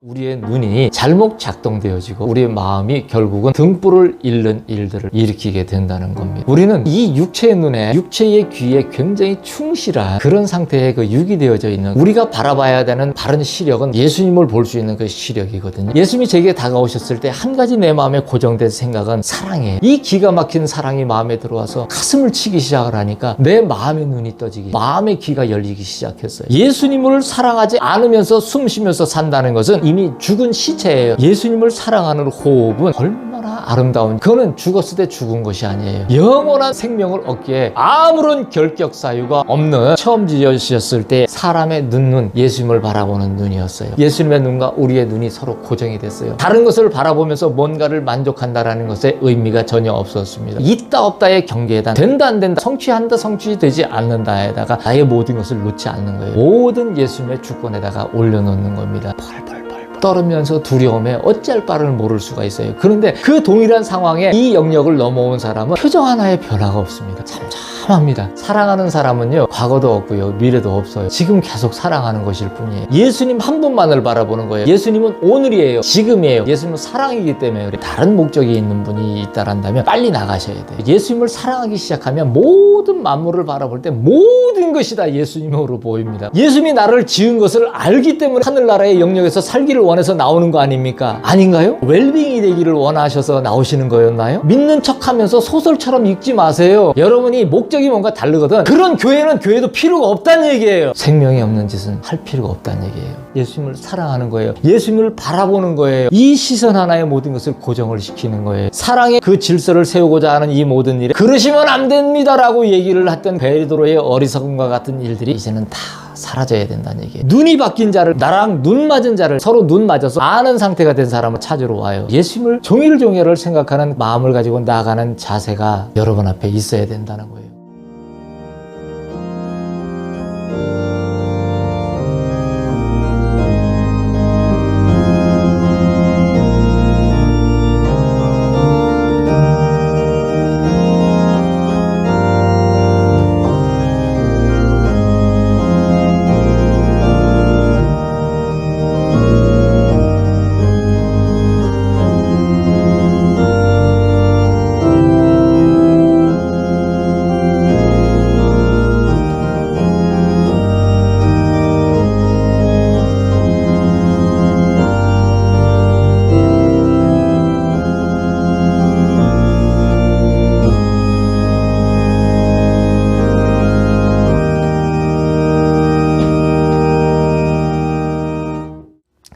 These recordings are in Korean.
우리의 눈이 잘못 작동되어지고 우리의 마음이 결국은 등불을 잃는 일들을 일으키게 된다는 겁니다. 우리는 이 육체의 눈에, 육체의 귀에 굉장히 충실한 그런 상태에 유기되어져 있는, 우리가 바라봐야 되는 바른 시력은 예수님을 볼 수 있는 그 시력이거든요. 예수님이 제게 다가오셨을 때 한 가지 내 마음에 고정된 생각은 사랑이에요. 이 기가 막힌 사랑이 마음에 들어와서 가슴을 치기 시작을 하니까 내 마음의 눈이 떠지기, 마음의 귀가 열리기 시작했어요. 예수님을 사랑하지 않으면서 숨 쉬면서 산다는 것은 이미 죽은 시체예요. 예수님을 사랑하는 호흡은 얼마나 아름다운, 그거는 죽었을 때 죽은 것이 아니에요. 영원한 생명을 얻기에 아무런 결격 사유가 없는, 처음 지으셨을 때 사람의 눈은 예수님을 바라보는 눈이었어요. 예수님의 눈과 우리의 눈이 서로 고정이 됐어요. 다른 것을 바라보면서 뭔가를 만족한다라는 것에 의미가 전혀 없었습니다. 있다 없다의 경계에다, 된다 안 된다, 성취한다 성취되지 않는다에다가 나의 모든 것을 놓지 않는 거예요. 모든 예수님의 주권에다가 올려놓는 겁니다. 펄펄 떨으면서 두려움에 어찌할 바를 모를 수가 있어요. 그런데 그 동일한 상황에 이 영역을 넘어온 사람은 표정 하나의 변화가 없습니다. 참합니다. 사랑하는 사람은요, 과거도 없고요, 미래도 없어요. 지금 계속 사랑하는 것일 뿐이에요. 예수님 한 분만을 바라보는 거예요. 예수님은 오늘이에요, 지금이에요. 예수님은 사랑이기 때문에 그래. 다른 목적이 있는 분이 있다란다면 빨리 나가셔야 돼요. 예수님을 사랑하기 시작하면 모든 만물을 바라볼 때 모든 것이 다 예수님으로 보입니다. 예수님이 나를 지은 것을 알기 때문에 하늘나라의 영역에서 살기를 원해서 나오는 거 아닙니까? 아닌가요? 웰빙이 되기를 원하셔서 나오시는 거였나요? 믿는 척하면서 소설처럼 읽지 마세요. 여러분이 목적이 뭔가 다르거든. 그런 교회는 교회도 필요가 없다는 얘기예요. 생명이 없는 짓은 할 필요가 없다는 얘기예요. 예수님을 사랑하는 거예요. 예수님을 바라보는 거예요. 이 시선 하나의 모든 것을 고정을 시키는 거예요. 사랑의 그 질서를 세우고자 하는 이 모든 일에 그러시면 안 됩니다라고 얘기를 했던 베드로의 어리석음과 같은 일들이 이제는 다 사라져야 된다는 얘기예요. 눈이 바뀐 자를, 나랑 눈 맞은 자를, 서로 눈 맞아서 아는 상태가 된 사람을 찾으러 와요. 예수님을 종일종일을 생각하는 마음을 가지고 나아가는 자세가 여러분 앞에 있어야 된다는 거예요.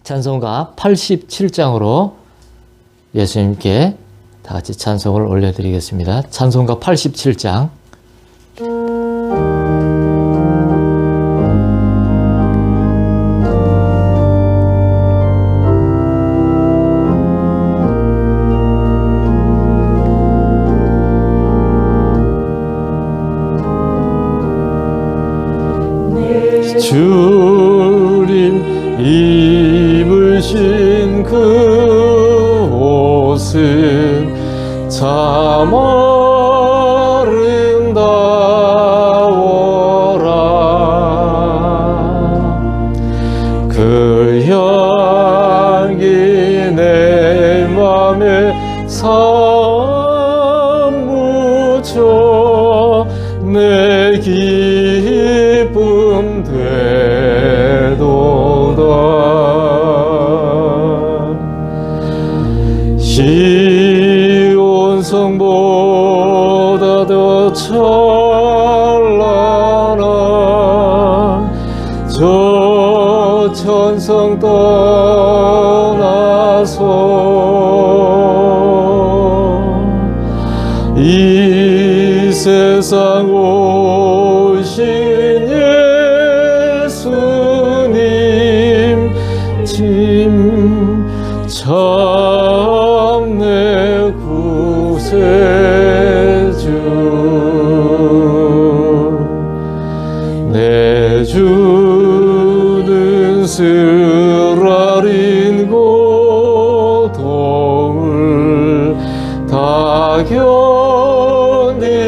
찬송가 87장으로 예수님께 다 같이 찬송을 올려드리겠습니다. 찬송가 87장. 주님 입으신 그 옷은 참 아름다워라. 그 향기 내 맘에 사무쳐 내 기쁨 시온 성보다 더 찬란한 저 천성 떠나서 이 세상 오신 예수님 참 내 구세주, 내 주는 쓰라린 고통을 다 견디셨도다.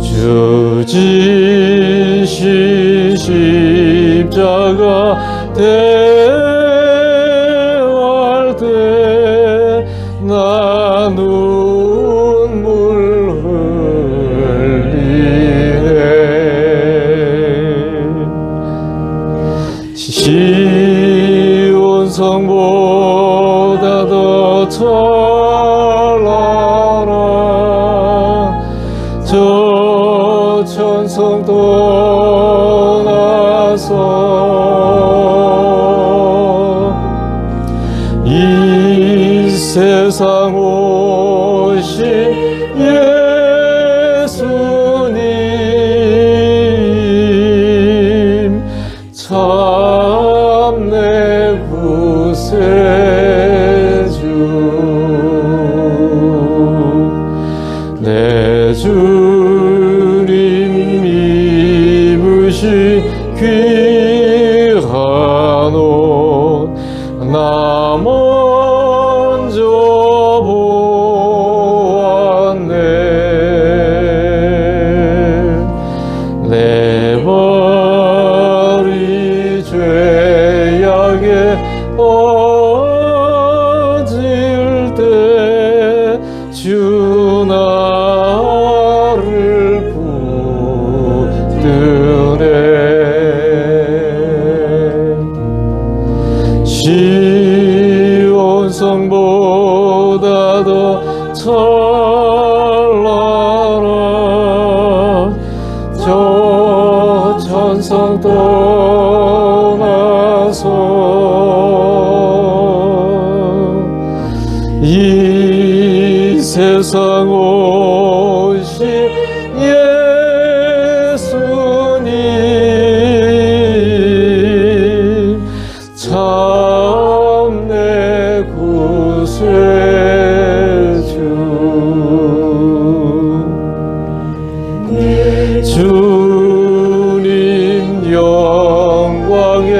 주지 십자가 대할 때 나 눈물 흘리네. 시온 성보다 더 찬란한 저 천성 떠나서 이 세상 오신 예수님 참 내 구세주 내 주님 입으신 귀한 옷 나 먼저 보았네. 내 발이 죄악에 얹을 때 주 나를 붙드네. 시온 성보다 더 찬란한 저 천성 떠나서 이 세상 오신 예수님 참 내 구세주 주님 영광의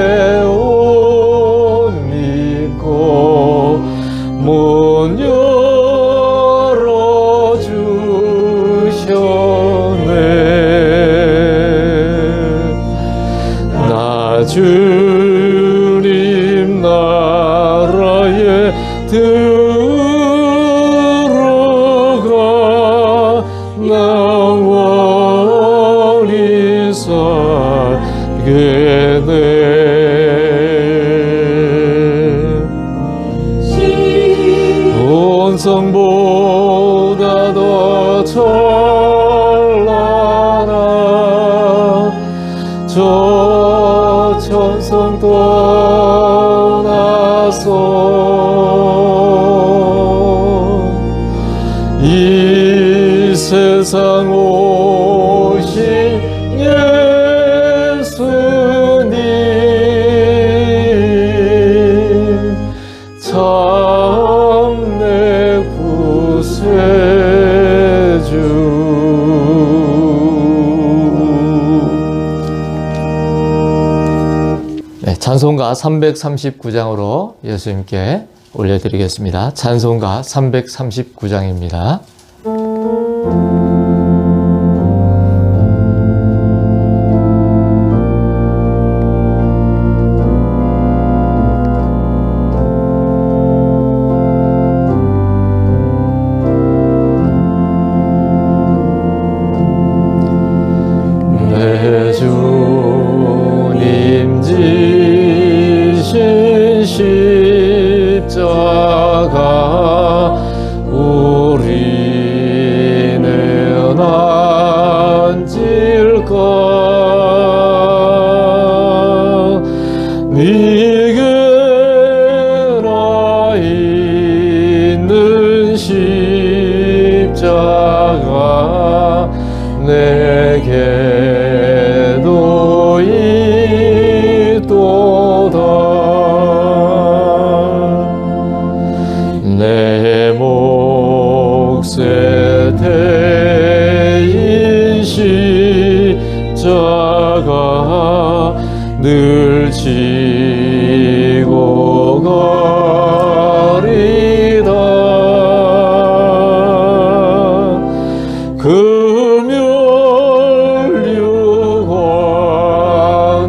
옷 믿고 문 열어주셨네. 나 주님 나라에 들어가 영원히 살겠네. 온 성보다 더 찬란한 저 천성 떠나서 이 세상 오신 예수님 참 내 구세주. 네, 찬송가 339장으로 예수님께 올려드리겠습니다. 찬송가 339장입니다. 내 주님 지신 십자가 우리는 안질까. 네게 나 있는 십자가 내게도 있도다. 내 몫에 대인 십자가 늘 지고 가리다. 금연류광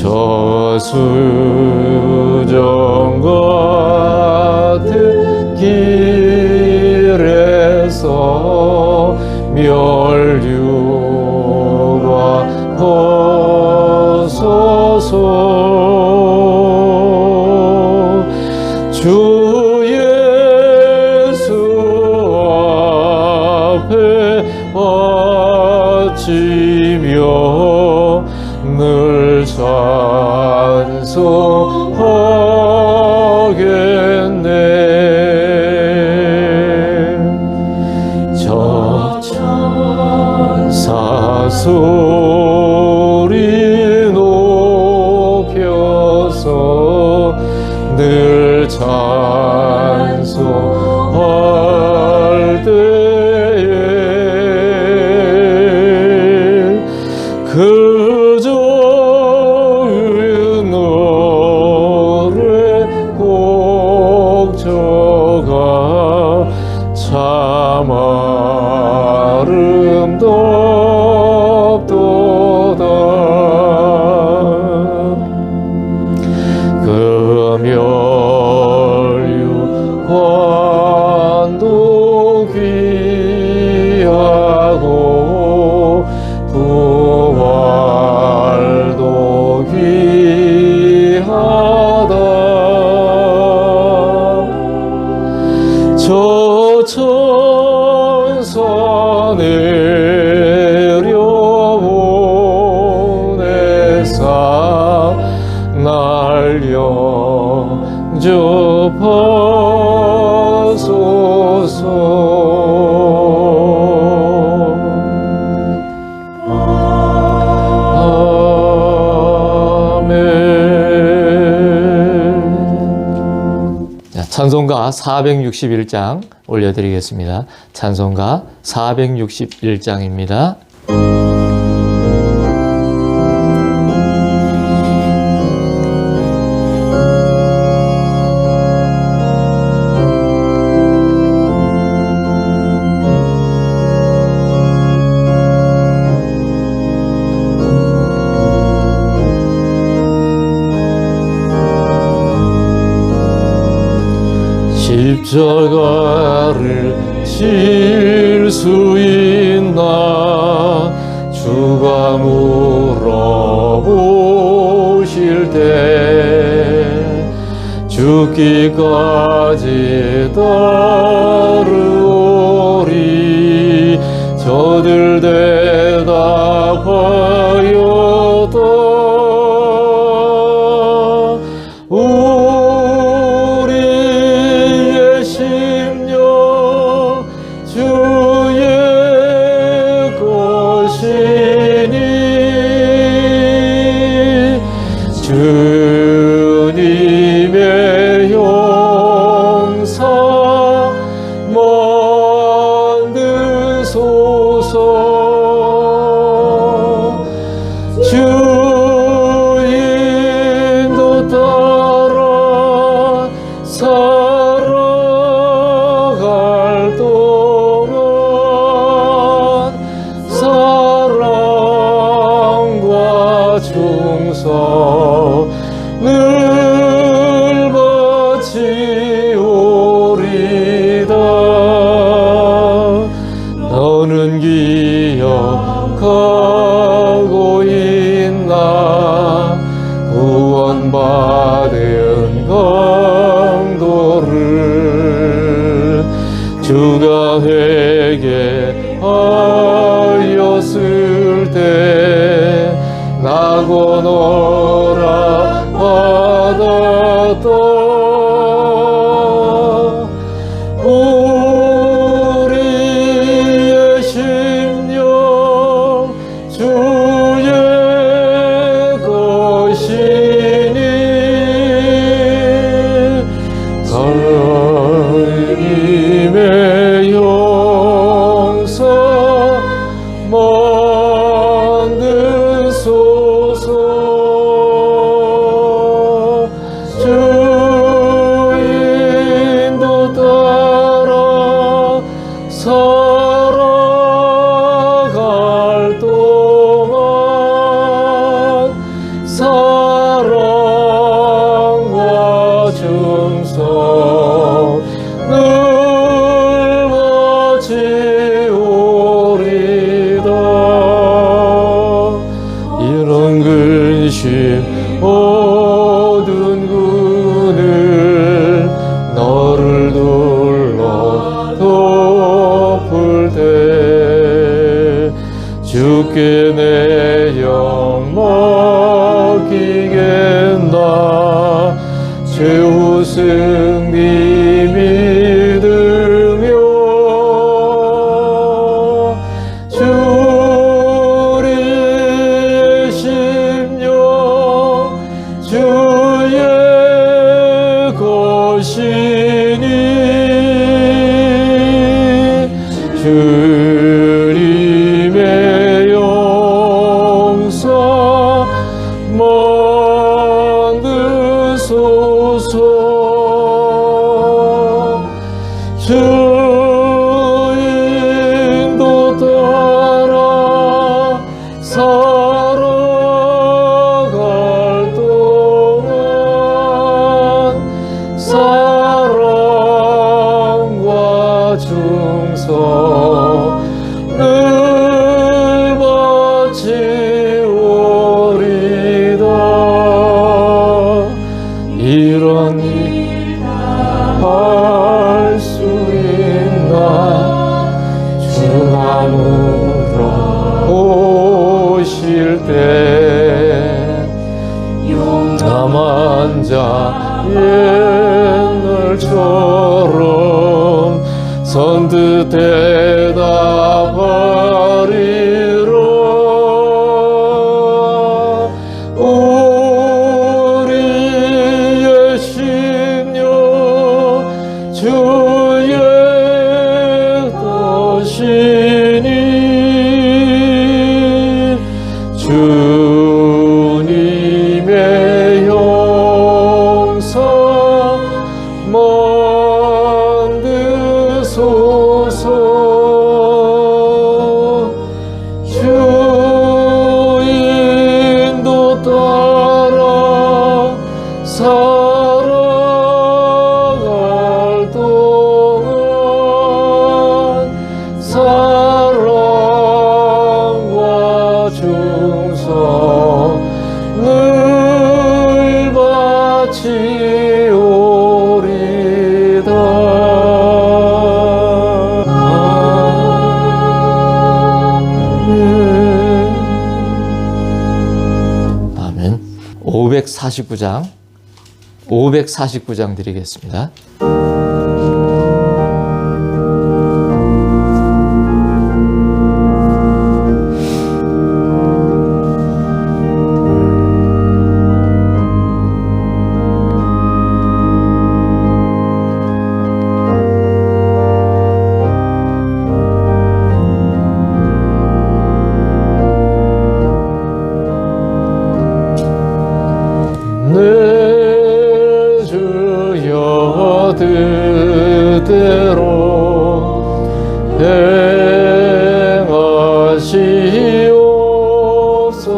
저수정 같은 길에서 멸류가 벗어서 주 예수 앞에 바치며 늘 찬송하겠네. 저 천사 소리 높여서 늘 찬송할 때에 그저 너를 꼭 저가 참 아름답도다. 그 멸류관도 귀하고 부활도 귀하다. 저 천사 내려보내사 날 영접하소서. 아멘. 자, 찬송가 461장 올려드리겠습니다. 찬송가 461장입니다. 십자가를 질 수 있나 주가 물어보실 때 죽기까지 따르오리 저들 대답하였다. 우리의 심령 주의 것이니 주님의 용사 만드소서. 주 인도 따라 살아갈 동안 사랑과 충성을 바치오리다. 너는 기억하고 있나 구원받은 강도를 주가 회개하였을 때 나고 너라 받았다. 우리의 심령 주의 것이니 하나님의 용사 만드소서. 주 근심 어두운 그늘 너를 둘러 덮을 때 주께 내 영 맡기겠나 최후 승리 믿으며 주의 심령 주의 것이니 주님의 영사 만드소서 주 인도 따라 살아갈 동안 사랑과 충성 늘 바치오리다. 이런 일 할 수 있나 주함으로 오실 때 용감한 자 옛날처럼 선뜻 대답하리라. 우리의 심령 주의 것이니 주님의 영사 만드소서 주 인도 따라 살아갈 동안 사랑과 충성 늘 바치오리다. 아멘. 549장 드리겠습니다. 내 주여 뜻대로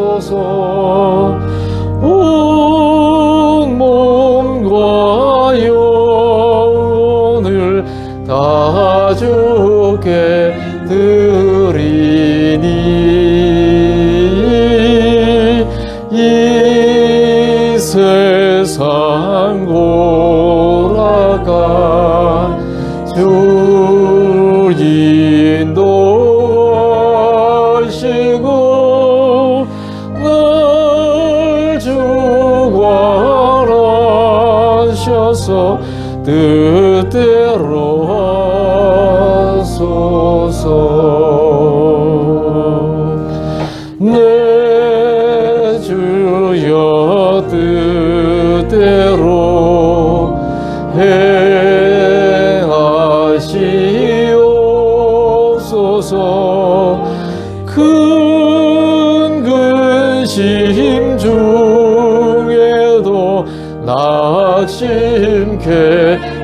행하시옵소서. 온 몸과 영혼을 다 주께 드리니 이 세상 고라가 주 인도하시고 날 주관하셔서 뜻대로 하소서. 내 주여 뜻대로 행하시옵소서. 큰 근심 중에도 낙심케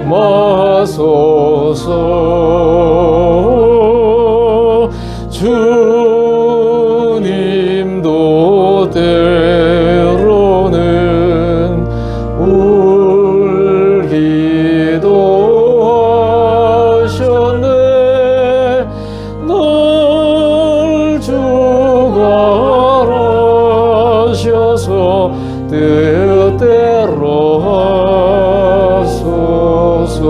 마소서. 주님도 때로는 울기도 하셨네. 날 주관하셔서 뜻대로 하소서.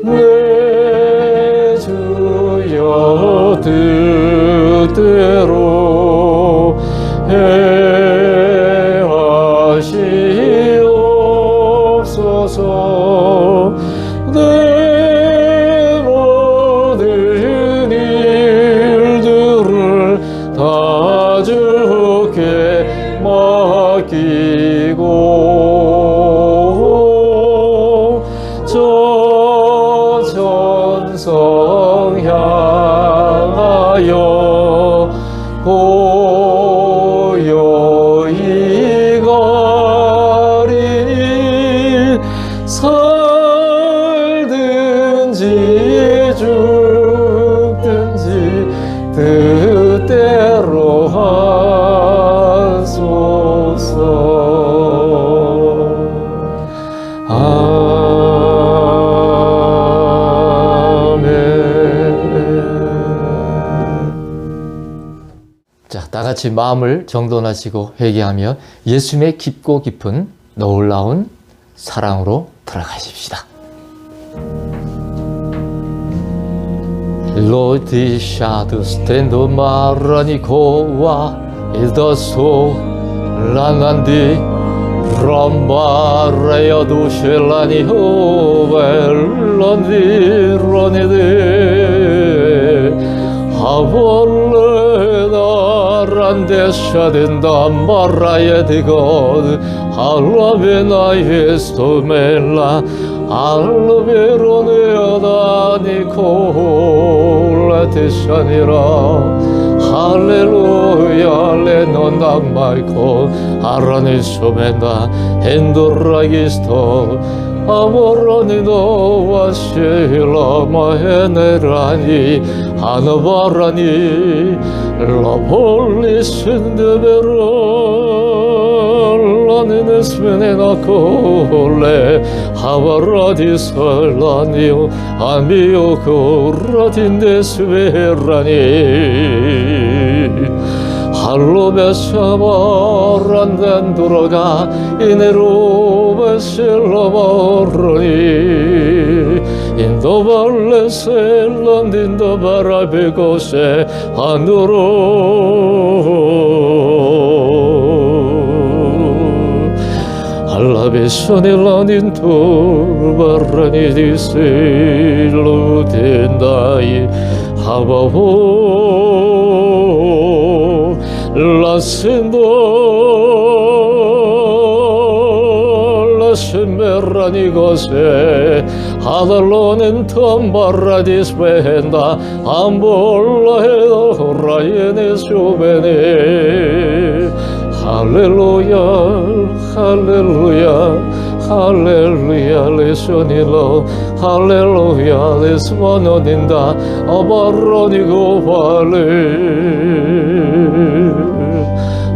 내 주여 뜻대로 행하시옵소서. 내 모든 일들을 다 주께 맡기고 저 천성 향하여 고요히 가리니 살든지 죽든지 뜻대로 하소서. 자, 다 같이 마음을 정돈하시고 회개하며 예수님의 깊고 깊은 놀라운 사랑으로 들어가십시다. Lodishadu stendo marani kowa idaso lanandi rambaraya dushelani hovelandi ronide havolle randeshadenda maraya digod hallavena yestomella 알로베로네어다니콜 테샤니라 할렐루야 레논당마이코 아라니소멘다 엔도라기스토 아모라니노와 실라마헤네라니 아나바라니 라폴리신드베로 라니네스메네나콜레 하바라디설라니오 아미오코라딘데스베라니 할로베샤바란덴도라가 이네로베실라바라니 인도발레셀란딘도바라베고세 안도로 알라베소넬라닌토 바라니디셀로 텐다이 하바호 라센도 라센메라니고세 하달로는 텀바라디스베헨다 암볼라헤도 라이에네쇼베네 할렐루야 할렐루야 할렐루야 레소닐로 할렐루야 레스모노닌다 아바로니고 발레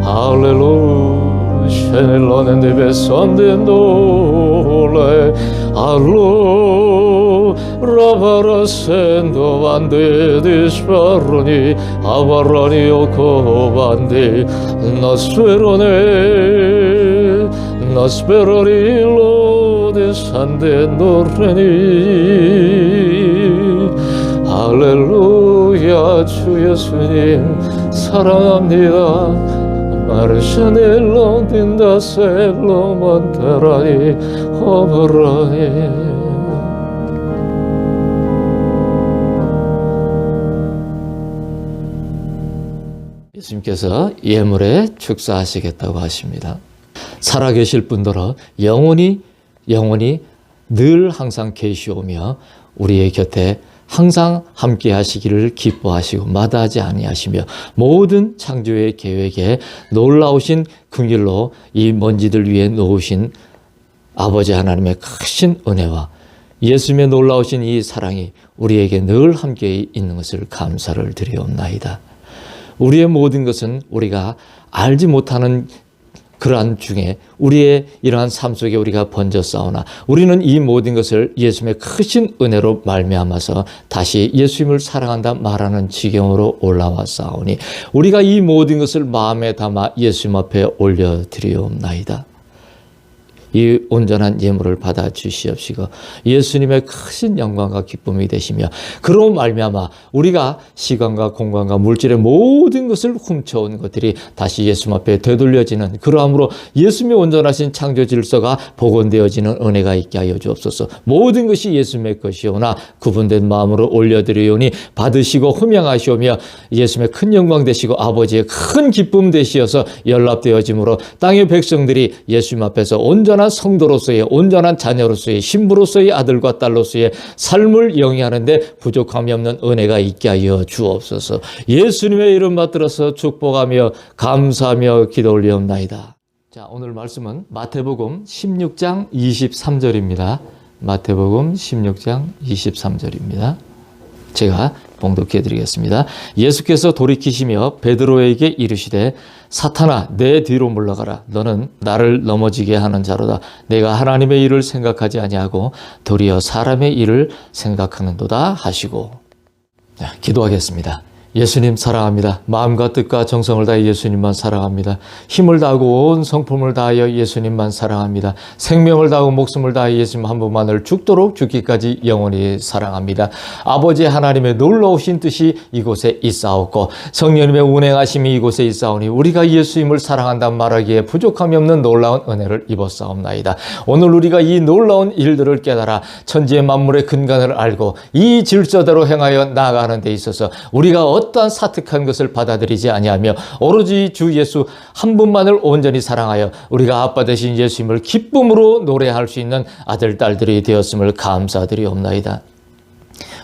할렐루야 샤넬로넨데 베선덴도레 알로 라바라센도 반데 디스파로니 아바라니 오코반데 나스페로네 나스페로리로 데산덴도레니 할렐루야 주 예수님 사랑합니다. 마르샤넬로 딘다셀로 몬테라니 호브라니. 예수님께서 예물에 축사하시겠다고 하십니다. 살아계실 분들은 영원히 늘 항상 계시오며 우리의 곁에 항상 함께 하시기를 기뻐하시고 마다하지 아니하시며 모든 창조의 계획에 놀라우신 긍휼로 이 먼지들 위에 놓으신 아버지 하나님의 크신 은혜와 예수님의 놀라우신 이 사랑이 우리에게 늘 함께 있는 것을 감사를 드리옵나이다. 우리의 모든 것은 우리가 알지 못하는 그러한 중에 우리의 이러한 삶 속에 우리가 번져 싸우나 우리는 이 모든 것을 예수님의 크신 은혜로 말미암아서 다시 예수님을 사랑한다 말하는 지경으로 올라와 싸우니 우리가 이 모든 것을 마음에 담아 예수님 앞에 올려드리옵나이다. 이 온전한 예물을 받아 주시옵시고 예수님의 크신 영광과 기쁨이 되시며 그로 말미암아 우리가 시간과 공간과 물질의 모든 것을 훔쳐온 것들이 다시 예수님 앞에 되돌려지는 그러함으로 예수님의 온전하신 창조 질서가 복원되어지는 은혜가 있게 하여 주옵소서. 모든 것이 예수님의 것이오나 구분된 마음으로 올려드리오니 받으시고 흠양하시오며 예수님의 큰 영광 되시고 아버지의 큰 기쁨 되시어서 연락되어짐으로 땅의 백성들이 예수님 앞에서 온전한 성도로서의 온전한 자녀로서의 신부로서의 아들과 딸로서의 삶을 영위하는데 부족함이 없는 은혜가 있게 하여 주옵소서. 예수님의 이름 받들어서 축복하며 감사하며 기도 올리옵나이다. 자, 오늘 말씀은 마태복음 16장 23절입니다. 마태복음 16장 23절입니다. 제가 봉독해 드리겠습니다. 예수께서 돌이키시며 베드로에게 이르시되 사탄아 내 뒤로 물러가라. 너는 나를 넘어지게 하는 자로다. 내가 하나님의 일을 생각하지 아니하고 도리어 사람의 일을 생각하는도다 하시고. 자, 기도하겠습니다. 예수님 사랑합니다. 마음과 뜻과 정성을 다해 예수님만 사랑합니다. 힘을 다하고 온 성품을 다하여 예수님만 사랑합니다. 생명을 다하고 목숨을 다해 예수님 한 분만을 죽도록 죽기까지 영원히 사랑합니다. 아버지 하나님의 놀라우신 뜻이 이곳에 있사옵고 성령님의 운행하심이 이곳에 있사오니 우리가 예수님을 사랑한다는 말하기에 부족함이 없는 놀라운 은혜를 입었사옵나이다. 오늘 우리가 이 놀라운 일들을 깨달아 천지의 만물의 근간을 알고 이 질서대로 행하여 나아가는 데 있어서 우리가 어떠한 사특한 것을 받아들이지 아니하며 오로지 주 예수 한 분만을 온전히 사랑하여 우리가 아빠 되신 예수님을 기쁨으로 노래할 수 있는 아들 딸들이 되었음을 감사드리옵나이다.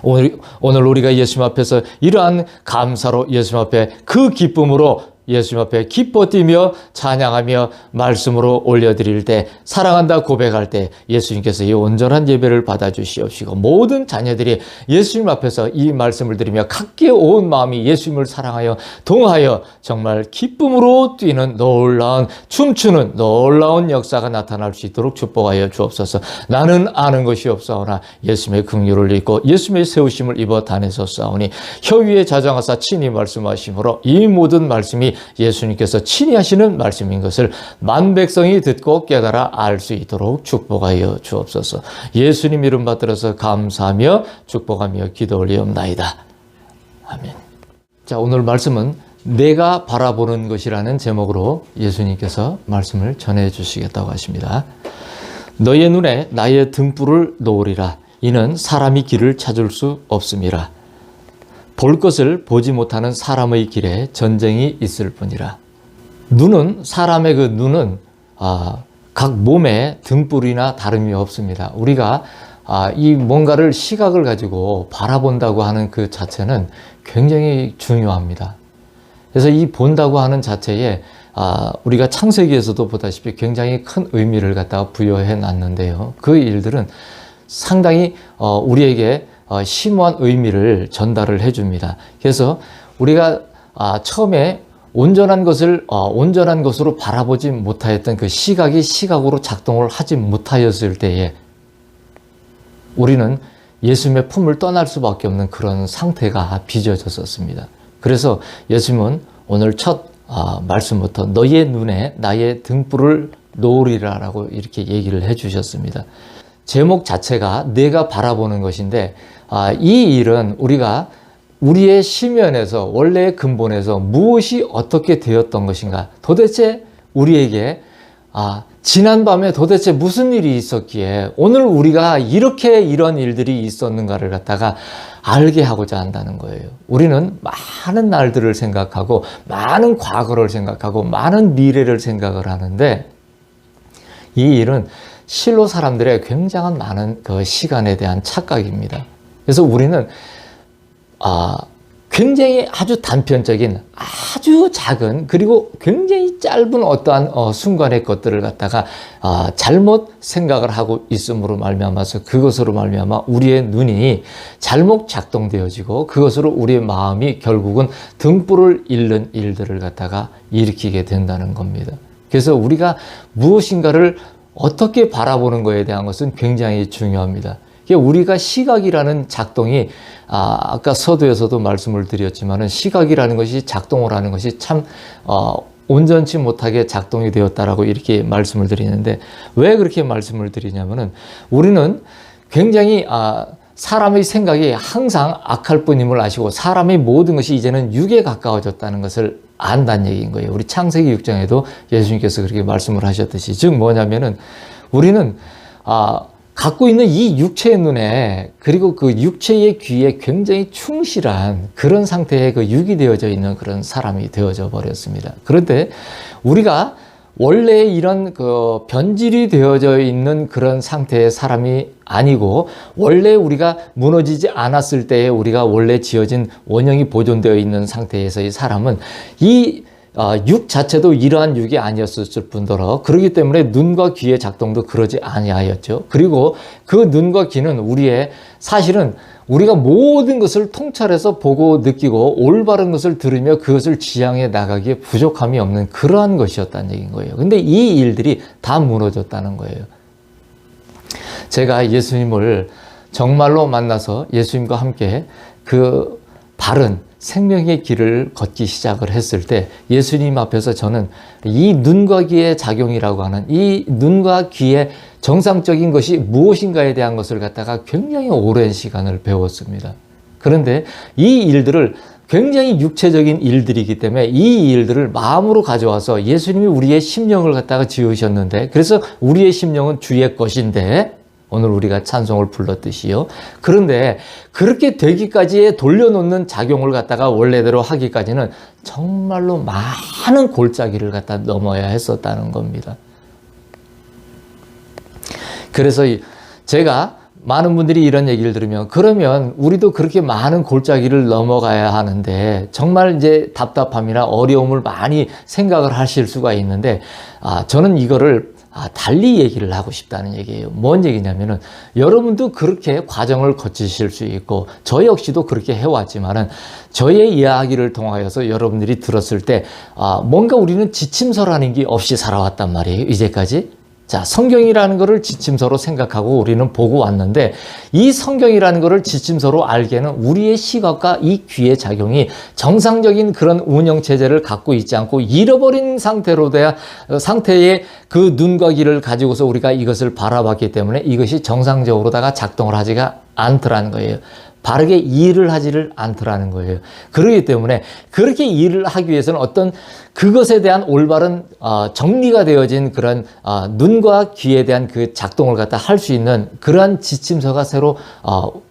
오늘 우리가 예수님 앞에서 이러한 감사로 예수님 앞에 그 기쁨으로 예수님 앞에 기뻐 뛰며 찬양하며 말씀으로 올려드릴 때 사랑한다 고백할 때 예수님께서 이 온전한 예배를 받아주시옵시고 모든 자녀들이 예수님 앞에서 이 말씀을 들으며 각기 온 마음이 예수님을 사랑하여 동하여 정말 기쁨으로 뛰는 놀라운 춤추는 놀라운 역사가 나타날 수 있도록 축복하여 주옵소서. 나는 아는 것이 없사오나 예수님의 긍휼을 입고 예수님의 세우심을 입어 다니소사오니 혀 위에 자장하사 친히 말씀하심으로 이 모든 말씀이 예수님께서 친히 하시는 말씀인 것을 만백성이 듣고 깨달아 알 수 있도록 축복하여 주옵소서. 예수님 이름 받들어서 감사하며 축복하며 기도 올리옵나이다. 아멘. 자, 오늘 말씀은 내가 바라보는 것이라는 제목으로 예수님께서 말씀을 전해 주시겠다고 하십니다. 너의 눈에 나의 등불을 놓으리라. 이는 사람이 길을 찾을 수 없음이라. 볼 것을 보지 못하는 사람의 길에 전쟁이 있을 뿐이라. 눈은 사람의 그 눈은 각 몸에 등불이나 다름이 없습니다. 우리가 이 뭔가를 시각을 가지고 바라본다고 하는 그 자체는 굉장히 중요합니다. 그래서 이 본다고 하는 자체에 우리가 창세기에서도 보다시피 굉장히 큰 의미를 갖다가 부여해 놨는데요. 그 일들은 상당히 우리에게 심오한 의미를 전달을 해줍니다. 그래서 우리가 처음에 온전한 것을 온전한 것으로 바라보지 못하였던 그 시각이 시각으로 작동을 하지 못하였을 때에 우리는 예수님의 품을 떠날 수밖에 없는 그런 상태가 빚어졌었습니다. 그래서 예수님은 오늘 첫 말씀부터 너의 눈에 나의 등불을 놓으리라라고 이렇게 얘기를 해주셨습니다. 제목 자체가 내가 바라보는 것인데 이 일은 우리가 우리의 심연에서 원래의 근본에서 무엇이 어떻게 되었던 것인가, 도대체 우리에게 지난밤에 도대체 무슨 일이 있었기에 오늘 우리가 이렇게 이런 일들이 있었는가를 갖다가 알게 하고자 한다는 거예요. 우리는 많은 날들을 생각하고 많은 과거를 생각하고 많은 미래를 생각을 하는데 이 일은 실로 사람들의 굉장한 많은 그 시간에 대한 착각입니다. 그래서 우리는 굉장히 아주 단편적인 아주 작은 그리고 굉장히 짧은 어떠한 순간의 것들을 갖다가 잘못 생각을 하고 있음으로 말미암아서 그것으로 말미암아 우리의 눈이 잘못 작동되어지고 그것으로 우리의 마음이 결국은 등불을 잃는 일들을 갖다가 일으키게 된다는 겁니다. 그래서 우리가 무엇인가를 어떻게 바라보는 것에 대한 것은 굉장히 중요합니다. 우리가 시각이라는 작동이 아까 서두에서도 말씀을 드렸지만은 시각이라는 것이 작동을 하는 것이 참 온전치 못하게 작동이 되었다라고 이렇게 말씀을 드리는데, 왜 그렇게 말씀을 드리냐면은 우리는 굉장히 사람의 생각이 항상 악할 뿐임을 아시고 사람의 모든 것이 이제는 육에 가까워졌다는 것을 안다는 얘기인 거예요. 우리 창세기 6장에도 예수님께서 그렇게 말씀을 하셨듯이, 즉 뭐냐면은 우리는 갖고 있는 이 육체의 눈에, 그리고 그 육체의 귀에 굉장히 충실한 그런 상태의 그 육이 되어져 있는 그런 사람이 되어져 버렸습니다. 그런데 우리가 원래 이런 그 변질이 되어져 있는 그런 상태의 사람이 아니고, 원래 우리가 무너지지 않았을 때에 우리가 원래 지어진 원형이 보존되어 있는 상태에서의 사람은 이 육 자체도 이러한 육이 아니었을 뿐더러, 그렇기 때문에 눈과 귀의 작동도 그러지 아니하였죠. 그리고 그 눈과 귀는 사실은 우리가 모든 것을 통찰해서 보고 느끼고 올바른 것을 들으며 그것을 지향해 나가기에 부족함이 없는 그러한 것이었다는 얘기인 거예요. 근데 이 일들이 다 무너졌다는 거예요. 제가 예수님을 정말로 만나서 예수님과 함께 그 바른 생명의 길을 걷기 시작을 했을 때, 예수님 앞에서 저는 이 눈과 귀의 작용이라고 하는 이 눈과 귀의 정상적인 것이 무엇인가에 대한 것을 갖다가 굉장히 오랜 시간을 배웠습니다. 그런데 이 일들을 굉장히 육체적인 일들이기 때문에 이 일들을 마음으로 가져와서, 예수님이 우리의 심령을 갖다가 지으셨는데, 그래서 우리의 심령은 주의 것인데, 오늘 우리가 찬송을 불렀듯이요. 그런데 그렇게 되기까지에 돌려놓는 작용을 갖다가 원래대로 하기까지는 정말로 많은 골짜기를 갖다 넘어야 했었다는 겁니다. 그래서 제가 많은 분들이 이런 얘기를 들으면, 그러면 우리도 그렇게 많은 골짜기를 넘어가야 하는데 정말 이제 답답함이나 어려움을 많이 생각을 하실 수가 있는데, 저는 이거를 달리 얘기를 하고 싶다는 얘기예요. 뭔 얘기냐면은, 여러분도 그렇게 과정을 거치실 수 있고 저 역시도 그렇게 해왔지만은, 저의 이야기를 통하여서 여러분들이 들었을 때 뭔가 우리는 지침서라는 게 없이 살아왔단 말이에요, 이제까지. 자, 성경이라는 것을 지침서로 생각하고 우리는 보고 왔는데, 이 성경이라는 것을 지침서로 알기에는 우리의 시각과 이 귀의 작용이 정상적인 그런 운영체제를 갖고 있지 않고 잃어버린 상태의 그 눈과 귀를 가지고서 우리가 이것을 바라봤기 때문에 이것이 정상적으로다가 작동을 하지가 않더라는 거예요. 바르게 일을 하지를 않더라는 거예요. 그렇기 때문에 그렇게 일을 하기 위해서는 어떤 그것에 대한 올바른 정리가 되어진 그런 눈과 귀에 대한 그 작동을 갖다 할 수 있는 그러한 지침서가 새로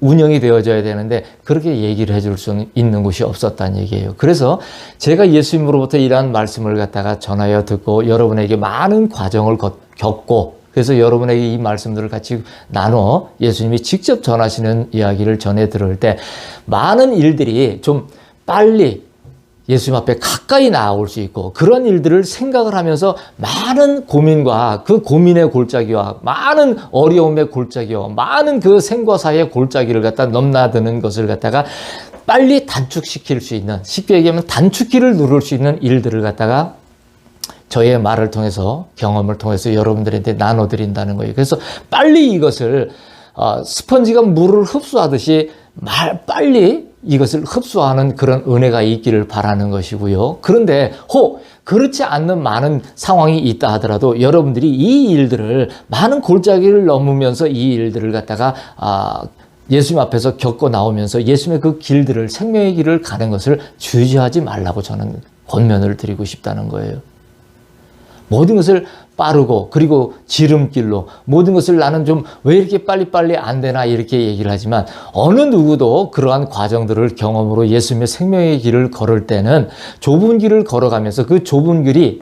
운영이 되어져야 되는데, 그렇게 얘기를 해줄 수 있는 곳이 없었다는 얘기예요. 그래서 제가 예수님으로부터 이러한 말씀을 갖다가 전하여 듣고 여러분에게 많은 과정을 겪고, 그래서 여러분에게 이 말씀들을 같이 나눠 예수님이 직접 전하시는 이야기를 전해 들을 때, 많은 일들이 좀 빨리 예수님 앞에 가까이 나올 수 있고, 그런 일들을 생각을 하면서 많은 고민과 그 고민의 골짜기와 많은 어려움의 골짜기와 많은 그 생과 사의 골짜기를 갖다 넘나드는 것을 갖다가 빨리 단축시킬 수 있는, 쉽게 얘기하면 단축키를 누를 수 있는 일들을 갖다가 저의 말을 통해서, 경험을 통해서 여러분들한테 나눠드린다는 거예요. 그래서 빨리 이것을 스펀지가 물을 흡수하듯이 빨리 이것을 흡수하는 그런 은혜가 있기를 바라는 것이고요. 그런데 그렇지 않는 많은 상황이 있다 하더라도 여러분들이 이 일들을, 많은 골짜기를 넘으면서 이 일들을 갖다가 예수님 앞에서 겪고 나오면서 예수님의 그 길들을, 생명의 길을 가는 것을 주저하지 말라고 저는 권면을 드리고 싶다는 거예요. 모든 것을 빠르고, 그리고 지름길로, 모든 것을 나는 좀 왜 이렇게 빨리빨리 안 되나 이렇게 얘기를 하지만, 어느 누구도 그러한 과정들을 경험으로 예수님의 생명의 길을 걸을 때는 좁은 길을 걸어가면서 그 좁은 길이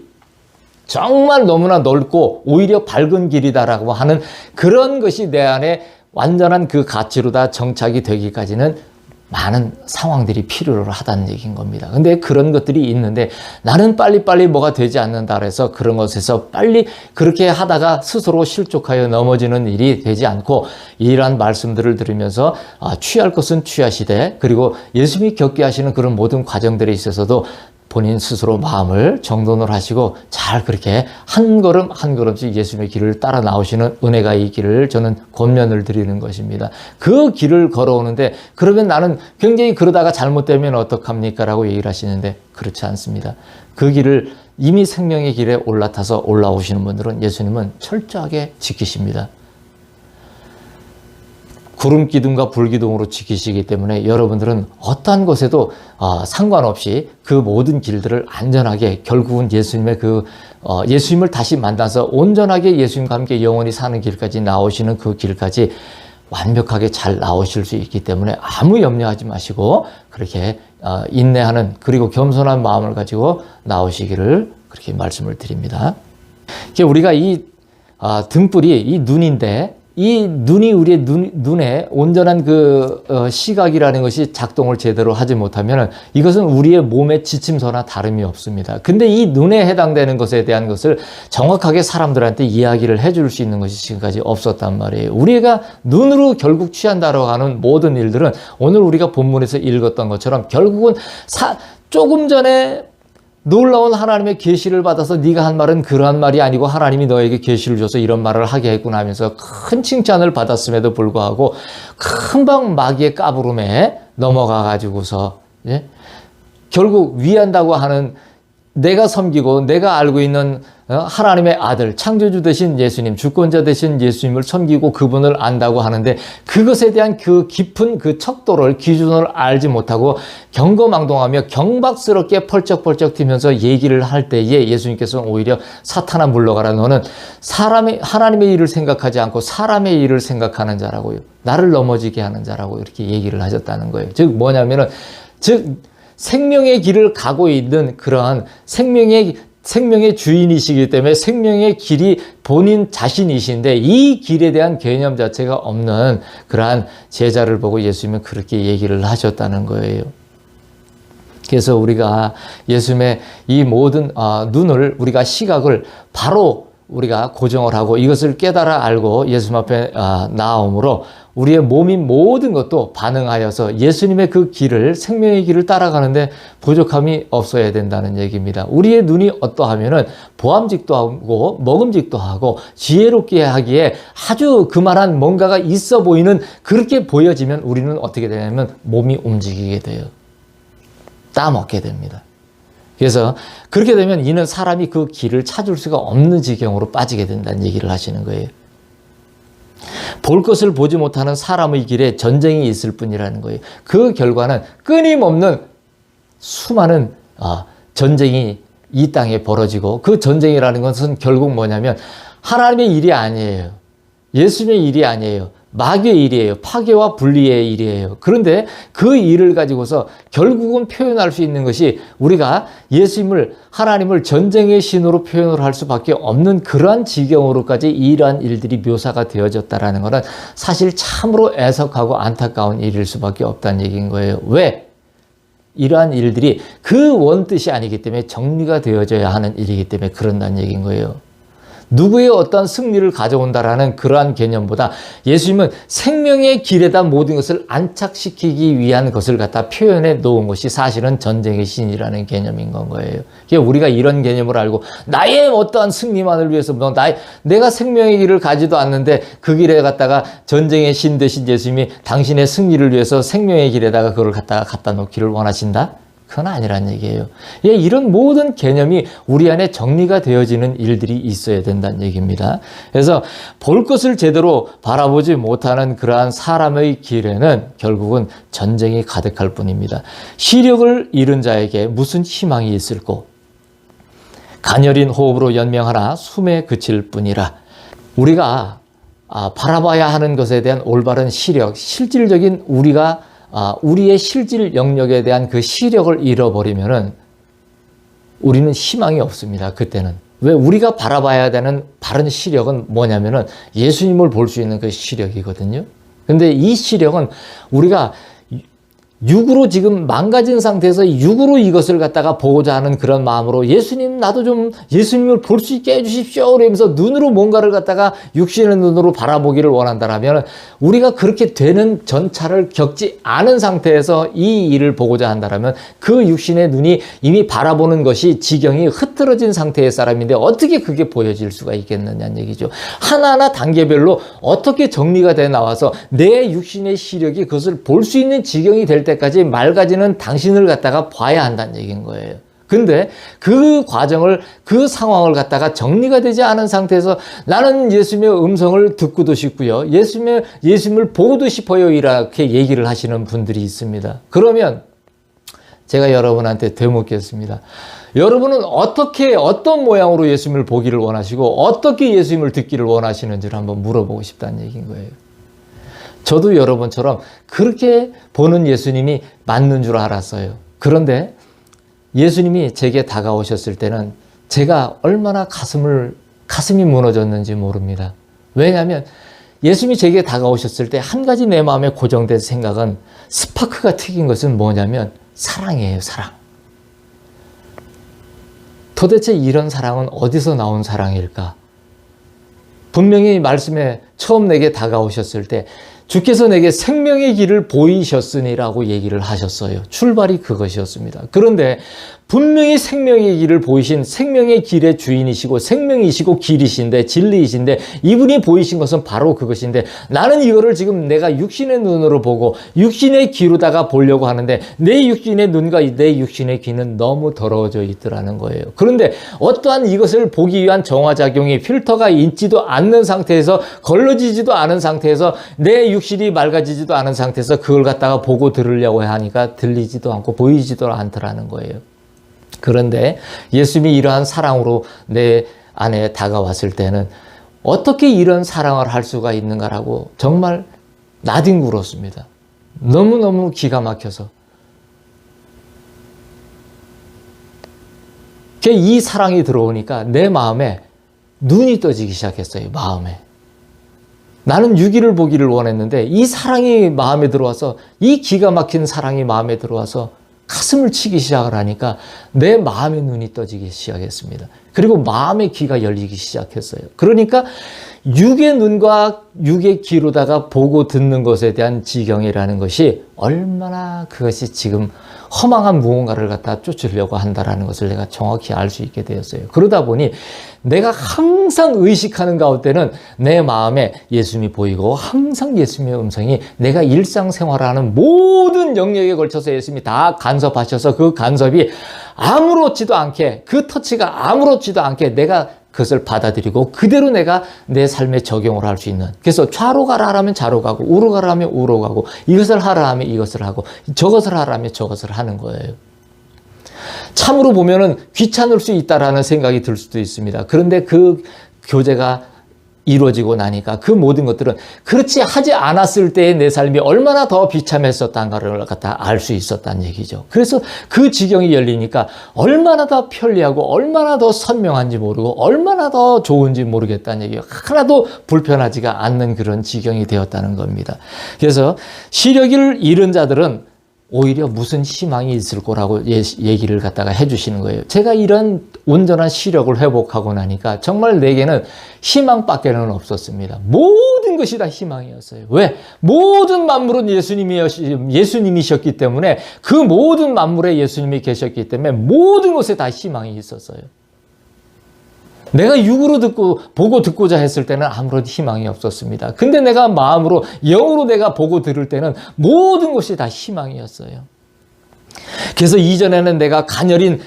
정말 너무나 넓고 오히려 밝은 길이다라고 하는 그런 것이 내 안에 완전한 그 가치로 다 정착이 되기까지는 많은 상황들이 필요로 하다는 얘기인 겁니다. 근데 그런 것들이 있는데, 나는 빨리빨리 뭐가 되지 않는다 그래서 그런 것에서 빨리 그렇게 하다가 스스로 실족하여 넘어지는 일이 되지 않고, 이러한 말씀들을 들으면서 취할 것은 취하시되, 그리고 예수님이 겪게 하시는 그런 모든 과정들에 있어서도 본인 스스로 마음을 정돈을 하시고 잘 그렇게 한 걸음 한 걸음씩 예수님의 길을 따라 나오시는 은혜가 있기를 저는 권면을 드리는 것입니다. 그 길을 걸어오는데 그러면 나는 굉장히 그러다가 잘못되면 어떡합니까? 라고 얘기를 하시는데 그렇지 않습니다. 그 길을 이미 생명의 길에 올라타서 올라오시는 분들은 예수님은 철저하게 지키십니다. 구름 기둥과 불 기둥으로 지키시기 때문에 여러분들은 어떠한 것에도 상관없이 그 모든 길들을 안전하게 결국은 예수님의 예수님을 다시 만나서 온전하게 예수님과 함께 영원히 사는 길까지 나오시는 그 길까지 완벽하게 잘 나오실 수 있기 때문에 아무 염려하지 마시고 그렇게 인내하는 그리고 겸손한 마음을 가지고 나오시기를 그렇게 말씀을 드립니다. 우리가 이 등불이 이 눈인데 이 눈이 우리의 눈에 온전한 시각이라는 것이 작동을 제대로 하지 못하면 이것은 우리의 몸의 지침서나 다름이 없습니다. 근데 이 눈에 해당되는 것에 대한 것을 정확하게 사람들한테 이야기를 해줄 수 있는 것이 지금까지 없었단 말이에요. 우리가 눈으로 결국 취한다고 하는 모든 일들은 오늘 우리가 본문에서 읽었던 것처럼 결국은 조금 전에 놀라운 하나님의 계시를 받아서 네가 한 말은 그러한 말이 아니고 하나님이 너에게 계시를 줘서 이런 말을 하게 했구나 하면서 큰 칭찬을 받았음에도 불구하고 금방 마귀의 까부름에 넘어가 가지고서 결국 위한다고 하는 내가 섬기고 내가 알고 있는 하나님의 아들, 창조주 되신 예수님, 주권자 되신 예수님을 섬기고 그분을 안다고 하는데 그것에 대한 그 깊은 그 척도를, 기준을 알지 못하고 경거망동하며 경박스럽게 펄쩍펄쩍 뛰면서 얘기를 할 때에 예수님께서는 오히려 사탄아 물러가라. 너는 하나님의 일을 생각하지 않고 사람의 일을 생각하는 자라고요. 나를 넘어지게 하는 자라고 이렇게 얘기를 하셨다는 거예요. 즉 뭐냐면은 생명의 길을 가고 있는 그러한 생명의 주인이시기 때문에 생명의 길이 본인 자신이신데 이 길에 대한 개념 자체가 없는 그러한 제자를 보고 예수님은 그렇게 얘기를 하셨다는 거예요. 그래서 우리가 예수님의 이 모든 눈을 우리가 시각을 바로 우리가 고정을 하고 이것을 깨달아 알고 예수님 앞에 나옴으로 우리의 몸인 모든 것도 반응하여서 예수님의 그 길을 생명의 길을 따라가는데 부족함이 없어야 된다는 얘기입니다. 우리의 눈이 어떠하면은 보암직도 하고 먹음직도 하고 지혜롭게 하기에 아주 그만한 뭔가가 있어 보이는 그렇게 보여지면 우리는 어떻게 되냐면 몸이 움직이게 돼요. 따먹게 됩니다. 그래서 그렇게 되면 이는 사람이 그 길을 찾을 수가 없는 지경으로 빠지게 된다는 얘기를 하시는 거예요. 볼 것을 보지 못하는 사람의 길에 전쟁이 있을 뿐이라는 거예요. 그 결과는 끊임없는 수많은 전쟁이 이 땅에 벌어지고 그 전쟁이라는 것은 결국 뭐냐면 하나님의 일이 아니에요. 예수님의 일이 아니에요. 마귀의 일이에요. 파괴와 분리의 일이에요. 그런데 그 일을 가지고서 결국은 표현할 수 있는 것이 우리가 예수님을 하나님을 전쟁의 신으로 표현을 할 수밖에 없는 그러한 지경으로까지 이러한 일들이 묘사가 되어졌다는 것은 사실 참으로 애석하고 안타까운 일일 수밖에 없다는 얘기인 거예요. 왜? 이러한 일들이 그 원뜻이 아니기 때문에 정리가 되어져야 하는 일이기 때문에 그런다는 얘기인 거예요. 누구의 어떤 승리를 가져온다라는 그러한 개념보다 예수님은 생명의 길에다 모든 것을 안착시키기 위한 것을 갖다 표현해 놓은 것이 사실은 전쟁의 신이라는 개념인 건 거예요. 그러니까 우리가 이런 개념을 알고 나의 어떠한 승리만을 위해서 내가 생명의 길을 가지도 않는데 그 길에 갔다가 전쟁의 신 되신 예수님이 당신의 승리를 위해서 생명의 길에다가 그걸 갖다 놓기를 원하신다? 그건 아니란 얘기예요. 이런 모든 개념이 우리 안에 정리가 되어지는 일들이 있어야 된다는 얘기입니다. 그래서 볼 것을 제대로 바라보지 못하는 그러한 사람의 길에는 결국은 전쟁이 가득할 뿐입니다. 시력을 잃은 자에게 무슨 희망이 있을꼬? 가녀린 호흡으로 연명하나 숨에 그칠 뿐이라. 우리가 바라봐야 하는 것에 대한 올바른 시력, 실질적인 우리의 실질 영역에 대한 그 시력을 잃어버리면은 우리는 희망이 없습니다. 그때는. 왜? 우리가 바라봐야 되는 바른 시력은 뭐냐면은 예수님을 볼 수 있는 그 시력이거든요. 근데 이 시력은 우리가 육으로 지금 망가진 상태에서 육으로 이것을 갖다가 보고자 하는 그런 마음으로 예수님 나도 좀 예수님을 볼 수 있게 해주십시오 그러면서 눈으로 뭔가를 갖다가 육신의 눈으로 바라보기를 원한다라면 우리가 그렇게 되는 전차를 겪지 않은 상태에서 이 일을 보고자 한다라면 그 육신의 눈이 이미 바라보는 것이 지경이 흐트러진 상태의 사람인데 어떻게 그게 보여질 수가 있겠느냐는 얘기죠. 하나하나 단계별로 어떻게 정리가 돼 나와서 내 육신의 시력이 그것을 볼 수 있는 지경이 될 때까지 맑아지는 당신을 갖다가 봐야 한다는 얘기인 거예요. 근데 그 과정을, 그 상황을 갖다가 정리가 되지 않은 상태에서 나는 예수님의 음성을 듣고도 싶고요. 예수님을 보고도 싶어요. 이렇게 얘기를 하시는 분들이 있습니다. 그러면 제가 여러분한테 되묻겠습니다. 여러분은 어떤 모양으로 예수님을 보기를 원하시고 어떻게 예수님을 듣기를 원하시는지를 한번 물어보고 싶다는 얘기인 거예요. 저도 여러분처럼 그렇게 보는 예수님이 맞는 줄 알았어요. 그런데 예수님이 제게 다가오셨을 때는 제가 얼마나 가슴이 무너졌는지 모릅니다. 왜냐하면 예수님이 제게 다가오셨을 때 한 가지 내 마음에 고정된 생각은 스파크가 튀긴 것은 뭐냐면 사랑이에요, 사랑. 도대체 이런 사랑은 어디서 나온 사랑일까? 분명히 말씀에 처음 내게 다가오셨을 때 주께서 내게 생명의 길을 보이셨으니라고 얘기를 하셨어요. 출발이 그것이었습니다. 그런데 분명히 생명의 길을 보이신 생명의 길의 주인이시고 생명이시고 길이신데 진리이신데 이분이 보이신 것은 바로 그것인데 나는 이거를 지금 내가 육신의 눈으로 보고 육신의 귀로다가 보려고 하는데 내 육신의 눈과 내 육신의 귀는 너무 더러워져 있더라는 거예요. 그런데 어떠한 이것을 보기 위한 정화작용이 필터가 있지도 않는 상태에서 걸러지지도 않은 상태에서 내 육신이 맑아지지도 않은 상태에서 그걸 갖다가 보고 들으려고 하니까 들리지도 않고 보이지도 않더라는 거예요. 그런데 예수님이 이러한 사랑으로 내 안에 다가왔을 때는 어떻게 이런 사랑을 할 수가 있는가라고 정말 나뒹굴었습니다. 너무너무 기가 막혀서. 이 사랑이 들어오니까 내 마음에 눈이 떠지기 시작했어요. 마음에. 나는 유기를 보기를 원했는데 이 사랑이 마음에 들어와서 이 기가 막힌 사랑이 마음에 들어와서 가슴을 치기 시작을 하니까 내 마음의 눈이 떠지기 시작했습니다. 그리고 마음의 귀가 열리기 시작했어요. 그러니까 육의 눈과 육의 귀로다가 보고 듣는 것에 대한 지경이라는 것이 얼마나 그것이 지금 허망한 무언가를 갖다 쫓으려고 한다는 것을 내가 정확히 알 수 있게 되었어요. 그러다 보니 내가 항상 의식하는 가운데는 내 마음에 예수님이 보이고 항상 예수님의 음성이 내가 일상생활하는 모든 영역에 걸쳐서 예수님이 다 간섭하셔서 그 간섭이 아무렇지도 않게 그 터치가 아무렇지도 않게 내가 그것을 받아들이고 그대로 내가 내 삶에 적용을 할 수 있는 그래서 좌로 가라 하면 좌로 가고 우로 가라 하면 우로 가고 이것을 하라 하면 이것을 하고 저것을 하라 하면 저것을 하는 거예요. 참으로 보면은 귀찮을 수 있다라는 생각이 들 수도 있습니다. 그런데 그 교제가 이루어지고 나니까 그 모든 것들은 그렇지 하지 않았을 때의 내 삶이 얼마나 더 비참했었단가를 갖다 알 수 있었다는 얘기죠. 그래서 그 지경이 열리니까 얼마나 더 편리하고 얼마나 더 선명한지 모르고 얼마나 더 좋은지 모르겠다는 얘기예요. 하나도 불편하지가 않는 그런 지경이 되었다는 겁니다. 그래서 시력을 잃은 자들은 오히려 무슨 희망이 있을 거라고 얘기를 갖다가 해주시는 거예요. 제가 이런 온전한 시력을 회복하고 나니까 정말 내게는 희망밖에는 없었습니다. 모든 것이 다 희망이었어요. 왜? 모든 만물은 예수님이셨기 때문에 그 모든 만물에 예수님이 계셨기 때문에 모든 것에 다 희망이 있었어요. 내가 육으로 보고 듣고자 했을 때는 아무런 희망이 없었습니다. 근데 내가 마음으로, 영으로 내가 보고 들을 때는 모든 것이 다 희망이었어요. 그래서 이전에는 내가 가녀린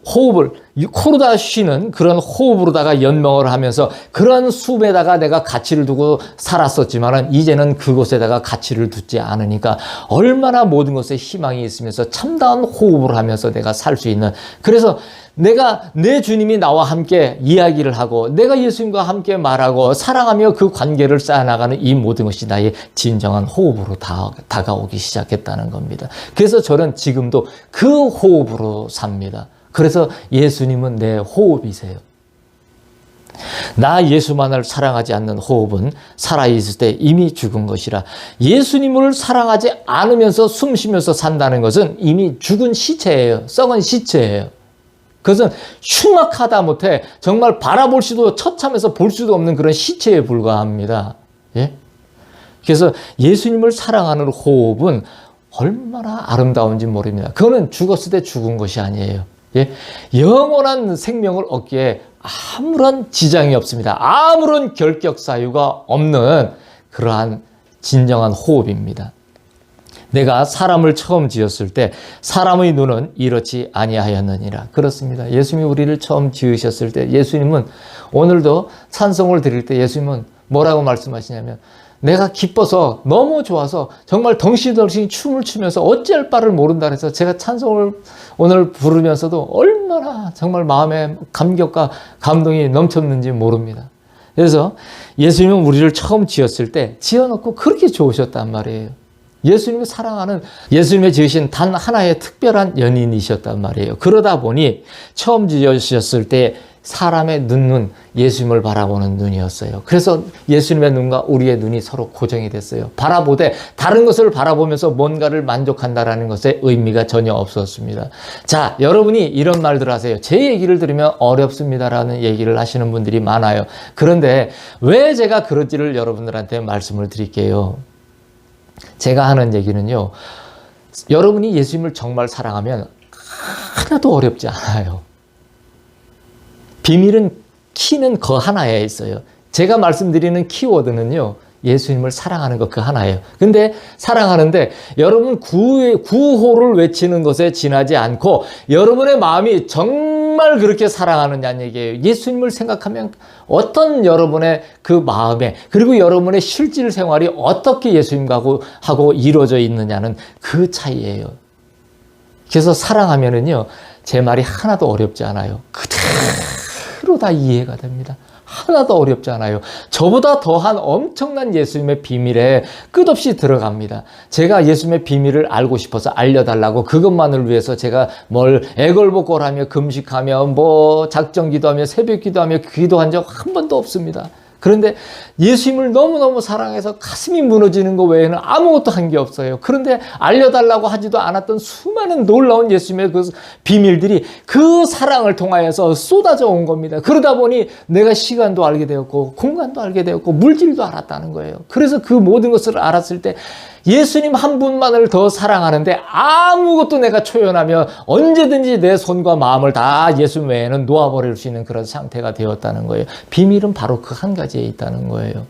호흡을 코로다 쉬는 그런 호흡으로다가 연명을 하면서 그런 숨에다가 내가 가치를 두고 살았었지만은 이제는 그곳에다가 가치를 두지 않으니까 얼마나 모든 것에 희망이 있으면서 참다운 호흡을 하면서 내가 살 수 있는 그래서 내가 내 주님이 나와 함께 이야기를 하고 내가 예수님과 함께 말하고 사랑하며 그 관계를 쌓아나가는 이 모든 것이 나의 진정한 호흡으로 다가오기 시작했다는 겁니다. 그래서 저는 지금도 그 호흡으로 삽니다. 그래서 예수님은 내 호흡이세요. 나 예수만을 사랑하지 않는 호흡은 살아있을 때 이미 죽은 것이라. 예수님을 사랑하지 않으면서 숨 쉬면서 산다는 것은 이미 죽은 시체예요. 썩은 시체예요. 그것은 흉악하다 못해 정말 바라볼 수도 처참해서 볼 수도 없는 그런 시체에 불과합니다. 예? 그래서 예수님을 사랑하는 호흡은 얼마나 아름다운지 모릅니다. 그거는 죽었을 때 죽은 것이 아니에요. 예? 영원한 생명을 얻기에 아무런 지장이 없습니다. 아무런 결격 사유가 없는 그러한 진정한 호흡입니다. 내가 사람을 처음 지었을 때 사람의 눈은 이렇지 아니하였느니라. 그렇습니다. 예수님이 우리를 처음 지으셨을 때 예수님은 오늘도 찬송을 드릴 때 예수님은 뭐라고 말씀하시냐면 내가 기뻐서 너무 좋아서 정말 덩실덩실 춤을 추면서 어찌할 바를 모른다 그래서 제가 찬송을 오늘 부르면서도 얼마나 정말 마음에 감격과 감동이 넘쳤는지 모릅니다. 그래서 예수님은 우리를 처음 지었을 때 지어놓고 그렇게 좋으셨단 말이에요. 예수님을 사랑하는 예수님의 지으신 단 하나의 특별한 연인이셨단 말이에요. 그러다 보니 처음 지으셨을 때 사람의 눈은 예수님을 바라보는 눈이었어요. 그래서 예수님의 눈과 우리의 눈이 서로 고정이 됐어요. 바라보되 다른 것을 바라보면서 뭔가를 만족한다라는 것에 의미가 전혀 없었습니다. 자, 여러분이 이런 말들 하세요. 제 얘기를 들으면 어렵습니다라는 얘기를 하시는 분들이 많아요. 그런데 왜 제가 그런지를 여러분들한테 말씀을 드릴게요. 제가 하는 얘기는요. 여러분이 예수님을 정말 사랑하면 하나도 어렵지 않아요. 비밀은 키는 그 하나에 있어요. 제가 말씀드리는 키워드는요. 예수님을 사랑하는 것 그 하나예요. 근데 사랑하는데 여러분 구호를 외치는 것에 지나지 않고 여러분의 마음이 정말 그렇게 사랑하느냐는 얘기예요. 예수님을 생각하면 어떤 여러분의 그 마음에 그리고 여러분의 실질 생활이 어떻게 예수님과 하고 이루어져 있느냐는 그 차이예요. 그래서 사랑하면은요. 제 말이 하나도 어렵지 않아요. 그대로 다 이해가 됩니다. 하나도 어렵지 않아요. 저보다 더한 엄청난 예수님의 비밀에 끝없이 들어갑니다. 제가 예수님의 비밀을 알고 싶어서 알려달라고 그것만을 위해서 제가 뭘 애걸복걸하며 금식하며 뭐 작정기도하며 새벽기도하며 기도한 적 한 번도 없습니다. 그런데 예수님을 너무너무 사랑해서 가슴이 무너지는 것 외에는 아무것도 한 게 없어요. 그런데 알려달라고 하지도 않았던 수많은 놀라운 예수님의 그 비밀들이 그 사랑을 통하여서 쏟아져 온 겁니다. 그러다 보니 내가 시간도 알게 되었고 공간도 알게 되었고 물질도 알았다는 거예요. 그래서 그 모든 것을 알았을 때 예수님 한 분만을 더 사랑하는데 아무것도 내가 초연하며 언제든지 내 손과 마음을 다 예수 외에는 놓아버릴 수 있는 그런 상태가 되었다는 거예요. 비밀은 바로 그 한 가지에 있다는 거예요.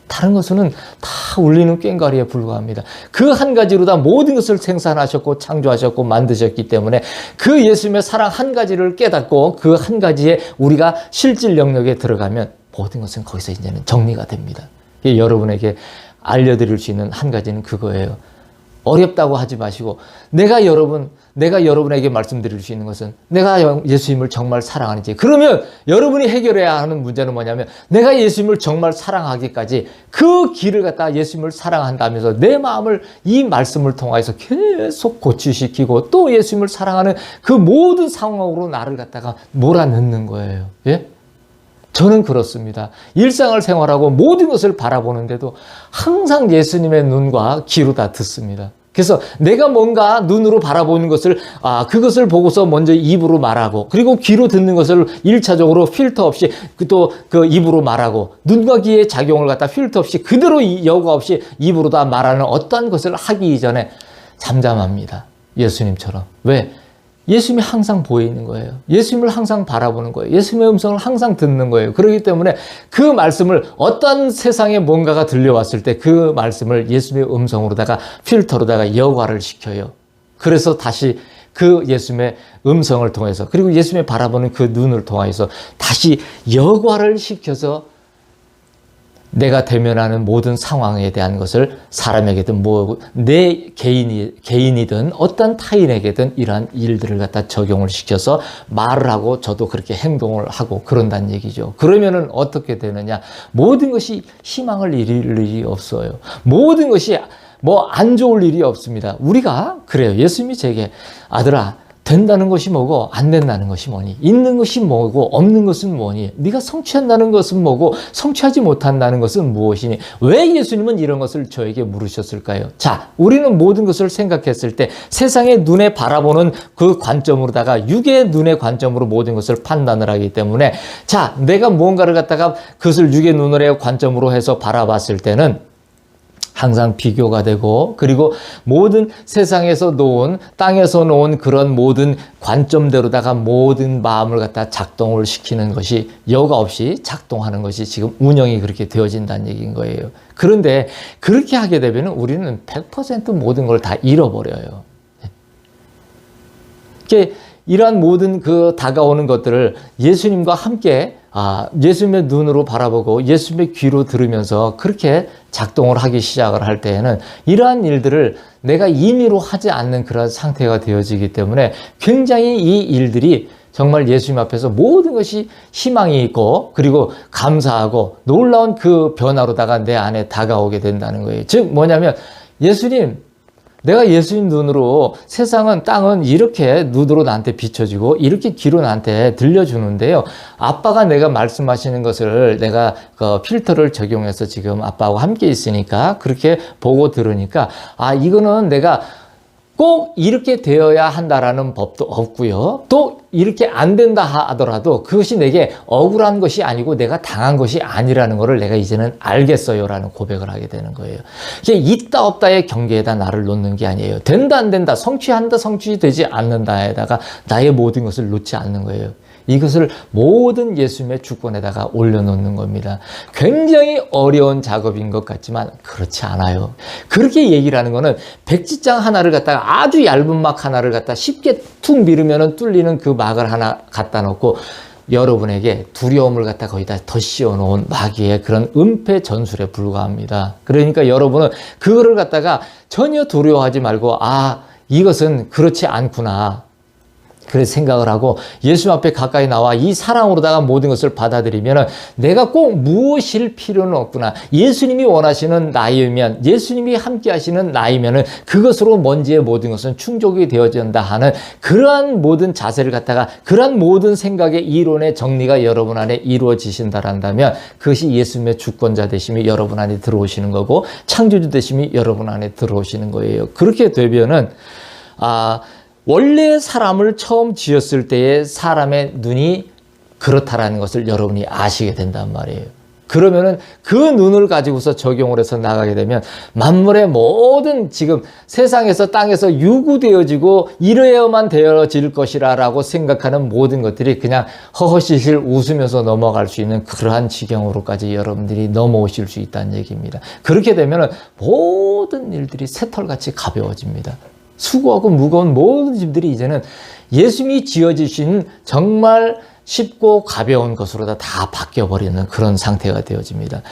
다른 것은 다 울리는 꽹과리에 불과합니다. 그 한 가지로 다 모든 것을 생산하셨고 창조하셨고 만드셨기 때문에 그 예수님의 사랑 한 가지를 깨닫고 그 한 가지에 우리가 실질 영역에 들어가면 모든 것은 거기서 이제는 정리가 됩니다. 여러분에게 알려드릴 수 있는 한 가지는 그거예요. 어렵다고 하지 마시고 내가 여러분에게 말씀드릴 수 있는 것은 내가 예수님을 정말 사랑하는지 그러면 여러분이 해결해야 하는 문제는 뭐냐면 내가 예수님을 정말 사랑하기까지 그 길을 갖다 예수님을 사랑한다면서 내 마음을 이 말씀을 통해서 계속 고치시키고 또 예수님을 사랑하는 그 모든 상황으로 나를 갖다가 몰아넣는 거예요. 예? 저는 그렇습니다. 일상을 생활하고 모든 것을 바라보는데도 항상 예수님의 눈과 귀로 다 듣습니다. 그래서 내가 뭔가 눈으로 바라보는 것을 그것을 보고서 먼저 입으로 말하고 그리고 귀로 듣는 것을 1차적으로 필터 없이 또 그 입으로 말하고 눈과 귀의 작용을 갖다 필터 없이 그대로 여과 없이 입으로 다 말하는 어떠한 것을 하기 이전에 잠잠합니다. 예수님처럼. 왜? 예수님이 항상 보이는 거예요. 예수님을 항상 바라보는 거예요. 예수님의 음성을 항상 듣는 거예요. 그렇기 때문에 그 말씀을 어떤 세상에 뭔가가 들려왔을 때 그 말씀을 예수님의 음성으로다가 필터로다가 여과를 시켜요. 그래서 다시 그 예수님의 음성을 통해서 그리고 예수님의 바라보는 그 눈을 통해서 다시 여과를 시켜서 내가 대면하는 모든 상황에 대한 것을 사람에게든 내 개인이든 어떤 타인에게든 이러한 일들을 갖다 적용을 시켜서 말을 하고 저도 그렇게 행동을 하고 그런다는 얘기죠. 그러면은 어떻게 되느냐? 모든 것이 희망을 잃을 일이 없어요. 모든 것이 뭐 안 좋을 일이 없습니다. 우리가 그래요. 예수님이 제게 아들아 된다는 것이 뭐고 안 된다는 것이 뭐니? 있는 것이 뭐고 없는 것은 뭐니? 네가 성취한다는 것은 뭐고 성취하지 못한다는 것은 무엇이니? 왜 예수님은 이런 것을 저에게 물으셨을까요? 자, 우리는 모든 것을 생각했을 때 세상의 눈에 바라보는 그 관점으로다가 육의 눈의 관점으로 모든 것을 판단을 하기 때문에 자, 내가 무언가를 갖다가 그것을 육의 눈의 관점으로 해서 바라봤을 때는 항상 비교가 되고 그리고 모든 세상에서 놓은 땅에서 놓은 그런 모든 관점대로다가 모든 마음을 갖다 작동을 시키는 것이 여과 없이 작동하는 것이 지금 운영이 그렇게 되어진다는 얘기인 거예요. 그런데 그렇게 하게 되면 우리는 100% 모든 걸 다 잃어버려요. 이러한 모든 그 다가오는 것들을 예수님과 함께 예수님의 눈으로 바라보고 예수님의 귀로 들으면서 그렇게 작동을 하기 시작을 할 때에는 이러한 일들을 내가 임의로 하지 않는 그런 상태가 되어지기 때문에 굉장히 이 일들이 정말 예수님 앞에서 모든 것이 희망이 있고 그리고 감사하고 놀라운 그 변화로다가 내 안에 다가오게 된다는 거예요. 즉 뭐냐면 예수님, 내가 예수님 눈으로 세상은 땅은 이렇게 눈으로 나한테 비춰지고 이렇게 귀로 나한테 들려주는데요. 아빠가 내가 말씀하시는 것을 내가 그 필터를 적용해서 지금 아빠하고 함께 있으니까 그렇게 보고 들으니까 이거는 내가 꼭 이렇게 되어야 한다라는 법도 없고요. 또 이렇게 안 된다 하더라도 그것이 내게 억울한 것이 아니고 내가 당한 것이 아니라는 것을 내가 이제는 알겠어요라는 고백을 하게 되는 거예요. 이게 있다 없다의 경계에다 나를 놓는 게 아니에요. 된다 안 된다, 성취한다 성취되지 않는다에다가 나의 모든 것을 놓지 않는 거예요. 이것을 모든 예수님의 주권에다가 올려놓는 겁니다. 굉장히 어려운 작업인 것 같지만 그렇지 않아요. 그렇게 얘기를 하는 거는 백지장 하나를 갖다가 아주 얇은 막 하나를 갖다 쉽게 툭 밀으면 뚫리는 그 막을 하나 갖다 놓고 여러분에게 두려움을 갖다 거기다 더 씌워놓은 마귀의 그런 은폐 전술에 불과합니다. 그러니까 여러분은 그거를 갖다가 전혀 두려워하지 말고 이것은 그렇지 않구나. 그래서 생각을 하고 예수 앞에 가까이 나와 이 사랑으로다가 모든 것을 받아들이면 내가 꼭 무엇일 필요는 없구나. 예수님이 원하시는 나이면, 예수님이 함께 하시는 나이면 그것으로 먼지의 모든 것은 충족이 되어진다 하는 그러한 모든 자세를 갖다가 그러한 모든 생각의 이론의 정리가 여러분 안에 이루어지신다란다면 그것이 예수님의 주권자 되심이 여러분 안에 들어오시는 거고 창조주 되심이 여러분 안에 들어오시는 거예요. 그렇게 되면은 원래 사람을 처음 지었을 때의 사람의 눈이 그렇다라는 것을 여러분이 아시게 된단 말이에요. 그러면은 그 눈을 가지고서 적용을 해서 나가게 되면 만물의 모든 지금 세상에서 땅에서 유구되어지고 이래야만 되어질 것이라고 생각하는 모든 것들이 그냥 허허실실 웃으면서 넘어갈 수 있는 그러한 지경으로까지 여러분들이 넘어오실 수 있다는 얘기입니다. 그렇게 되면은 모든 일들이 새털같이 가벼워집니다. 수고하고 무거운 모든 짐들이 이제는 예수님이 지어주신 정말 쉽고 가벼운 것으로 다 바뀌어버리는 그런 상태가 되어집니다.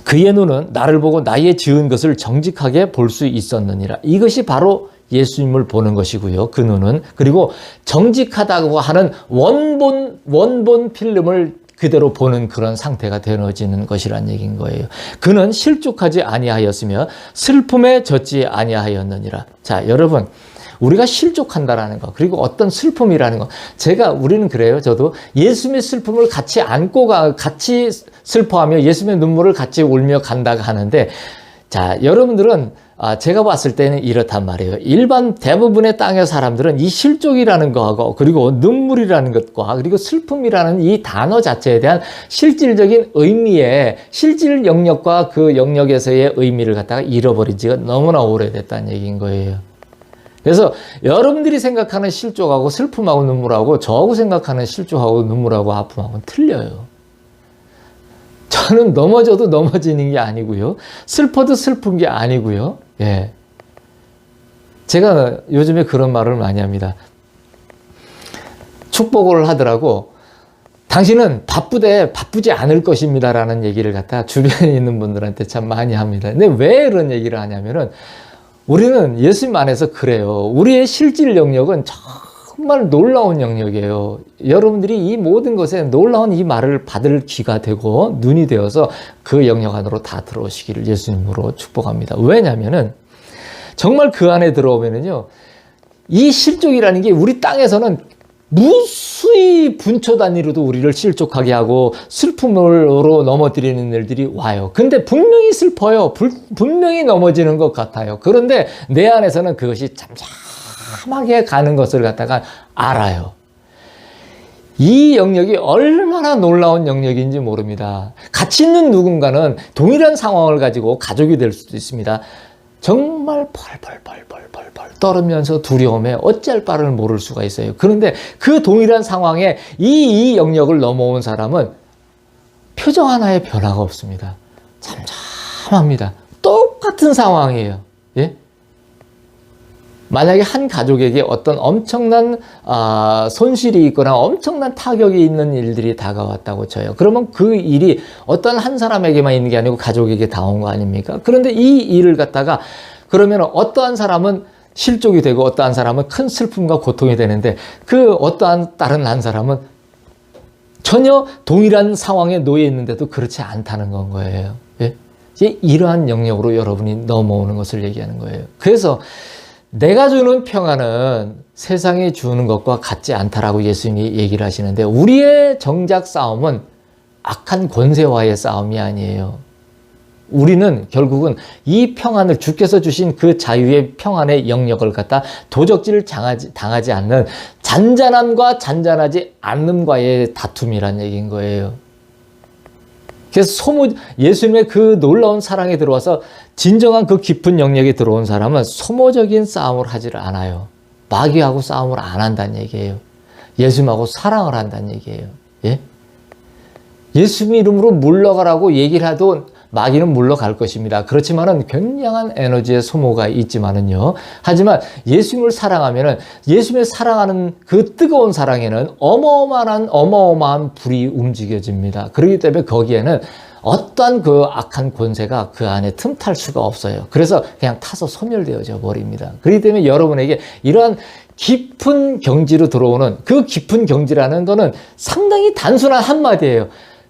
그의 눈은 나를 보고 나의 지은 것을 정직하게 볼 수 있었느니라. 이것이 바로 예수님을 보는 것이고요. 그 눈은. 그리고 정직하다고 하는 원본 필름을 그대로 보는 그런 상태가 되어지는 것이란 얘기인 거예요. 그는 실족하지 아니하였으며 슬픔에 젖지 아니하였느니라. 자, 여러분, 우리가 실족한다라는 거, 그리고 어떤 슬픔이라는 거, 우리는 그래요. 저도 예수님의 슬픔을 같이 안고 같이 슬퍼하며 예수님의 눈물을 같이 울며 간다고 하는데, 자, 여러분들은 제가 봤을 때는 이렇단 말이에요. 일반 대부분의 땅의 사람들은 이 실족이라는 거하고 그리고 눈물이라는 것과 그리고 슬픔이라는 이 단어 자체에 대한 실질적인 의미의 실질 영역과 그 영역에서의 의미를 갖다가 잃어버린 지가 너무나 오래됐다는 얘기인 거예요. 그래서 여러분들이 생각하는 실족하고 슬픔하고 눈물하고 저하고 생각하는 실족하고 눈물하고 아픔하고는 틀려요. 저는 넘어져도 넘어지는 게 아니고요. 슬퍼도 슬픈 게 아니고요. 예. 제가 요즘에 그런 말을 많이 합니다. 축복을 하더라고. 당신은 바쁘지 않을 것입니다라는 얘기를 갖다 주변에 있는 분들한테 참 많이 합니다. 근데 왜 이런 얘기를 하냐면은 우리는 예수님 안에서 그래요. 우리의 실질 영역은 정말 놀라운 영역이에요. 여러분들이 이 모든 것에 놀라운 이 말을 받을 귀가 되고 눈이 되어서 그 영역 안으로 다 들어오시기를 예수님으로 축복합니다. 왜냐하면은 정말 그 안에 들어오면은요, 이 실족이라는 게 우리 땅에서는 무수히 분초 단위로도 우리를 실족하게 하고 슬픔으로 넘어뜨리는 일들이 와요. 근데 분명히 슬퍼요. 분명히 넘어지는 것 같아요. 그런데 내 안에서는 그것이 잠잠하게 가는 것을 갖다가 알아요. 이 영역이 얼마나 놀라운 영역인지 모릅니다. 같이 있는 누군가는 동일한 상황을 가지고 가족이 될 수도 있습니다. 정말 펄펄 떨으면서 두려움에 어찌할 바를 모를 수가 있어요. 그런데 그 동일한 상황에 이 영역을 넘어온 사람은 표정 하나의 변화가 없습니다. 잠잠합니다. 똑같은 상황이에요. 예? 만약에 한 가족에게 어떤 엄청난 손실이 있거나 엄청난 타격이 있는 일들이 다가왔다고 쳐요. 그러면 그 일이 어떤 한 사람에게만 있는 게 아니고 가족에게 다 온 거 아닙니까? 그런데 이 일을 갖다가 그러면 어떠한 사람은 실족이 되고 어떠한 사람은 큰 슬픔과 고통이 되는데 그 어떠한 다른 한 사람은 전혀 동일한 상황에 놓여 있는데도 그렇지 않다는 건 거예요. 예? 이러한 영역으로 여러분이 넘어오는 것을 얘기하는 거예요. 그래서 내가 주는 평안은 세상이 주는 것과 같지 않다라고 예수님이 얘기를 하시는데 우리의 정작 싸움은 악한 권세와의 싸움이 아니에요. 우리는 결국은 이 평안을 주께서 주신 그 자유의 평안의 영역을 갖다 도적질을 당하지 않는 잔잔함과 잔잔하지 않음과의 다툼이란 얘기인 거예요. 그래서 예수님의 그 놀라운 사랑에 들어와서 진정한 그 깊은 영역에 들어온 사람은 소모적인 싸움을 하지를 않아요. 마귀하고 싸움을 안 한다는 얘기예요. 예수님하고 사랑을 한다는 얘기예요. 예? 예수님 이름으로 물러가라고 얘기를 해도 마귀는 물러갈 것입니다. 그렇지만은 굉장한 에너지의 소모가 있지만은요. 하지만 예수님을 사랑하면은 예수님을 사랑하는 그 뜨거운 사랑에는 어마어마한 불이 움직여집니다. 그렇기 때문에 거기에는 어떠한 그 악한 권세가 그 안에 틈탈 수가 없어요. 그래서 그냥 타서 소멸되어져 버립니다. 그렇기 때문에 여러분에게 이러한 깊은 경지로 들어오는 그 깊은 경지라는 거는 상당히 단순한 한마디예요.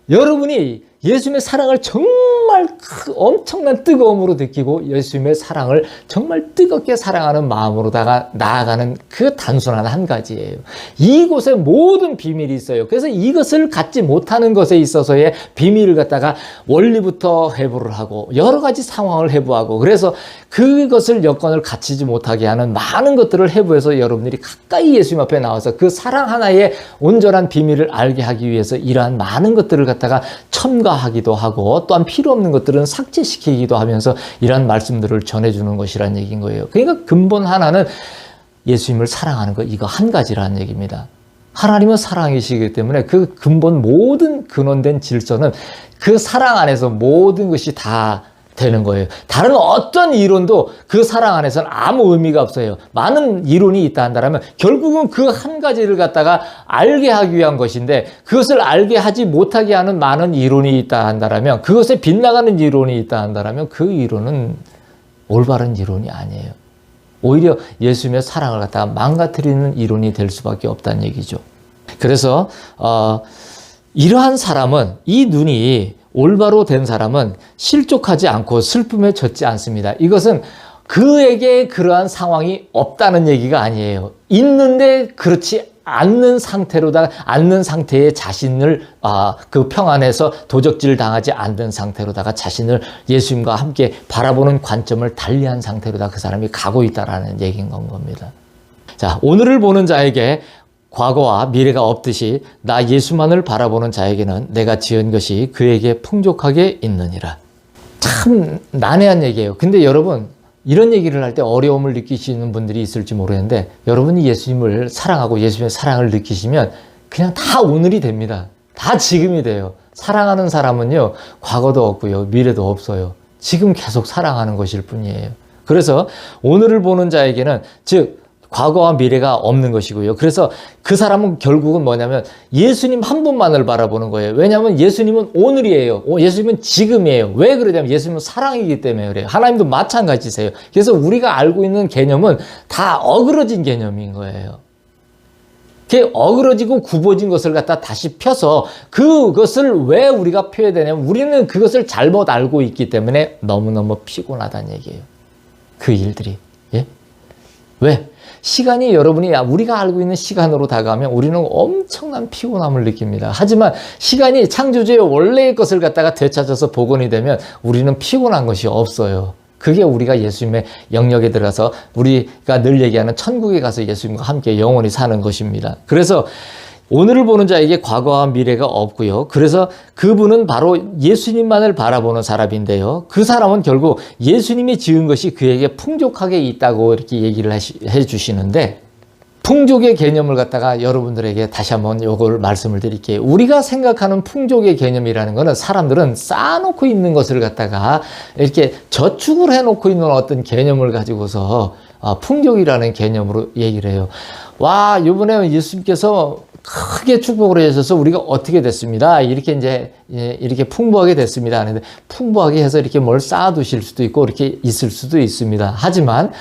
여러분이 예수님의 사랑을 정말 엄청난 뜨거움으로 느끼고 예수님의 사랑을 정말 뜨겁게 사랑하는 마음으로다가 나아가는 그 단순한 한 가지예요. 이곳에 모든 비밀이 있어요. 그래서 이것을 갖지 못하는 것에 있어서의 비밀을 갖다가 원리부터 해부를 하고 여러 가지 상황을 해부하고 그래서 그것을 여건을 갖추지 못하게 하는 많은 것들을 해부해서 여러분들이 가까이 예수님 앞에 나와서 그 사랑 하나의 온전한 비밀을 알게 하기 위해서 이러한 많은 것들을 갖다가 첨가하기도 하고 또한 필요 없는 것들은 삭제시키기도 하면서 이러한 말씀들을 전해주는 것이라는 얘기인 거예요. 그러니까 근본 하나는 예수님을 사랑하는 것 이거 한 가지라는 얘기입니다. 하나님은 사랑이시기 때문에 그 근본 모든 근원된 질서는 그 사랑 안에서 모든 것이 다 되는 거예요. 다른 어떤 이론도 그 사랑 안에서는 아무 의미가 없어요. 많은 이론이 있다 한다면 결국은 그 한 가지를 갖다가 알게 하기 위한 것인데 그것을 알게 하지 못하게 하는 많은 이론이 있다 한다면 그것에 빗나가는 이론이 있다 한다면 그 이론은 올바른 이론이 아니에요. 오히려 예수님의 사랑을 갖다가 망가뜨리는 이론이 될 수밖에 없다는 얘기죠. 그래서 이러한 사람은 이 눈이 올바로 된 사람은 실족하지 않고 슬픔에 젖지 않습니다. 이것은 그에게 그러한 상황이 없다는 얘기가 아니에요. 있는데 그렇지 않는 상태의 자신을 그 평안에서 도적질 당하지 않는 상태로다가 자신을 예수님과 함께 바라보는 관점을 달리한 상태로다 그 사람이 가고 있다라는 얘기인 겁니다. 자, 오늘을 보는 자에게 과거와 미래가 없듯이 나 예수만을 바라보는 자에게는 내가 지은 것이 그에게 풍족하게 있느니라. 참 난해한 얘기예요. 근데 여러분 이런 얘기를 할 때 어려움을 느끼시는 분들이 있을지 모르겠는데 여러분이 예수님을 사랑하고 예수님의 사랑을 느끼시면 그냥 다 오늘이 됩니다. 다 지금이 돼요. 사랑하는 사람은요 과거도 없고요 미래도 없어요. 지금 계속 사랑하는 것일 뿐이에요. 그래서 오늘을 보는 자에게는 즉 과거와 미래가 없는 것이고요. 그래서 그 사람은 결국은 뭐냐면 예수님 한 분만을 바라보는 거예요. 왜냐하면 예수님은 오늘이에요. 예수님은 지금이에요. 왜 그러냐면 예수님은 사랑이기 때문에 그래요. 하나님도 마찬가지세요. 그래서 우리가 알고 있는 개념은 다 어그러진 개념인 거예요. 그 어그러지고 굽어진 것을 갖다 다시 펴서 그것을 왜 우리가 펴야 되냐면 우리는 그것을 잘못 알고 있기 때문에 너무너무 피곤하다는 얘기예요. 그 일들이. 예? 왜? 시간이 여러분이 우리가 알고 있는 시간으로 다가가면 우리는 엄청난 피곤함을 느낍니다. 하지만 시간이 창조주의 원래의 것을 갖다가 되찾아서 복원이 되면 우리는 피곤한 것이 없어요. 그게 우리가 예수님의 영역에 들어가서 우리가 늘 얘기하는 천국에 가서 예수님과 함께 영원히 사는 것입니다. 그래서 오늘을 보는 자에게 과거와 미래가 없고요. 그래서 그분은 바로 예수님만을 바라보는 사람인데요. 그 사람은 결국 예수님이 지은 것이 그에게 풍족하게 있다고 이렇게 얘기를 해주시는데, 풍족의 개념을 갖다가 여러분들에게 다시 한번 요걸 말씀을 드릴게요. 우리가 생각하는 풍족의 개념이라는 거는 사람들은 쌓아놓고 있는 것을 갖다가 이렇게 저축을 해놓고 있는 어떤 개념을 가지고서 풍족이라는 개념으로 얘기를 해요. 와, 이번에 예수님께서 크게 축복을 해주셔서 우리가 어떻게 됐습니다. 이렇게 풍부하게 됐습니다. 하는데 풍부하게 해서 이렇게 뭘 쌓아두실 수도 있고 이렇게 있을 수도 있습니다. 하지만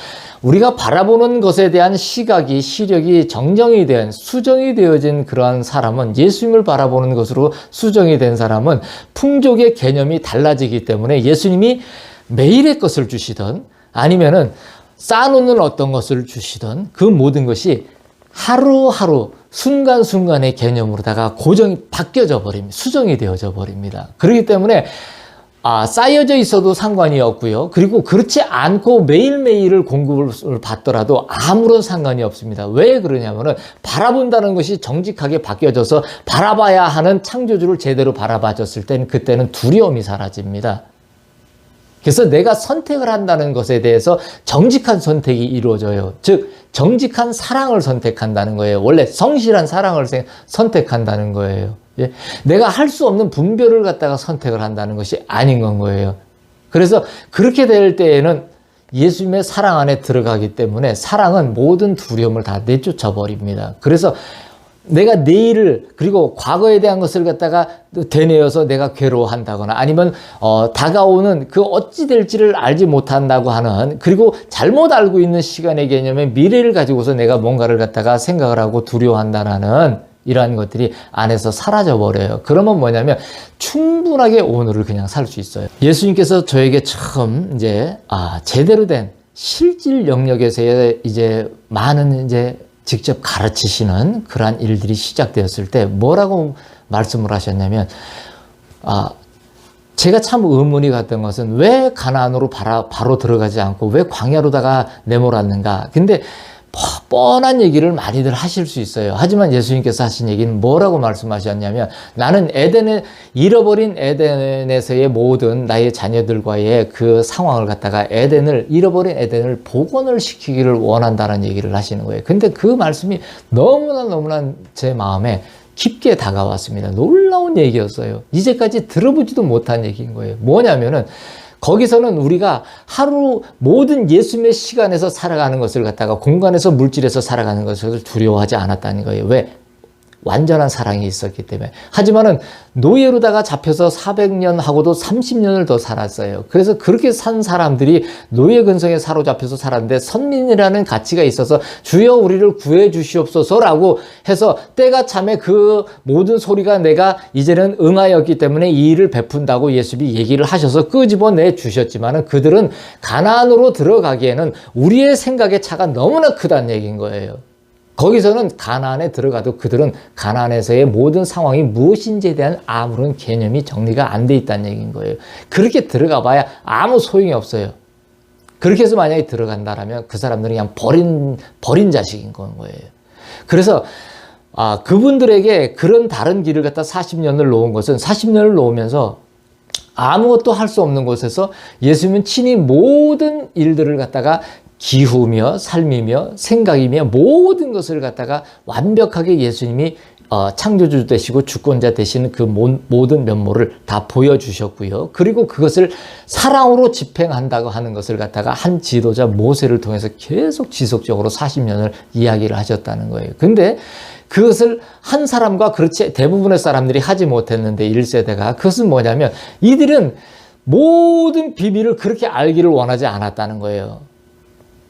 우리가 바라보는 것에 대한 시각이, 시력이 정정이 된, 수정이 되어진 그러한 사람은, 예수님을 바라보는 것으로 수정이 된 사람은 풍족의 개념이 달라지기 때문에 예수님이 매일의 것을 주시던 아니면은 쌓아놓는 어떤 것을 주시던 그 모든 것이 하루하루 순간순간의 개념으로다가 고정이 바뀌어져 버립니다. 수정이 되어져 버립니다. 그렇기 때문에 쌓여져 있어도 상관이 없고요. 그리고 그렇지 않고 매일매일을 공급을 받더라도 아무런 상관이 없습니다. 왜 그러냐면은 바라본다는 것이 정직하게 바뀌어져서 바라봐야 하는 창조주를 제대로 바라봐졌을 때는 그때는 두려움이 사라집니다. 그래서 내가 선택을 한다는 것에 대해서 정직한 선택이 이루어져요. 즉 정직한 사랑을 선택한다는 거예요. 원래 성실한 사랑을 선택한다는 거예요. 예? 내가 할 수 없는 분별을 갖다가 선택을 한다는 것이 아닌 건 거예요. 그래서 그렇게 될 때에는 예수님의 사랑 안에 들어가기 때문에 사랑은 모든 두려움을 다 내쫓아 버립니다. 그래서 내가 내일을, 그리고 과거에 대한 것을 갖다가 되뇌어서 내가 괴로워한다거나 아니면 다가오는 그 어찌 될지를 알지 못한다고 하는, 그리고 잘못 알고 있는 시간의 개념의 미래를 가지고서 내가 뭔가를 갖다가 생각을 하고 두려워한다는 이러한 것들이 안에서 사라져 버려요. 그러면 뭐냐면 충분하게 오늘을 그냥 살 수 있어요. 예수님께서 저에게 처음 제대로 된 실질 영역에서의 많은 직접 가르치시는 그러한 일들이 시작되었을 때 뭐라고 말씀을 하셨냐면, 제가 참 의문이 갔던 것은 왜 가나안으로 바로 들어가지 않고 왜 광야로다가 내몰았는가. 근데 뻔한 얘기를 많이들 하실 수 있어요. 하지만 예수님께서 하신 얘기는 뭐라고 말씀하셨냐면, 나는 잃어버린 에덴에서의 모든 나의 자녀들과의 그 상황을 갖다가 잃어버린 에덴을 복원을 시키기를 원한다는 얘기를 하시는 거예요. 근데 그 말씀이 너무나 제 마음에 깊게 다가왔습니다. 놀라운 얘기였어요. 이제까지 들어보지도 못한 얘기인 거예요. 뭐냐면은 거기서는 우리가 하루 모든 예수님의 시간에서 살아가는 것을 갖다가 공간에서 물질에서 살아가는 것을 두려워하지 않았다는 거예요. 왜? 완전한 사랑이 있었기 때문에. 하지만은 노예로다가 잡혀서 400년 하고도 30년을 더 살았어요. 그래서 그렇게 산 사람들이 노예 근성에 사로잡혀서 살았는데 선민이라는 가치가 있어서 주여 우리를 구해 주시옵소서라고 해서 때가 참에 그 모든 소리가 내가 이제는 응하였기 때문에 이 일을 베푼다고 예수님이 얘기를 하셔서 끄집어내 주셨지만은 그들은 가나안으로 들어가기에는 우리의 생각의 차가 너무나 크다는 얘기인 거예요. 거기서는 가나안에 들어가도 그들은 가나안에서의 모든 상황이 무엇인지에 대한 아무런 개념이 정리가 안 돼 있다는 얘기인 거예요. 그렇게 들어가 봐야 아무 소용이 없어요. 그렇게 해서 만약에 들어간다라면 그 사람들은 그냥 버린 자식인 거예요. 그래서 그분들에게 그런 다른 길을 갖다 40년을 놓은 것은 40년을 놓으면서 아무것도 할 수 없는 곳에서 예수님은 친히 모든 일들을 갖다가 기후며 삶이며 생각이며 모든 것을 갖다가 완벽하게 예수님이 창조주 되시고 주권자 되시는 그 모든 면모를 다 보여주셨고요. 그리고 그것을 사랑으로 집행한다고 하는 것을 갖다가 한 지도자 모세를 통해서 계속 지속적으로 40년을 이야기를 하셨다는 거예요. 근데 그것을 한 사람과 그렇지 대부분의 사람들이 하지 못했는데 1세대가, 그것은 뭐냐면 이들은 모든 비밀을 그렇게 알기를 원하지 않았다는 거예요.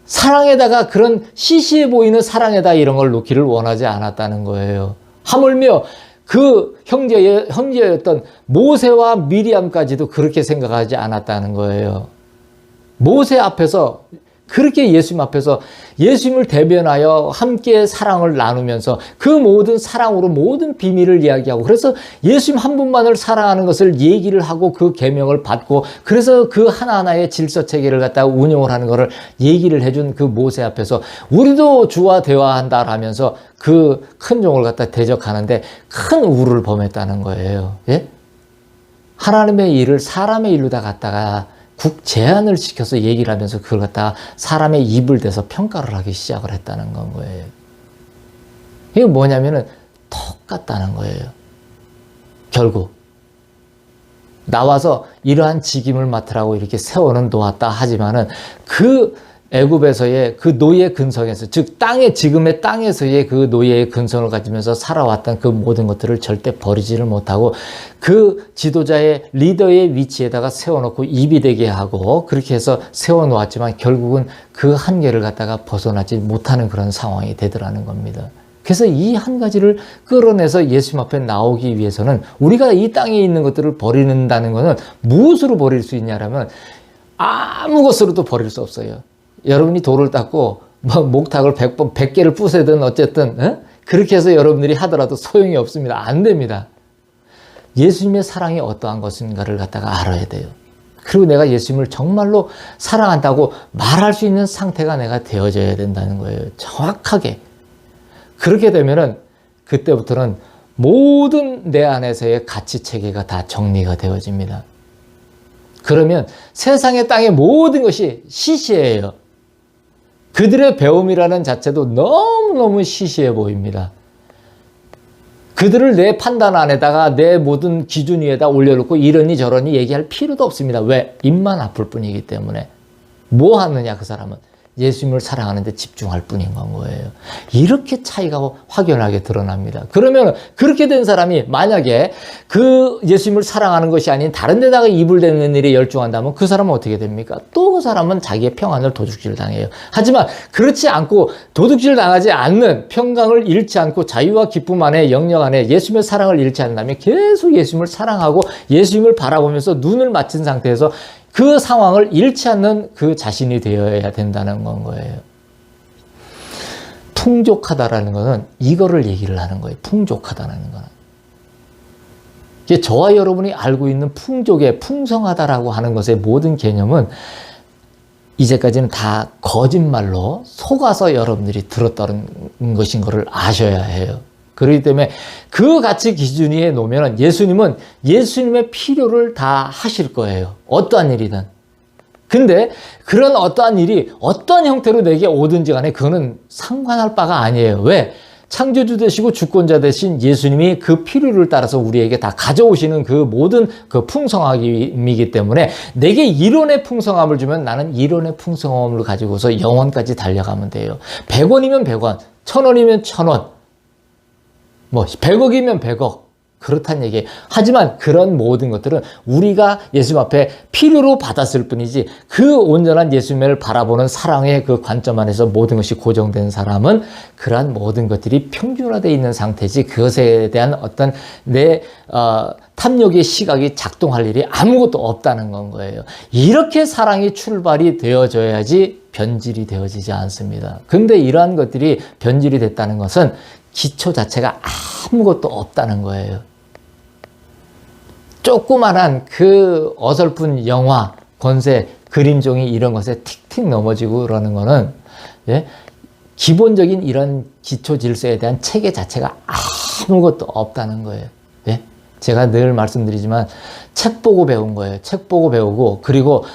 사랑에다가 그런 시시해 보이는 사랑에다 이런 걸 놓기를 원하지 않았다는 거예요. 하물며 그 형제였던 모세와 미리암까지도 그렇게 생각하지 않았다는 거예요. 모세 앞에서 그렇게 예수님 앞에서 예수님을 대변하여 함께 사랑을 나누면서 그 모든 사랑으로 모든 비밀을 이야기하고, 그래서 예수님 한 분만을 사랑하는 것을 얘기를 하고 그 계명을 받고, 그래서 그 하나하나의 질서 체계를 갖다가 운영을 하는 것을 얘기를 해준 그 모세 앞에서 우리도 주와 대화한다라면서 그 큰 종을 갖다 대적하는데 큰 우를 범했다는 거예요. 예? 하나님의 일을 사람의 일로다 갖다가 제한을 시켜서 얘기를 하면서 그걸 갖다가 사람의 입을 대서 평가를 하기 시작을 했다는 건 거예요. 이게 뭐냐면은 똑같다는 거예요. 결국 나와서 이러한 직임을 맡으라고 이렇게 세워는 놓았다 하지만은 그 애굽에서의 그 노예 근성에서, 즉 지금의 땅에서의 그 노예의 근성을 가지면서 살아왔던 그 모든 것들을 절대 버리지를 못하고 그 지도자의 리더의 위치에다가 세워놓고 입이 되게 하고 그렇게 해서 세워놓았지만 결국은 그 한계를 갖다가 벗어나지 못하는 그런 상황이 되더라는 겁니다. 그래서 이 한 가지를 끌어내서 예수님 앞에 나오기 위해서는 우리가 이 땅에 있는 것들을 버린다는 것은 무엇으로 버릴 수 있냐라면 아무 것으로도 버릴 수 없어요. 여러분이 돌을 닦고 목탁을 100개를 부수든 어쨌든 그렇게 해서 여러분들이 하더라도 소용이 없습니다. 안 됩니다. 예수님의 사랑이 어떠한 것인가를 갖다가 알아야 돼요. 그리고 내가 예수님을 정말로 사랑한다고 말할 수 있는 상태가 내가 되어져야 된다는 거예요. 정확하게. 그렇게 되면은 그때부터는 모든 내 안에서의 가치 체계가 다 정리가 되어집니다. 그러면 세상의 땅의 모든 것이 시시해요. 그들의 배움이라는 자체도 너무너무 시시해 보입니다. 그들을 내 판단 안에다가 내 모든 기준 위에다 올려놓고 이러니 저러니 얘기할 필요도 없습니다. 왜? 입만 아플 뿐이기 때문에. 뭐 하느냐 그 사람은? 예수님을 사랑하는 데 집중할 뿐인 건 거예요. 이렇게 차이가 확연하게 드러납니다. 그러면 그렇게 된 사람이 만약에 그 예수님을 사랑하는 것이 아닌 다른 데다가 입을 대는 일에 열중한다면 그 사람은 어떻게 됩니까? 또 그 사람은 자기의 평안을 도둑질 당해요. 하지만 그렇지 않고 도둑질 당하지 않는 평강을 잃지 않고 자유와 기쁨 안에 영역 안에 예수님의 사랑을 잃지 않는다면 계속 예수님을 사랑하고 예수님을 바라보면서 눈을 맞춘 상태에서 그 상황을 잃지 않는 그 자신이 되어야 된다는 건 거예요. 풍족하다라는 것은 이거를 얘기를 하는 거예요. 풍족하다라는 거는. 이게 저와 여러분이 알고 있는 풍족의 풍성하다라고 하는 것의 모든 개념은 이제까지는 다 거짓말로 속아서 여러분들이 들었다는 것인 것을 아셔야 해요. 그렇기 때문에 그 가치 기준 위에 놓으면 예수님은 예수님의 필요를 다 하실 거예요. 어떠한 일이든. 근데 그런 어떠한 일이 어떤 형태로 내게 오든지 간에 그거는 상관할 바가 아니에요. 왜? 창조주 되시고 주권자 되신 예수님이 그 필요를 따라서 우리에게 다 가져오시는 그 모든 그 풍성함이기 때문에 내게 이론의 풍성함을 주면 나는 이론의 풍성함을 가지고서 영원까지 달려가면 돼요. 100원이면 100원, 1000원이면 1000원, 100억이면 100억. 그렇다는 얘기예요. 하지만 그런 모든 것들은 우리가 예수님 앞에 필요로 받았을 뿐이지 그 온전한 예수님을 바라보는 사랑의 그 관점 안에서 모든 것이 고정된 사람은 그러한 모든 것들이 평준화되어 있는 상태지 그것에 대한 어떤 내 탐욕의 시각이 작동할 일이 아무것도 없다는 건 거예요. 이렇게 사랑이 출발이 되어져야지 변질이 되어지지 않습니다. 근데 이러한 것들이 변질이 됐다는 것은 기초 자체가 아무것도 없다는 거예요. 조그만한 그 어설픈 영화, 권세, 그림종이 이런 것에 틱틱 넘어지고 그러는 거는 기본적인 이런 기초 질서에 대한 체계 자체가 아무것도 없다는 거예요. 제가 늘 말씀드리지만 책 보고 배운 거예요. 책 보고 배우고 그리고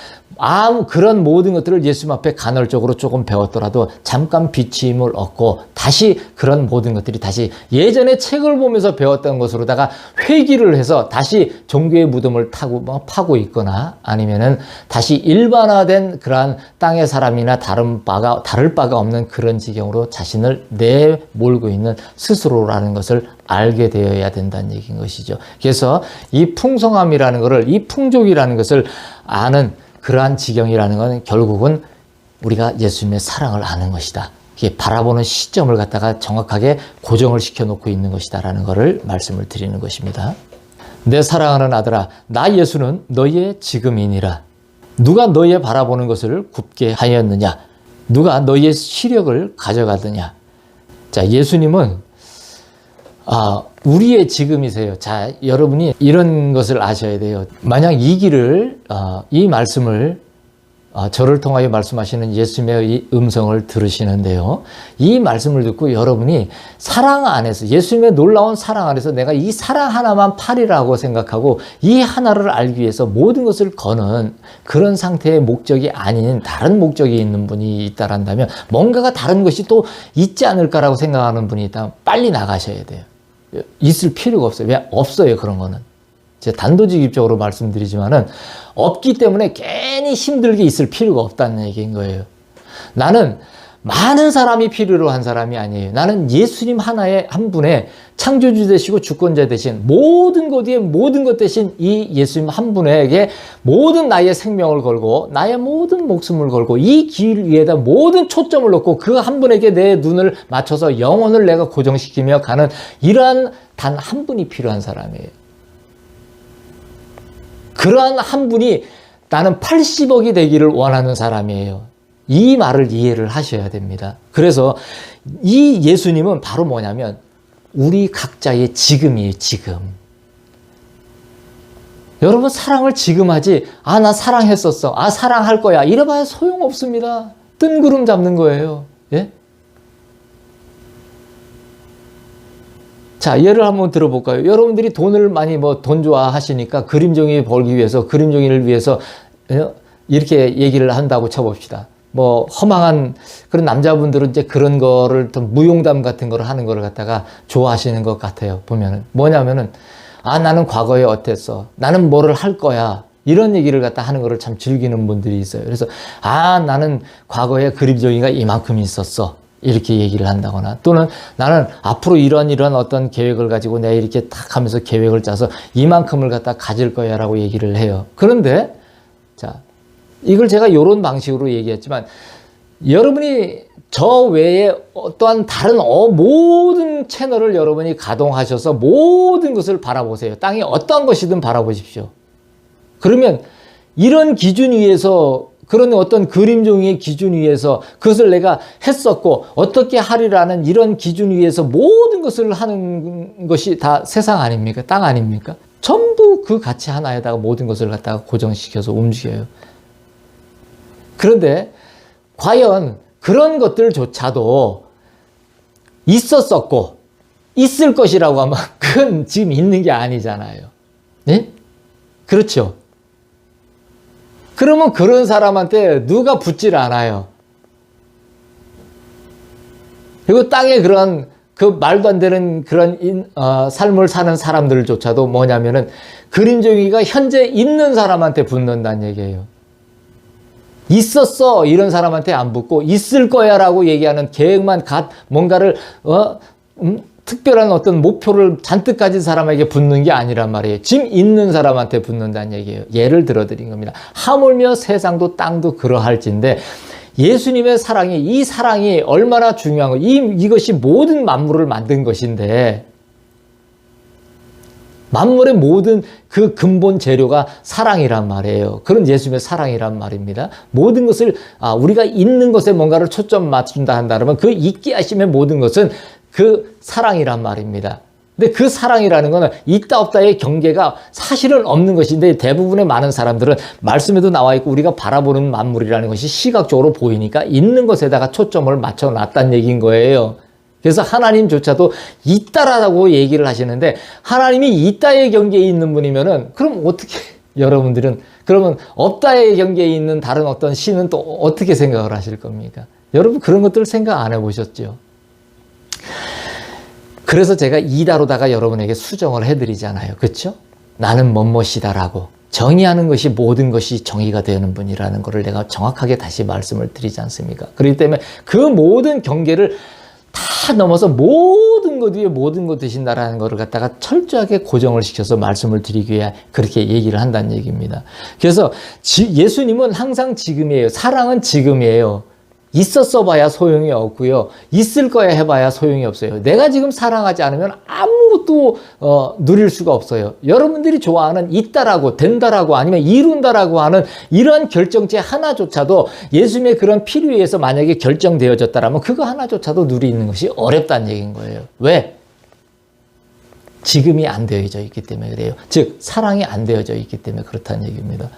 그런 모든 것들을 예수님 앞에 간헐적으로 조금 배웠더라도 잠깐 비침을 얻고 다시 그런 모든 것들이 다시 예전에 책을 보면서 배웠던 것으로다가 회귀를 해서 다시 종교의 무덤을 파고 있거나 아니면은 다시 일반화된 그러한 땅의 사람이나 다를 바가 없는 그런 지경으로 자신을 내몰고 있는 스스로라는 것을 알게 되어야 된다는 얘기인 것이죠. 그래서 이 풍성함이라는 것을, 이 풍족이라는 것을 아는 그러한 지경이라는 것은 결국은 우리가 예수님의 사랑을 아는 것이다. 이게 바라보는 시점을 갖다가 정확하게 고정을 시켜놓고 있는 것이다라는 것을 말씀을 드리는 것입니다. 내 사랑하는 아들아, 나 예수는 너희의 지금이니라. 누가 너희의 바라보는 것을 굽게 하였느냐? 누가 너희의 시력을 가져가더냐. 자, 예수님은 우리의 지금이세요. 자, 여러분이 이런 것을 아셔야 돼요. 만약 이 말씀을 저를 통하여 말씀하시는 예수님의 이 음성을 들으시는데요. 이 말씀을 듣고 여러분이 사랑 안에서, 예수님의 놀라운 사랑 안에서 내가 이 사랑 하나만 팔이라고 생각하고 이 하나를 알기 위해서 모든 것을 거는 그런 상태의 목적이 아닌 다른 목적이 있는 분이 있다란다면, 뭔가가 다른 것이 또 있지 않을까라고 생각하는 분이 있다면 빨리 나가셔야 돼요. 있을 필요가 없어요. 왜? 없어요, 그런 거는. 제가 단도직입적으로 말씀드리지만은 없기 때문에 괜히 힘들게 있을 필요가 없다는 얘기인 거예요. 나는 많은 사람이 필요로 한 사람이 아니에요. 나는 예수님 한 분의 창조주 되시고 주권자 되신 모든 것 위에 모든 것 대신 이 예수님 한 분에게 모든 나의 생명을 걸고 나의 모든 목숨을 걸고 이 길 위에다 모든 초점을 놓고 그 한 분에게 내 눈을 맞춰서 영혼을 내가 고정시키며 가는 이러한 단 한 분이 필요한 사람이에요. 그러한 한 분이 나는 80억이 되기를 원하는 사람이에요. 이 말을 이해를 하셔야 됩니다. 그래서 이 예수님은 바로 뭐냐면 우리 각자의 지금이에요, 지금. 여러분, 사랑을 지금 하지, 나 사랑했었어, 사랑할 거야, 이래봐야 소용없습니다. 뜬구름 잡는 거예요. 예? 자, 예를 한번 들어볼까요? 여러분들이 돈을 많이 돈 좋아하시니까 그림종이 벌기 위해서, 그림종이를 위해서 이렇게 얘기를 한다고 쳐봅시다. 허망한 그런 남자분들은 이제 그런 거를 좀 무용담 같은 거를 하는 거를 갖다가 좋아하시는 것 같아요. 보면은. 뭐냐면은, 나는 과거에 어땠어. 나는 뭐를 할 거야. 이런 얘기를 갖다 하는 거를 참 즐기는 분들이 있어요. 그래서, 나는 과거에 그림종이가 이만큼 있었어. 이렇게 얘기를 한다거나, 또는 나는 앞으로 이런 어떤 계획을 가지고 내가 이렇게 딱 하면서 계획을 짜서 이만큼을 갖다 가질 거야 라고 얘기를 해요. 그런데 자, 이걸 제가 이런 방식으로 얘기했지만 여러분이 저 외에 어떠한 다른 모든 채널을 여러분이 가동하셔서 모든 것을 바라보세요. 땅에 어떠한 것이든 바라보십시오. 그러면 이런 기준 위에서, 그런 어떤 그림종이의 기준 위에서 그것을 내가 했었고 어떻게 하리라는 이런 기준 위에서 모든 것을 하는 것이 다 세상 아닙니까? 땅 아닙니까? 전부 그 가치 하나에다가 모든 것을 갖다가 고정시켜서 움직여요. 그런데 과연 그런 것들조차도 있었었고 있을 것이라고 하면 그건 지금 있는 게 아니잖아요. 네? 그렇죠? 그러면 그런 사람한테 누가 붙질 않아요. 그리고 땅에 그런 그 말도 안 되는 그런 삶을 사는 사람들조차도 뭐냐면은 그림종이가 현재 있는 사람한테 붙는다는 얘기예요. 있었어 이런 사람한테 안 붙고 있을 거야 라고 얘기하는 계획만 뭔가를 특별한 어떤 목표를 잔뜩 가진 사람에게 붙는 게 아니란 말이에요. 지금 있는 사람한테 붙는다는 얘기예요. 예를 들어 드린 겁니다. 하물며 세상도 땅도 그러할진데 예수님의 사랑이, 이 사랑이 얼마나 중요한 거예요. 이것이 모든 만물을 만든 것인데 만물의 모든 그 근본 재료가 사랑이란 말이에요. 그런 예수님의 사랑이란 말입니다. 모든 것을 우리가 있는 것에 뭔가를 초점 맞춘다 한다면 그 있게 하심의 모든 것은 그 사랑이란 말입니다. 근데 그 사랑이라는 거는 있다 없다의 경계가 사실은 없는 것인데 대부분의 많은 사람들은 말씀에도 나와 있고 우리가 바라보는 만물이라는 것이 시각적으로 보이니까 있는 것에다가 초점을 맞춰 놨다는 얘기인 거예요. 그래서 하나님조차도 있다라고 얘기를 하시는데 하나님이 있다의 경계에 있는 분이면은 그럼 어떻게 여러분들은 그러면 없다의 경계에 있는 다른 어떤 신은 또 어떻게 생각을 하실 겁니까? 여러분 그런 것들 생각 안 해보셨죠? 그래서 제가 이다로다가 여러분에게 수정을 해드리잖아요. 그렇죠? 나는 뭐뭐이다라고 정의하는 것이 모든 것이 정의가 되는 분이라는 것을 내가 정확하게 다시 말씀을 드리지 않습니까? 그렇기 때문에 그 모든 경계를 다 넘어서 모든 것 위에 모든 것 되신다라는 것을 갖다가 철저하게 고정을 시켜서 말씀을 드리기 위해 그렇게 얘기를 한다는 얘기입니다. 그래서 예수님은 항상 지금이에요. 사랑은 지금이에요. 있었어 봐야 소용이 없고요. 있을 거야 해봐야 소용이 없어요. 내가 지금 사랑하지 않으면 아무것도 누릴 수가 없어요. 여러분들이 좋아하는 있다라고 된다라고 아니면 이룬다라고 하는 이러한 결정체 하나조차도 예수님의 그런 필요에 의해서 만약에 결정되어졌다라면 그거 하나조차도 누리는 것이 어렵다는 얘기인 거예요. 왜? 지금이 안 되어져 있기 때문에 그래요. 즉 사랑이 안 되어져 있기 때문에 그렇다는 얘기입니다.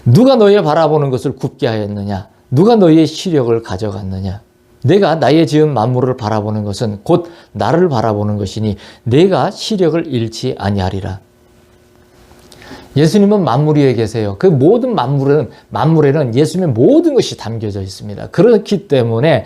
누가 너의 바라보는 것을 굽게 하였느냐? 누가 너의 시력을 가져갔느냐? 내가 나의 지은 만물을 바라보는 것은 곧 나를 바라보는 것이니 내가 시력을 잃지 아니하리라. 예수님은 만물 위에 계세요. 그 모든 만물에는 예수님의 모든 것이 담겨져 있습니다. 그렇기 때문에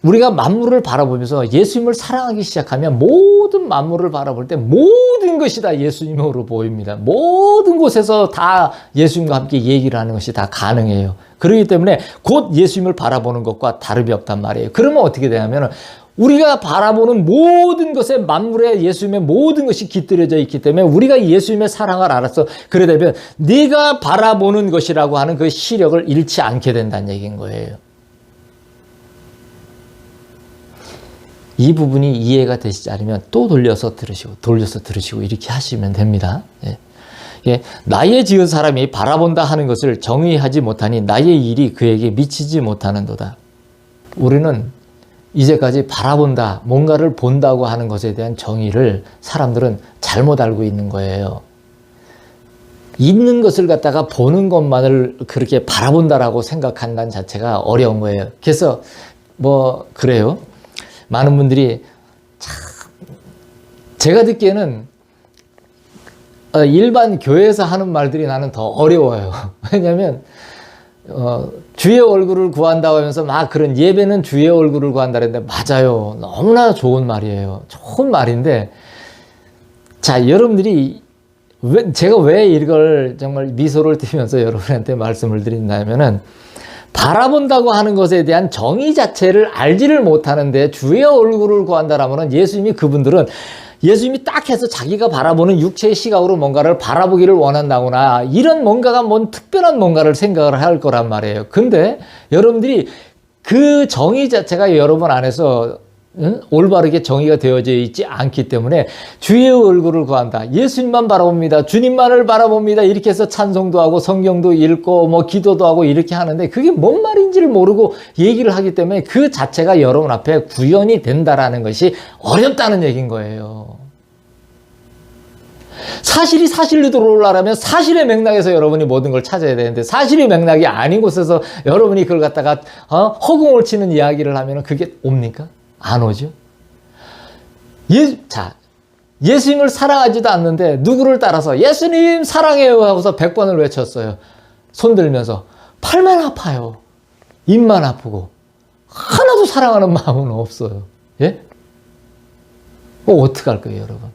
우리가 만물을 바라보면서 예수님을 사랑하기 시작하면 모든 만물을 바라볼 때 모든 것이 다 예수님으로 보입니다. 모든 곳에서 다 예수님과 함께 얘기를 하는 것이 다 가능해요. 그렇기 때문에 곧 예수님을 바라보는 것과 다름이 없단 말이에요. 그러면 어떻게 되냐면 우리가 바라보는 모든 것에 만물에 예수님의 모든 것이 깃들여져 있기 때문에 우리가 예수님의 사랑을 알아서 그러려면 네가 바라보는 것이라고 하는 그 시력을 잃지 않게 된다는 얘기인 거예요. 이 부분이 이해가 되시지 않으면 또 돌려서 들으시고 이렇게 하시면 됩니다. 예. 나의 지은 사람이 바라본다 하는 것을 정의하지 못하니 나의 일이 그에게 미치지 못하는도다. 우리는 이제까지 바라본다, 뭔가를 본다고 하는 것에 대한 정의를 사람들은 잘못 알고 있는 거예요. 있는 것을 갖다가 보는 것만을 그렇게 바라본다라고 생각한다는 자체가 어려운 거예요. 그래서 그래요. 많은 분들이 참 제가 듣기에는 일반 교회에서 하는 말들이 나는 더 어려워요. 왜냐하면 주의 얼굴을 구한다고 하면서 막 그런 예배는 주의 얼굴을 구한다 그랬는데 맞아요. 너무나 좋은 말이에요. 좋은 말인데 자 여러분들이 제가 왜 이걸 정말 미소를 띠면서 여러분한테 말씀을 드린다면은 바라본다고 하는 것에 대한 정의 자체를 알지를 못하는데 주의 얼굴을 구한다라면 예수님이 그분들은 예수님이 딱 해서 자기가 바라보는 육체의 시각으로 뭔가를 바라보기를 원한다거나 이런 뭔가가 뭔 특별한 뭔가를 생각을 할 거란 말이에요. 근데 여러분들이 그 정의 자체가 여러분 안에서 올바르게 정의가 되어져 있지 않기 때문에 주의 얼굴을 구한다. 예수님만 바라봅니다. 주님만을 바라봅니다. 이렇게 해서 찬송도 하고 성경도 읽고 기도도 하고 이렇게 하는데 그게 뭔 말인지를 모르고 얘기를 하기 때문에 그 자체가 여러분 앞에 구현이 된다라는 것이 어렵다는 얘기인 거예요. 사실이 사실로 들어오려면 사실의 맥락에서 여러분이 모든 걸 찾아야 되는데 사실의 맥락이 아닌 곳에서 여러분이 그걸 갖다가 허공을 치는 이야기를 하면 그게 옵니까? 안 오죠? 예수님을 사랑하지도 않는데 누구를 따라서 예수님 사랑해요 하고서 100번을 외쳤어요. 손 들면서 팔만 아파요. 입만 아프고 하나도 사랑하는 마음은 없어요. 예? 어떡할 거예요, 여러분?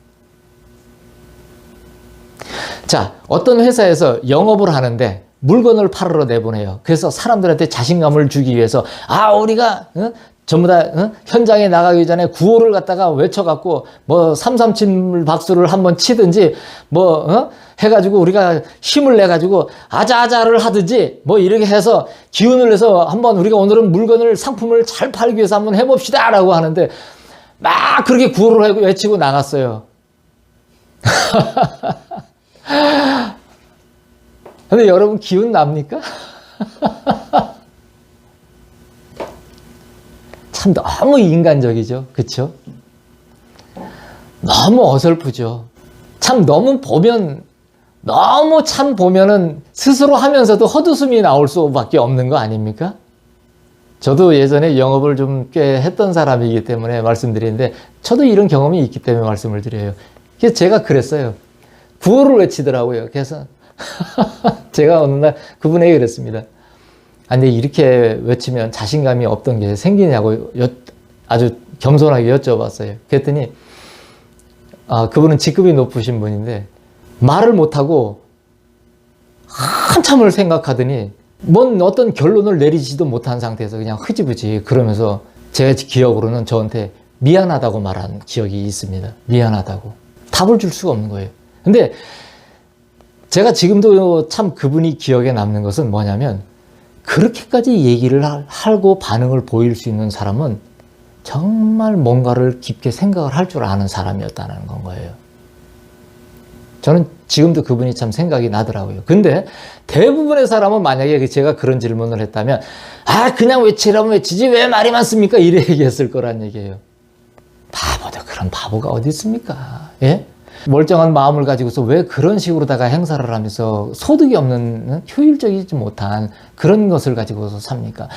자, 어떤 회사에서 영업을 하는데 물건을 팔으러 내보내요. 그래서 사람들한테 자신감을 주기 위해서 우리가 전부 다 현장에 나가기 전에 구호를 갖다가 외쳐갖고 337 박수를 한번 치든지 해가지고 우리가 힘을 내가지고 아자아자를 하든지 이렇게 해서 기운을 내서 한번 우리가 오늘은 물건을 상품을 잘 팔기 위해서 한번 해봅시다 라고 하는데 막 그렇게 구호를 외치고 나갔어요. 근데 여러분 기운 납니까? 참 너무 인간적이죠. 그렇죠? 너무 어설프죠. 참 너무 보면은 스스로 하면서도 헛웃음이 나올 수밖에 없는 거 아닙니까? 저도 예전에 영업을 좀 꽤 했던 사람이기 때문에 말씀드리는데 저도 이런 경험이 있기 때문에 말씀을 드려요. 그래서 제가 그랬어요. 구호를 외치더라고요. 그래서 제가 어느 날 그분에게 그랬습니다. 근데 이렇게 외치면 자신감이 없던 게 생기냐고 아주 겸손하게 여쭤봤어요. 그랬더니 그분은 직급이 높으신 분인데 말을 못하고 한참을 생각하더니 어떤 결론을 내리지도 못한 상태에서 그냥 흐지부지 그러면서 제 기억으로는 저한테 미안하다고 말한 기억이 있습니다. 미안하다고. 답을 줄 수가 없는 거예요. 근데 제가 지금도 참 그분이 기억에 남는 것은 뭐냐면 그렇게까지 얘기를 하고 반응을 보일 수 있는 사람은 정말 뭔가를 깊게 생각을 할 줄 아는 사람이었다는 건 거예요. 저는 지금도 그분이 참 생각이 나더라고요. 근데 대부분의 사람은 만약에 제가 그런 질문을 했다면 그냥 외치라면 외치지 왜 말이 많습니까? 이래 얘기했을 거란 얘기예요. 바보들, 그런 바보가 어디 있습니까? 예? 멀쩡한 마음을 가지고서 왜 그런 식으로다가 행사를 하면서 소득이 없는 효율적이지 못한 그런 것을 가지고서 삽니까?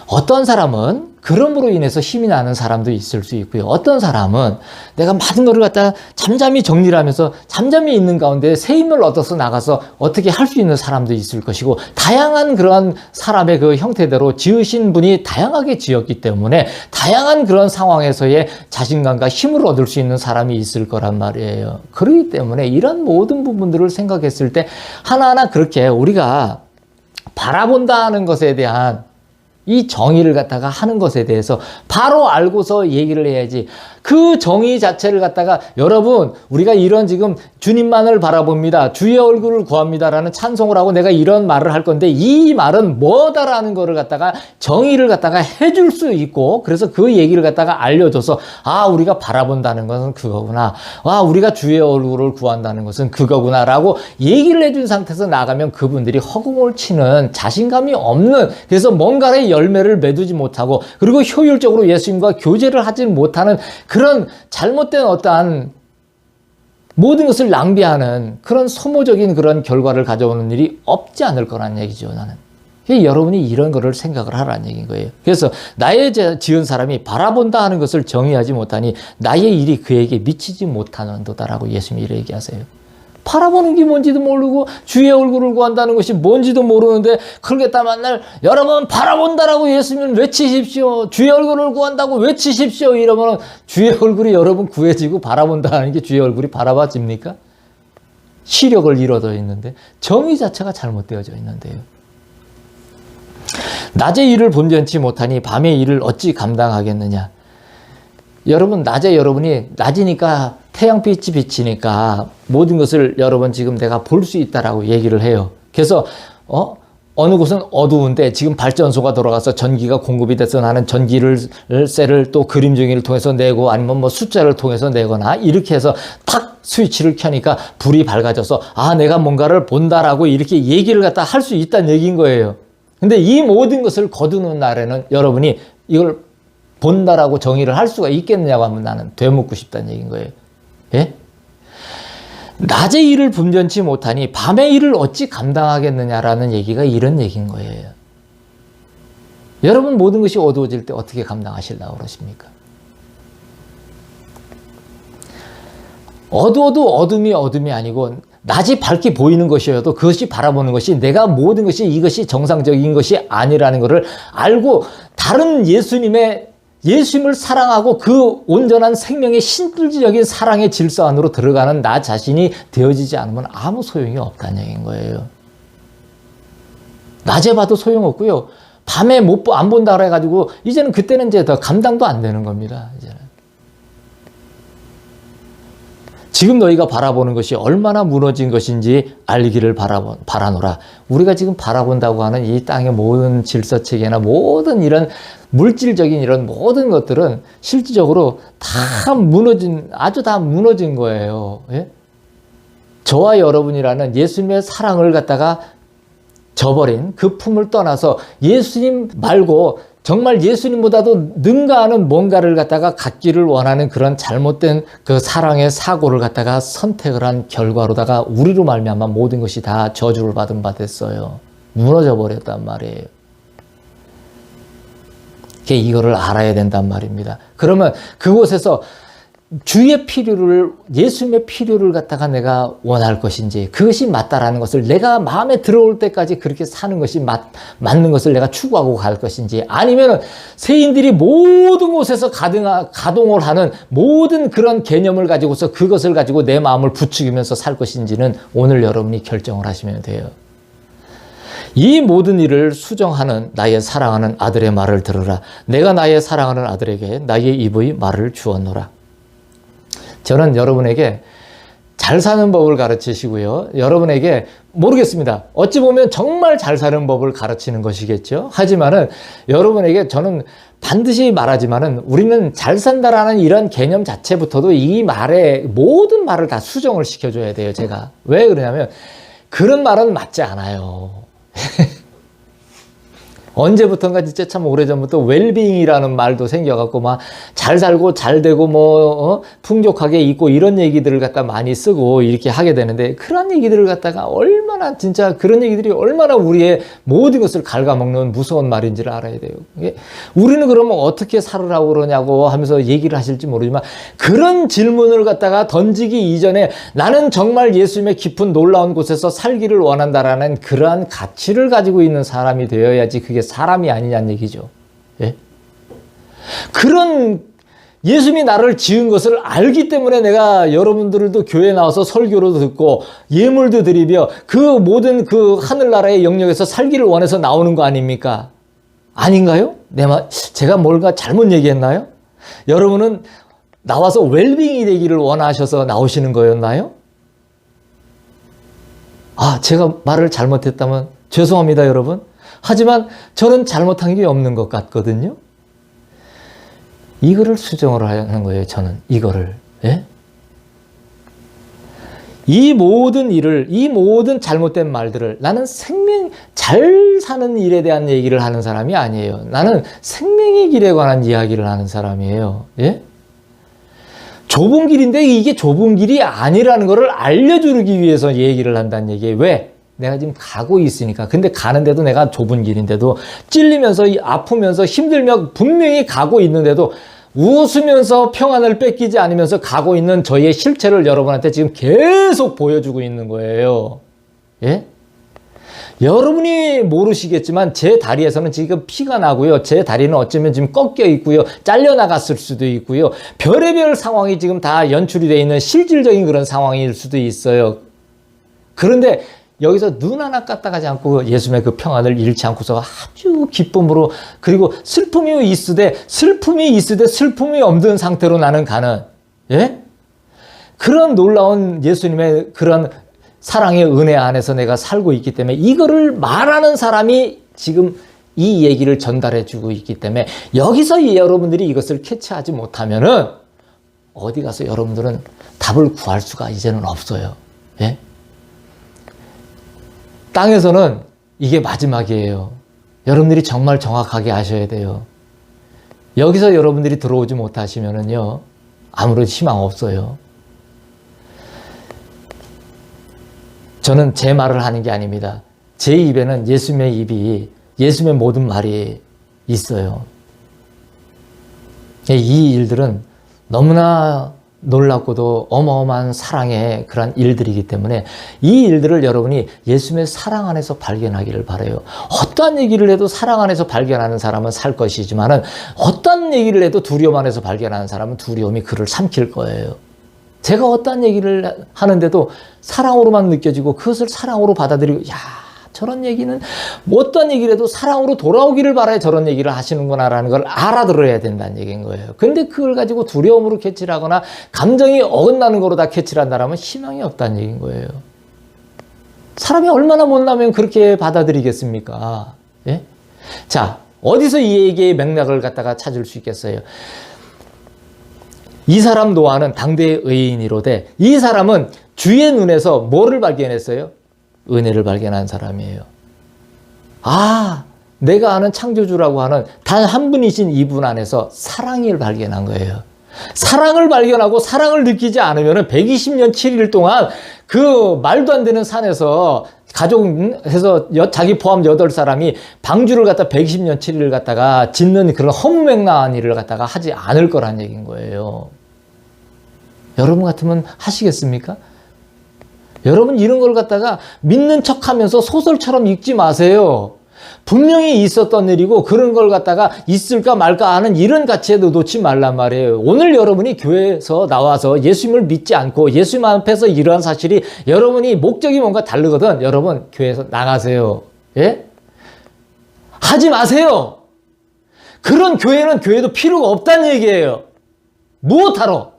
어떤 사람은 그럼으로 인해서 힘이 나는 사람도 있을 수 있고요. 어떤 사람은 내가 많은 거를 갖다 잠잠히 정리를 하면서 잠잠히 있는 가운데 새 힘을 얻어서 나가서 어떻게 할 수 있는 사람도 있을 것이고, 다양한 그런 사람의 그 형태대로 지으신 분이 다양하게 지었기 때문에 다양한 그런 상황에서의 자신감과 힘을 얻을 수 있는 사람이 있을 거란 말이에요. 그렇기 때문에 이런 모든 부분들을 생각했을 때 하나하나 그렇게 우리가 바라본다는 것에 대한 이 정의를 갖다가 하는 것에 대해서 바로 알고서 얘기를 해야지. 그 정의 자체를 갖다가 여러분 우리가 이런 지금 주님만을 바라봅니다, 주의 얼굴을 구합니다라는 찬송을 하고 내가 이런 말을 할 건데 이 말은 뭐다라는 거를 갖다가 정의를 갖다가 해줄 수 있고, 그래서 그 얘기를 갖다가 알려줘서 우리가 바라본다는 것은 그거구나, 우리가 주의 얼굴을 구한다는 것은 그거구나 라고 얘기를 해준 상태에서 나가면 그분들이 허공을 치는 자신감이 없는, 그래서 뭔가의 열매를 맺지 못하고 그리고 효율적으로 예수님과 교제를 하지 못하는 그런 잘못된 어떠한 모든 것을 낭비하는 그런 소모적인 그런 결과를 가져오는 일이 없지 않을 거란 얘기죠, 나는. 여러분이 이런 거를 생각을 하라는 얘기인 거예요. 그래서 나의 지은 사람이 바라본다 하는 것을 정의하지 못하니 나의 일이 그에게 미치지 못하는도다라고 예수님이 이렇게 얘기하세요. 바라보는 게 뭔지도 모르고 주의 얼굴을 구한다는 것이 뭔지도 모르는데 그러겠다 만날 여러분 바라본다라고 예수님은 외치십시오, 주의 얼굴을 구한다고 외치십시오 이러면 주의 얼굴이 여러분 구해지고 바라본다는 게 주의 얼굴이 바라봐집니까? 시력을 잃어져 있는데 정의 자체가 잘못되어져 있는데요. 낮의 일을 본전치 못하니 밤의 일을 어찌 감당하겠느냐. 여러분 낮에 여러분이 낮이니까 태양빛이 비치니까 모든 것을 여러분 지금 내가 볼 수 있다라고 얘기를 해요. 그래서 어느 곳은 어두운데 지금 발전소가 돌아가서 전기가 공급이 돼서 나는 셀을 또 그림종이를 통해서 내고 아니면 뭐 숫자를 통해서 내거나 이렇게 해서 탁 스위치를 켜니까 불이 밝아져서 내가 뭔가를 본다라고 이렇게 얘기를 갖다 할 수 있다는 얘기인 거예요. 근데 이 모든 것을 거두는 날에는 여러분이 이걸 본다라고 정의를 할 수가 있겠느냐고 하면 나는 되묻고 싶다는 얘기인 거예요. 예? 낮의 일을 분변치 못하니 밤의 일을 어찌 감당하겠느냐라는 얘기가 이런 얘기인 거예요. 여러분 모든 것이 어두워질 때 어떻게 감당하시려고 그러십니까? 어두워도 어둠이 아니고 낮이 밝게 보이는 것이어도 그것이 바라보는 것이 내가 모든 것이 이것이 정상적인 것이 아니라는 것을 알고 다른 예수님을 사랑하고 그 온전한 생명의 신들적인 사랑의 질서 안으로 들어가는 나 자신이 되어지지 않으면 아무 소용이 없다는 얘기인 거예요. 낮에 봐도 소용없고요. 밤에 안 본다고 해가지고 이제는 그때는 이제 더 감당도 안 되는 겁니다. 이제는. 지금 너희가 바라보는 것이 얼마나 무너진 것인지 알기를 바라노라. 우리가 지금 바라본다고 하는 이 땅의 모든 질서체계나 모든 이런 물질적인 이런 모든 것들은 실질적으로 아주 다 무너진 거예요. 예? 저와 여러분이라는 예수님의 사랑을 갖다가 저버린 그 품을 떠나서 예수님 말고 정말 예수님보다도 능가하는 뭔가를 갖다가 갖기를 원하는 그런 잘못된 그 사랑의 사고를 갖다가 선택을 한 결과로다가 우리로 말미암아 모든 것이 다 저주를 받은 바 됐어요. 무너져 버렸단 말이에요. 이거를 알아야 된단 말입니다. 그러면 그곳에서 주의 필요를, 예수님의 필요를 갖다가 내가 원할 것인지, 그것이 맞다라는 것을 내가 마음에 들어올 때까지 그렇게 사는 것이 맞는 것을 내가 추구하고 갈 것인지, 아니면 세인들이 모든 곳에서 가동을 하는 모든 그런 개념을 가지고서 그것을 가지고 내 마음을 부추기면서 살 것인지는 오늘 여러분이 결정을 하시면 돼요. 이 모든 일을 수정하는 나의 사랑하는 아들의 말을 들으라. 내가 나의 사랑하는 아들에게 나의 입의 말을 주었노라. 저는 여러분에게 잘 사는 법을 가르치시고요. 여러분에게 모르겠습니다. 어찌 보면 정말 잘 사는 법을 가르치는 것이겠죠. 하지만은 여러분에게 저는 반드시 말하지만은 우리는 잘 산다라는 이런 개념 자체부터도 이 말에 모든 말을 다 수정을 시켜줘야 돼요. 제가. 왜 그러냐면 그런 말은 맞지 않아요. 언제부턴가 진짜 참 오래전부터 웰빙이라는 말도 생겨갖고 막 잘 살고 잘 되고 풍족하게 있고 이런 얘기들을 갖다 많이 쓰고 이렇게 하게 되는데 그런 얘기들을 갖다가 얼마나 진짜 그런 얘기들이 얼마나 우리의 모든 것을 갉아먹는 무서운 말인지를 알아야 돼요. 우리는 그러면 어떻게 살으라고 그러냐고 하면서 얘기를 하실지 모르지만 그런 질문을 갖다가 던지기 이전에 나는 정말 예수님의 깊은 놀라운 곳에서 살기를 원한다라는 그러한 가치를 가지고 있는 사람이 되어야지 그게 사람이 아니냐는 얘기죠. 예? 그런 예수님이 나를 지은 것을 알기 때문에 내가 여러분들도 교회에 나와서 설교도 듣고 예물도 드리며 그 모든 그 하늘나라의 영역에서 살기를 원해서 나오는 거 아닙니까? 아닌가요? 제가 뭔가 잘못 얘기했나요? 여러분은 나와서 웰빙이 되기를 원하셔서 나오시는 거였나요? 제가 말을 잘못했다면 죄송합니다, 여러분. 하지만 저는 잘못한 게 없는 것 같거든요. 이거를 수정을 하는 거예요, 저는. 이거를. 예? 이 모든 일을, 이 모든 잘못된 말들을 나는 잘 사는 일에 대한 얘기를 하는 사람이 아니에요. 나는 생명의 길에 관한 이야기를 하는 사람이에요. 예? 좁은 길인데 이게 좁은 길이 아니라는 것을 알려주기 위해서 얘기를 한다는 얘기예요. 왜? 내가 지금 가고 있으니까. 근데 가는데도 내가 좁은 길인데도 찔리면서 아프면서 힘들며 분명히 가고 있는데도 웃으면서 평안을 뺏기지 않으면서 가고 있는 저의 실체를 여러분한테 지금 계속 보여주고 있는 거예요. 예? 여러분이 모르시겠지만 제 다리에서는 지금 피가 나고요. 제 다리는 어쩌면 지금 꺾여 있고요. 잘려나갔을 수도 있고요. 별의별 상황이 지금 다 연출이 되어 있는 실질적인 그런 상황일 수도 있어요. 그런데 여기서 눈 하나 까딱하지 않고 예수님의 그 평안을 잃지 않고서 아주 기쁨으로 그리고 슬픔이 있으되 슬픔이 없는 상태로 나는 가는 예? 그런 놀라운 예수님의 그런 사랑의 은혜 안에서 내가 살고 있기 때문에 이거를 말하는 사람이 지금 이 얘기를 전달해 주고 있기 때문에 여기서 여러분들이 이것을 캐치하지 못하면은 어디 가서 여러분들은 답을 구할 수가 이제는 없어요. 예? 땅에서는 이게 마지막이에요. 여러분들이 정말 정확하게 아셔야 돼요. 여기서 여러분들이 들어오지 못하시면은요, 아무런 희망 없어요. 저는 제 말을 하는 게 아닙니다. 제 입에는 예수님의 입이, 예수님의 모든 말이 있어요. 이 일들은 너무나 놀랍고도 어마어마한 사랑의 그런 일들이기 때문에 이 일들을 여러분이 예수님의 사랑 안에서 발견하기를 바라요. 어떠한 얘기를 해도 사랑 안에서 발견하는 사람은 살 것이지만은 어떠한 얘기를 해도 두려움 안에서 발견하는 사람은 두려움이 그를 삼킬 거예요. 제가 어떠한 얘기를 하는데도 사랑으로만 느껴지고 그것을 사랑으로 받아들이고 저런 얘기는 어떤 얘기를 해도 사랑으로 돌아오기를 바라야 저런 얘기를 하시는구나라는 걸 알아들어야 된다는 얘기인 거예요. 근데 그걸 가지고 두려움으로 캐치를 하거나 감정이 어긋나는 거로 다 캐치를 한다면 희망이 없다는 얘기인 거예요. 사람이 얼마나 못나면 그렇게 받아들이겠습니까? 예? 자, 어디서 이 얘기의 맥락을 갖다가 찾을 수 있겠어요? 이 사람 노아는 당대의 의인이로되 이 사람은 주의 눈에서 뭐를 발견했어요? 은혜를 발견한 사람이에요. 내가 아는 창조주라고 하는 단 한 분이신 이분 안에서 사랑을 발견한 거예요. 사랑을 발견하고 사랑을 느끼지 않으면 120년 7일 동안 그 말도 안 되는 산에서 가족해서 자기 포함 8사람이 방주를 갖다 120년 7일을 갖다가 짓는 그런 허무맹랑한 일을 갖다가 하지 않을 거란 얘기인 거예요. 여러분 같으면 하시겠습니까? 여러분 이런 걸 갖다가 믿는 척하면서 소설처럼 읽지 마세요. 분명히 있었던 일이고 그런 걸 갖다가 있을까 말까 하는 이런 가치에도 놓지 말란 말이에요. 오늘 여러분이 교회에서 나와서 예수님을 믿지 않고 예수님 앞에서 이러한 사실이 여러분이 목적이 뭔가 다르거든. 여러분 교회에서 나가세요. 예? 하지 마세요. 그런 교회도 필요가 없다는 얘기예요. 무엇하러?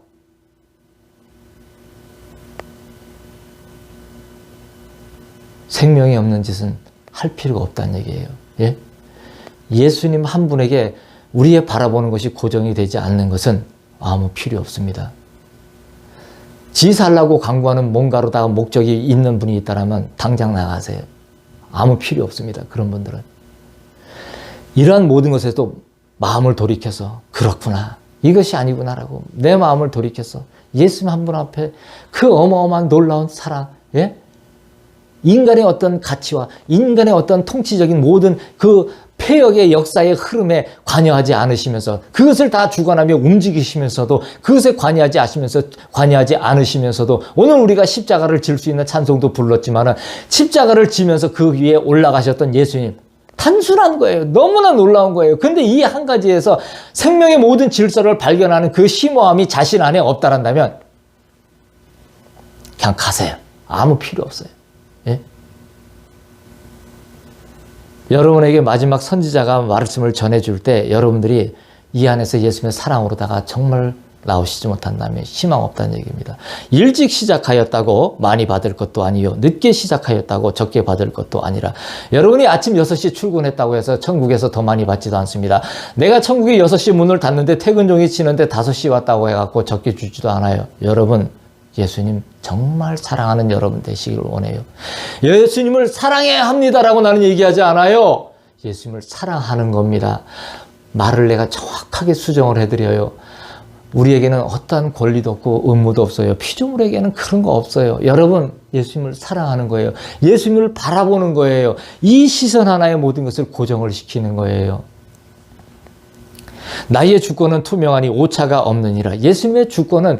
생명이 없는 짓은 할 필요가 없다는 얘기예요. 예? 예수님 한 분에게 우리의 바라보는 것이 고정이 되지 않는 것은 아무 필요 없습니다. 지 살라고 강구하는 뭔가로다가 목적이 있는 분이 있다면 당장 나가세요. 아무 필요 없습니다. 그런 분들은. 이러한 모든 것에도 마음을 돌이켜서 그렇구나. 이것이 아니구나라고 내 마음을 돌이켜서 예수님 한 분 앞에 그 어마어마한 놀라운 사랑, 예? 인간의 어떤 가치와 인간의 어떤 통치적인 모든 그 폐역의 역사의 흐름에 관여하지 않으시면서 그것을 다 주관하며 움직이시면서도 그것에 관여하지 않으시면서도 오늘 우리가 십자가를 질 수 있는 찬송도 불렀지만은 십자가를 지면서 그 위에 올라가셨던 예수님 단순한 거예요. 너무나 놀라운 거예요. 근데 이 한 가지에서 생명의 모든 질서를 발견하는 그 심오함이 자신 안에 없다란다면 그냥 가세요. 아무 필요 없어요. 예? 여러분에게 마지막 선지자가 말씀을 전해줄 때 여러분들이 이 안에서 예수님의 사랑으로다가 정말 나오시지 못한다면 희망 없다는 얘기입니다. 일찍 시작하였다고 많이 받을 것도 아니요 늦게 시작하였다고 적게 받을 것도 아니라 여러분이 아침 6시 출근했다고 해서 천국에서 더 많이 받지도 않습니다. 내가 천국에 6시 문을 닫는데 퇴근 종이 치는데 5시 왔다고 해갖고 적게 주지도 않아요. 여러분 예수님 정말 사랑하는 여러분 되시기를 원해요. 예수님을 사랑해야 합니다라고 나는 얘기하지 않아요. 예수님을 사랑하는 겁니다. 말을 내가 정확하게 수정을 해드려요. 우리에게는 어떠한 권리도 없고 의무도 없어요. 피조물에게는 그런 거 없어요. 여러분 예수님을 사랑하는 거예요. 예수님을 바라보는 거예요. 이 시선 하나에 모든 것을 고정을 시키는 거예요. 나의 주권은 투명하니 오차가 없느니라. 예수님의 주권은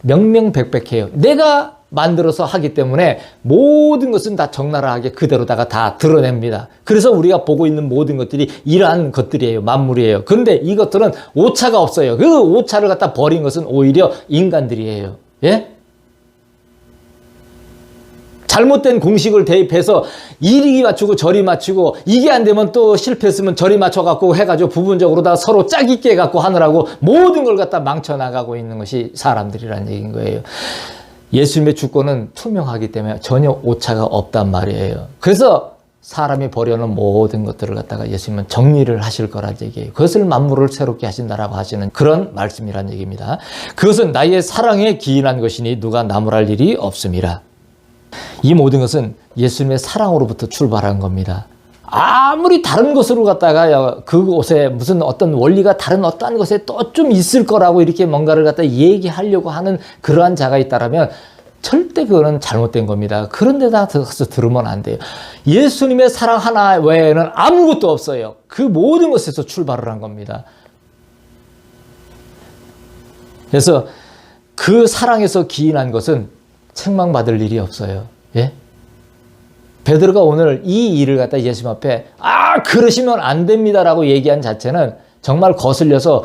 명명백백해요. 내가 만들어서 하기 때문에 모든 것은 다 적나라하게 그대로다가 다 드러냅니다. 그래서 우리가 보고 있는 모든 것들이 이러한 것들이에요. 만물이에요. 그런데 이것들은 오차가 없어요. 그 오차를 갖다 버린 것은 오히려 인간들이에요. 예? 잘못된 공식을 대입해서 이리 맞추고 저리 맞추고 이게 안 되면 또 실패했으면 저리 맞춰갖고 해가지고 부분적으로 다 서로 짝있게 해갖고 하느라고 모든 걸 갖다 망쳐나가고 있는 것이 사람들이라는 얘기인 거예요. 예수님의 주권은 투명하기 때문에 전혀 오차가 없단 말이에요. 그래서 사람이 보려는 모든 것들을 갖다가 예수님은 정리를 하실 거란 얘기예요. 그것을 만물을 새롭게 하신다라고 하시는 그런 말씀이란 얘기입니다. 그것은 나의 사랑에 기인한 것이니 누가 나무랄 일이 없음이라. 이 모든 것은 예수님의 사랑으로부터 출발한 겁니다. 아무리 다른 것으로 갖다가 그곳에 무슨 어떤 원리가 다른 어떠한 것에 또 좀 있을 거라고 이렇게 뭔가를 갖다 얘기하려고 하는 그러한 자가 있다라면 절대 그거는 잘못된 겁니다. 그런 데다 가서 들으면 안 돼요. 예수님의 사랑 하나 외에는 아무것도 없어요. 그 모든 것에서 출발을 한 겁니다. 그래서 그 사랑에서 기인한 것은 책망받을 일이 없어요. 예? 베드로가 오늘 이 일을 갖다 예수님 앞에 그러시면 안 됩니다라고 얘기한 자체는 정말 거슬려서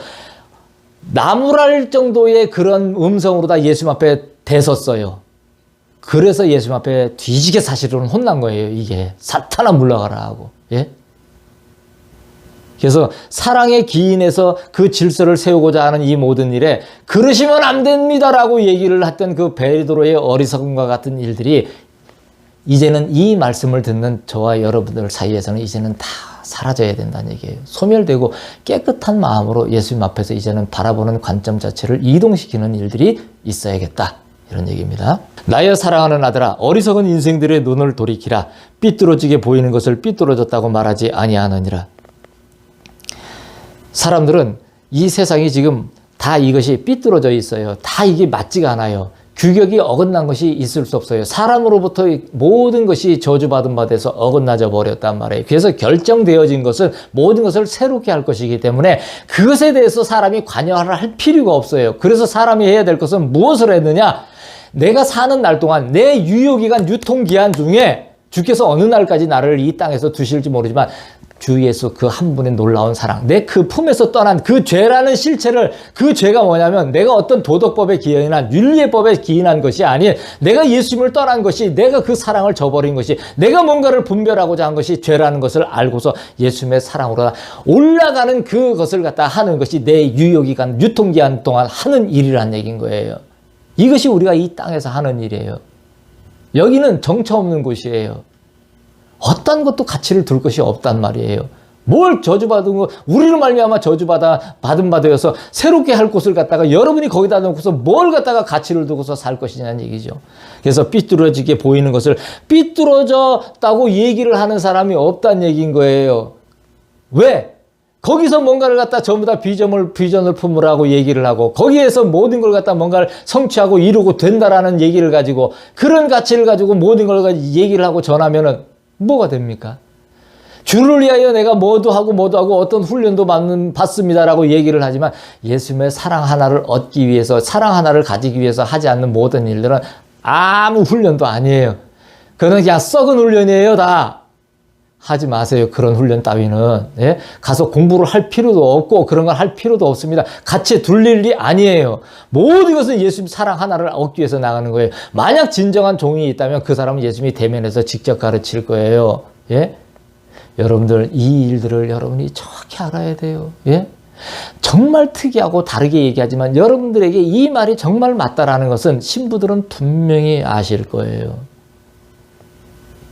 나무랄 정도의 그런 음성으로 다 예수님 앞에 대섰어요. 그래서 예수님 앞에 뒤지게 사실은 혼난 거예요. 이게 사탄아 물러가라 하고. 예? 그래서 사랑의 기인에서 그 질서를 세우고자 하는 이 모든 일에 그러시면 안 됩니다라고 얘기를 했던 그 베드로의 어리석음과 같은 일들이 이제는 이 말씀을 듣는 저와 여러분들 사이에서는 이제는 다 사라져야 된다는 얘기예요. 소멸되고 깨끗한 마음으로 예수님 앞에서 이제는 바라보는 관점 자체를 이동시키는 일들이 있어야겠다. 이런 얘기입니다. 나의 사랑하는 아들아, 어리석은 인생들의 눈을 돌이키라. 삐뚤어지게 보이는 것을 삐뚤어졌다고 말하지 아니하느니라. 사람들은 이 세상이 지금 다 이것이 삐뚤어져 있어요. 다 이게 맞지가 않아요. 규격이 어긋난 것이 있을 수 없어요. 사람으로부터 모든 것이 저주받은 바 돼서 어긋나져 버렸단 말이에요. 그래서 결정되어진 것은 모든 것을 새롭게 할 것이기 때문에 그것에 대해서 사람이 관여를 할 필요가 없어요. 그래서 사람이 해야 될 것은 무엇을 했느냐? 내가 사는 날 동안 내 유효기간, 유통기한 중에 주께서 어느 날까지 나를 이 땅에서 두실지 모르지만 주 예수 그 한 분의 놀라운 사랑, 내 그 품에서 떠난 그 죄라는 실체를, 그 죄가 뭐냐면 내가 어떤 도덕법에 기인한 윤리법에 기인한 것이 아닌 내가 예수님을 떠난 것이, 내가 그 사랑을 저버린 것이, 내가 뭔가를 분별하고자 한 것이 죄라는 것을 알고서 예수님의 사랑으로 올라가는 그것을 갖다 하는 것이 내 유효기간, 유통기한 동안 하는 일이란 얘기인 거예요. 이것이 우리가 이 땅에서 하는 일이에요. 여기는 정처 없는 곳이에요. 어떤 것도 가치를 둘 것이 없단 말이에요. 뭘 저주받은 거, 우리로 말미암아 받은 바 되어서 새롭게 할 곳을 갖다가 여러분이 거기다 놓고서 뭘 갖다가 가치를 두고서 살 것이냐는 얘기죠. 그래서 삐뚤어지게 보이는 것을 삐뚤어졌다고 얘기를 하는 사람이 없다는 얘기인 거예요. 왜? 거기서 뭔가를 갖다 전부 다 비전을 품으라고 얘기를 하고 거기에서 모든 걸 갖다 뭔가를 성취하고 이루고 된다라는 얘기를 가지고 그런 가치를 가지고 모든 걸 얘기를 하고 전하면은 뭐가 됩니까? 주를 위하여 내가 뭐도 하고 어떤 훈련도 받습니다라고 얘기를 하지만 예수님의 사랑 하나를 얻기 위해서 사랑 하나를 가지기 위해서 하지 않는 모든 일들은 아무 훈련도 아니에요. 그건 그냥 썩은 훈련이에요. 다 하지 마세요. 그런 훈련 따위는. 예? 가서 공부를 할 필요도 없고 그런 걸 할 필요도 없습니다. 같이 둘 일이 아니에요. 모든 것은 예수님 사랑 하나를 얻기 위해서 나가는 거예요. 만약 진정한 종이 있다면 그 사람은 예수님이 대면해서 직접 가르칠 거예요. 예? 여러분들 이 일들을 여러분이 정확히 알아야 돼요. 예? 정말 특이하고 다르게 얘기하지만 여러분들에게 이 말이 정말 맞다라는 것은 신부들은 분명히 아실 거예요.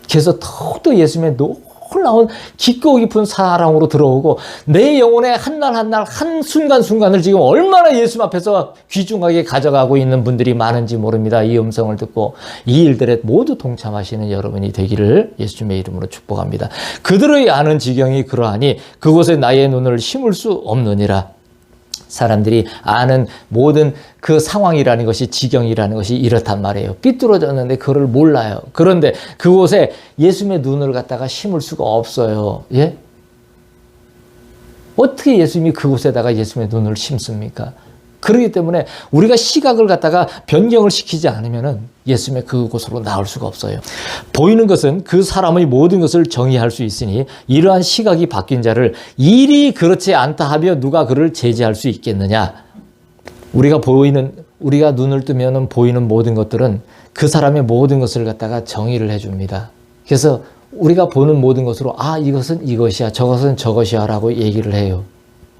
그래서 더욱더 예수님의 놀라운 깊고 깊은 사랑으로 들어오고 내 영혼의 한날 한날 한순간순간을 지금 얼마나 예수님 앞에서 귀중하게 가져가고 있는 분들이 많은지 모릅니다. 이 음성을 듣고 이 일들에 모두 동참하시는 여러분이 되기를 예수님의 이름으로 축복합니다. 그들의 아는 지경이 그러하니 그곳에 나의 눈을 심을 수 없느니라. 사람들이 아는 모든 그 상황이라는 것이 지경이라는 것이 이렇단 말이에요. 삐뚤어졌는데 그걸 몰라요. 그런데 그곳에 예수님의 눈을 갖다가 심을 수가 없어요. 예? 어떻게 예수님이 그곳에다가 예수님의 눈을 심습니까? 그렇기 때문에 우리가 시각을 갖다가 변경을 시키지 않으면은 예수님의 그곳으로 나올 수가 없어요. 보이는 것은 그 사람의 모든 것을 정의할 수 있으니 이러한 시각이 바뀐 자를 일이 그렇지 않다 하며 누가 그를 제지할 수 있겠느냐? 우리가 눈을 뜨면은 보이는 모든 것들은 그 사람의 모든 것을 갖다가 정의를 해줍니다. 그래서 우리가 보는 모든 것으로 이것은 이것이야, 저것은 저것이야라고 얘기를 해요.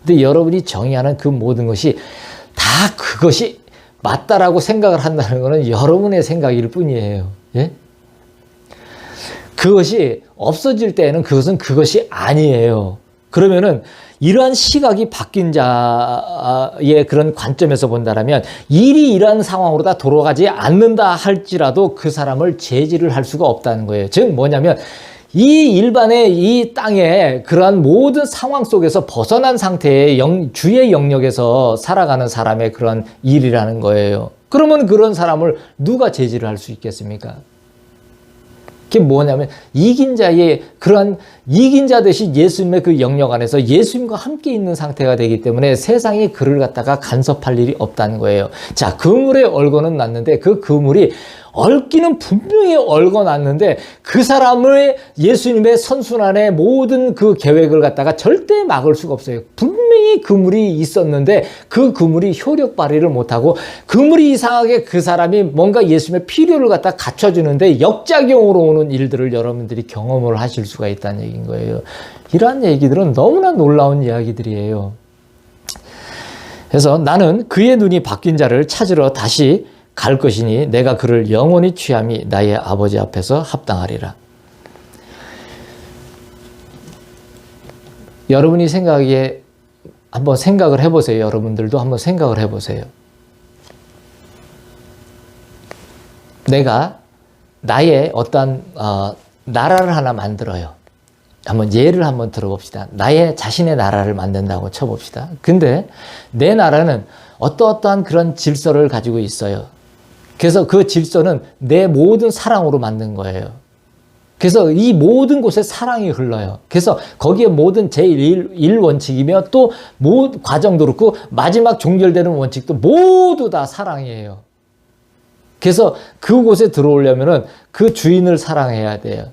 근데 여러분이 정의하는 그 모든 것이 다 그것이 맞다라고 생각을 한다는 것은 여러분의 생각일 뿐이에요. 예? 그것이 없어질 때에는 그것은 그것이 아니에요. 그러면은 이러한 시각이 바뀐 자의 그런 관점에서 본다라면 일이 이러한 상황으로 다 돌아가지 않는다 할지라도 그 사람을 제지를 할 수가 없다는 거예요. 즉 뭐냐면 이 일반의 이 땅의 그러한 모든 상황 속에서 벗어난 상태의 주의 영역에서 살아가는 사람의 그런 일이라는 거예요. 그러면 그런 사람을 누가 제지를 할 수 있겠습니까? 그게 뭐냐면 이긴 자 대신 예수님의 그 영역 안에서 예수님과 함께 있는 상태가 되기 때문에 세상이 그를 갖다가 간섭할 일이 없다는 거예요. 자, 그물에 얽어는 놨는데 그 그물이 얽기는 분명히 얽어놨는데 그 사람의 예수님의 선순환의 모든 그 계획을 갖다가 절대 막을 수가 없어요. 분명히 그물이 있었는데 그 그물이 효력 발휘를 못하고 그물이 이상하게 그 사람이 뭔가 예수님의 필요를 갖다 갖춰주는데 역작용으로 오는 일들을 여러분들이 경험을 하실 수가 있다는 얘기인 거예요. 이러한 얘기들은 너무나 놀라운 이야기들이에요. 그래서 나는 그의 눈이 바뀐 자를 찾으러 다시 갈 것이니 내가 그를 영원히 취함이 나의 아버지 앞에서 합당하리라. 여러분이 생각하기에 한번 생각을 해보세요. 여러분들도 한번 생각을 해보세요. 내가 나의 어떤 나라를 하나 만들어요. 한번 예를 한번 들어봅시다. 나의 자신의 나라를 만든다고 쳐봅시다. 근데 내 나라는 어떠한 그런 질서를 가지고 있어요. 그래서 그 질서는 내 모든 사랑으로 만든 거예요. 그래서 이 모든 곳에 사랑이 흘러요. 그래서 거기에 모든 제1원칙이며 또 과정도 그렇고 마지막 종결되는 원칙도 모두 다 사랑이에요. 그래서 그곳에 들어오려면은 그 주인을 사랑해야 돼요.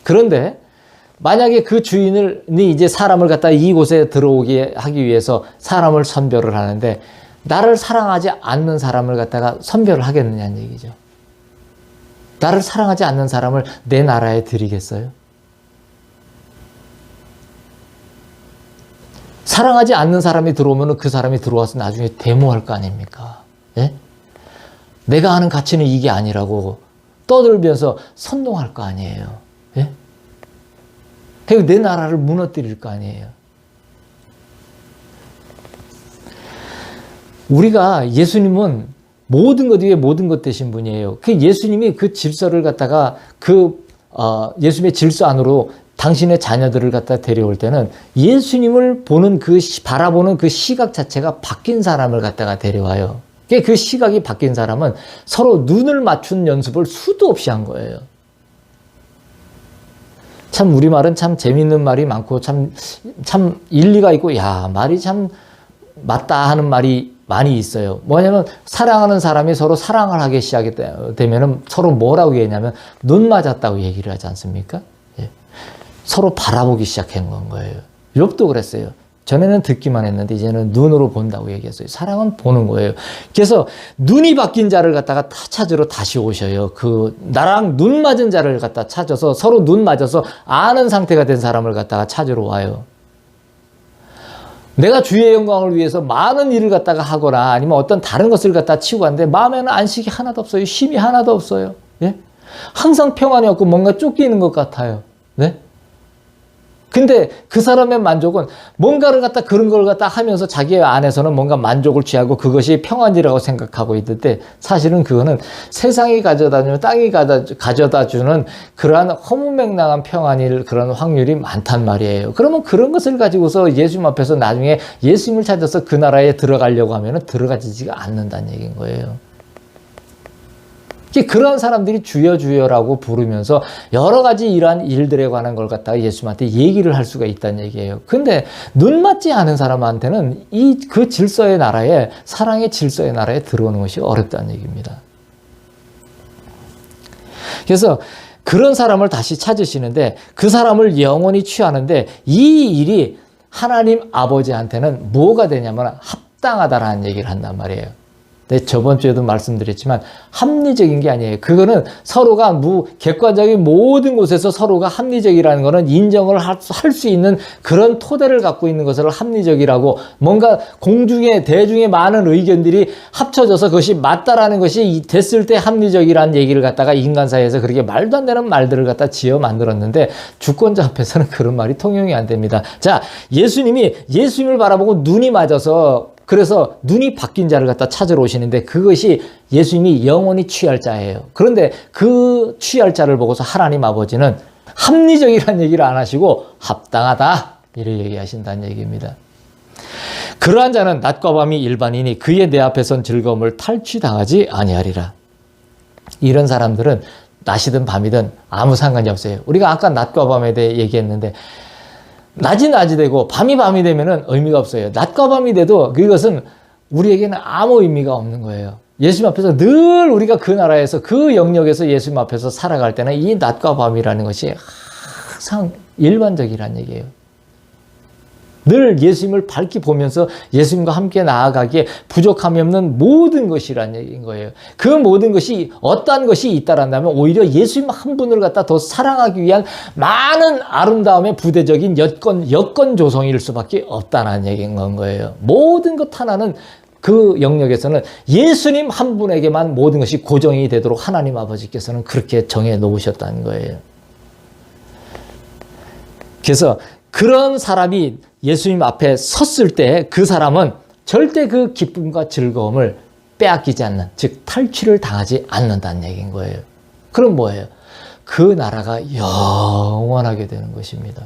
그런데 만약에 그 주인이 이제 사람을 갖다 이곳에 들어오게 하기 위해서 사람을 선별을 하는데 나를 사랑하지 않는 사람을 갖다가 선별을 하겠느냐는 얘기죠. 나를 사랑하지 않는 사람을 내 나라에 들이겠어요? 사랑하지 않는 사람이 들어오면 그 사람이 들어와서 나중에 데모할 거 아닙니까? 예? 내가 하는 가치는 이게 아니라고 떠들면서 선동할 거 아니에요. 예? 그리고 내 나라를 무너뜨릴 거 아니에요. 우리가 예수님은 모든 것 위에 모든 것 되신 분이에요. 그 예수님이 그 질서를 갖다가 예수님의 질서 안으로 당신의 자녀들을 갖다 데려올 때는 예수님을 보는 바라보는 그 시각 자체가 바뀐 사람을 갖다가 데려와요. 그 시각이 바뀐 사람은 서로 눈을 맞춘 연습을 수도 없이 한 거예요. 참 우리말은 참 재밌는 말이 많고 참 일리가 있고 말이 참 맞다 하는 말이 많이 있어요. 뭐냐면 사랑하는 사람이 서로 사랑을 하기 시작되면 서로 뭐라고 얘기하냐면 눈 맞았다고 얘기를 하지 않습니까? 예. 서로 바라보기 시작한 건 거예요. 욥도 그랬어요. 전에는 듣기만 했는데 이제는 눈으로 본다고 얘기했어요. 사랑은 보는 거예요. 그래서 눈이 바뀐 자를 갖다가 찾으러 다시 오셔요. 나랑 눈 맞은 자를 갖다 찾아서 서로 눈 맞아서 아는 상태가 된 사람을 갖다가 찾으러 와요. 내가 주의 영광을 위해서 많은 일을 갖다가 하거나 아니면 어떤 다른 것을 갖다 치고 가는데 마음에는 안식이 하나도 없어요. 쉼이 하나도 없어요. 예? 항상 평안이 없고 뭔가 쫓기는 것 같아요. 네? 근데 그 사람의 만족은 뭔가를 갖다 그런 걸 갖다 하면서 자기 안에서는 뭔가 만족을 취하고 그것이 평안이라고 생각하고 있는데 사실은 그거는 세상이 가져다주는 땅이 가져다주는 그러한 허무맹랑한 평안일 그런 확률이 많단 말이에요. 그러면 그런 것을 가지고서 예수님 앞에서 나중에 예수님을 찾아서 그 나라에 들어가려고 하면 들어가지지가 않는다는 얘기인 거예요. 그런 사람들이 주여 주여라고 부르면서 여러 가지 이러한 일들에 관한 걸 갖다가 예수님한테 얘기를 할 수가 있다는 얘기예요. 근데 눈 맞지 않은 사람한테는 그 질서의 나라에, 사랑의 질서의 나라에 들어오는 것이 어렵다는 얘기입니다. 그래서 그런 사람을 다시 찾으시는데 그 사람을 영원히 취하는데 이 일이 하나님 아버지한테는 뭐가 되냐면 합당하다라는 얘기를 한단 말이에요. 저번 주에도 말씀드렸지만 합리적인 게 아니에요. 그거는 서로가 객관적인 모든 곳에서 서로가 합리적이라는 거는 인정을 할 수 있는 그런 토대를 갖고 있는 것을 합리적이라고 뭔가 대중의 많은 의견들이 합쳐져서 그것이 맞다라는 것이 됐을 때 합리적이라는 얘기를 갖다가 인간사회에서 그렇게 말도 안 되는 말들을 갖다 지어 만들었는데 주권자 앞에서는 그런 말이 통용이 안 됩니다. 자, 예수님을 바라보고 눈이 맞아서 그래서 눈이 바뀐 자를 갖다 찾으러 오시는데 그것이 예수님이 영원히 취할 자예요. 그런데 그 취할 자를 보고서 하나님 아버지는 합리적이라는 얘기를 안 하시고 합당하다 이를 얘기하신다는 얘기입니다. 그러한 자는 낮과 밤이 일반이니 그의 내 앞에선 즐거움을 탈취당하지 아니하리라. 이런 사람들은 낮이든 밤이든 아무 상관이 없어요. 우리가 아까 낮과 밤에 대해 얘기했는데 낮이 낮이 되고 밤이 밤이 되면은 의미가 없어요. 낮과 밤이 돼도 그것은 우리에게는 아무 의미가 없는 거예요. 예수님 앞에서 늘 우리가 그 나라에서 그 영역에서 예수님 앞에서 살아갈 때는 이 낮과 밤이라는 것이 항상 일반적이라는 얘기예요. 늘 예수님을 밝히 보면서 예수님과 함께 나아가기에 부족함이 없는 모든 것이라는 얘기인 거예요. 그 모든 것이 어떠한 것이 있다란다면 오히려 예수님 한 분을 갖다 더 사랑하기 위한 많은 아름다움의 부대적인 여건 조성일 수밖에 없다는 얘기인 건 거예요. 모든 것 하나는 그 영역에서는 예수님 한 분에게만 모든 것이 고정이 되도록 하나님 아버지께서는 그렇게 정해 놓으셨다는 거예요. 그래서 그런 사람이 예수님 앞에 섰을 때 그 사람은 절대 그 기쁨과 즐거움을 빼앗기지 않는, 즉 탈취를 당하지 않는다는 얘기인 거예요. 그럼 뭐예요? 그 나라가 영원하게 되는 것입니다.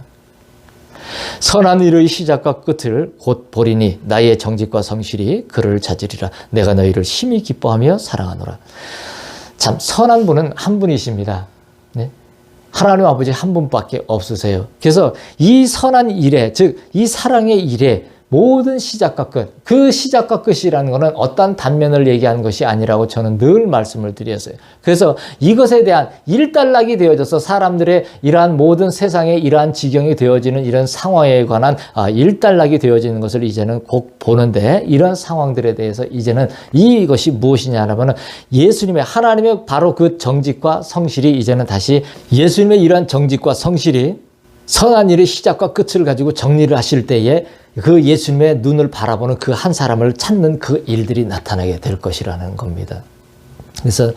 선한 일의 시작과 끝을 곧 보리니 나의 정직과 성실이 그를 찾으리라. 내가 너희를 심히 기뻐하며 사랑하노라. 참 선한 분은 한 분이십니다. 네? 하나님 아버지 한 분밖에 없으세요. 그래서 이 선한 일에, 즉 이 사랑의 일에 모든 시작과 끝, 그 시작과 끝이라는 것은 어떤 단면을 얘기하는 것이 아니라고 저는 늘 말씀을 드렸어요. 그래서 이것에 대한 일단락이 되어져서 사람들의 이러한 모든 세상에 이러한 지경이 되어지는 이런 상황에 관한 일단락이 되어지는 것을 이제는 꼭 보는데, 이런 상황들에 대해서 이제는 이것이 무엇이냐라면 예수님의, 하나님의 바로 그 정직과 성실이 이제는 다시 예수님의 이러한 정직과 성실이 선한 일의 시작과 끝을 가지고 정리를 하실 때에 그 예수님의 눈을 바라보는 그 한 사람을 찾는 그 일들이 나타나게 될 것이라는 겁니다. 그래서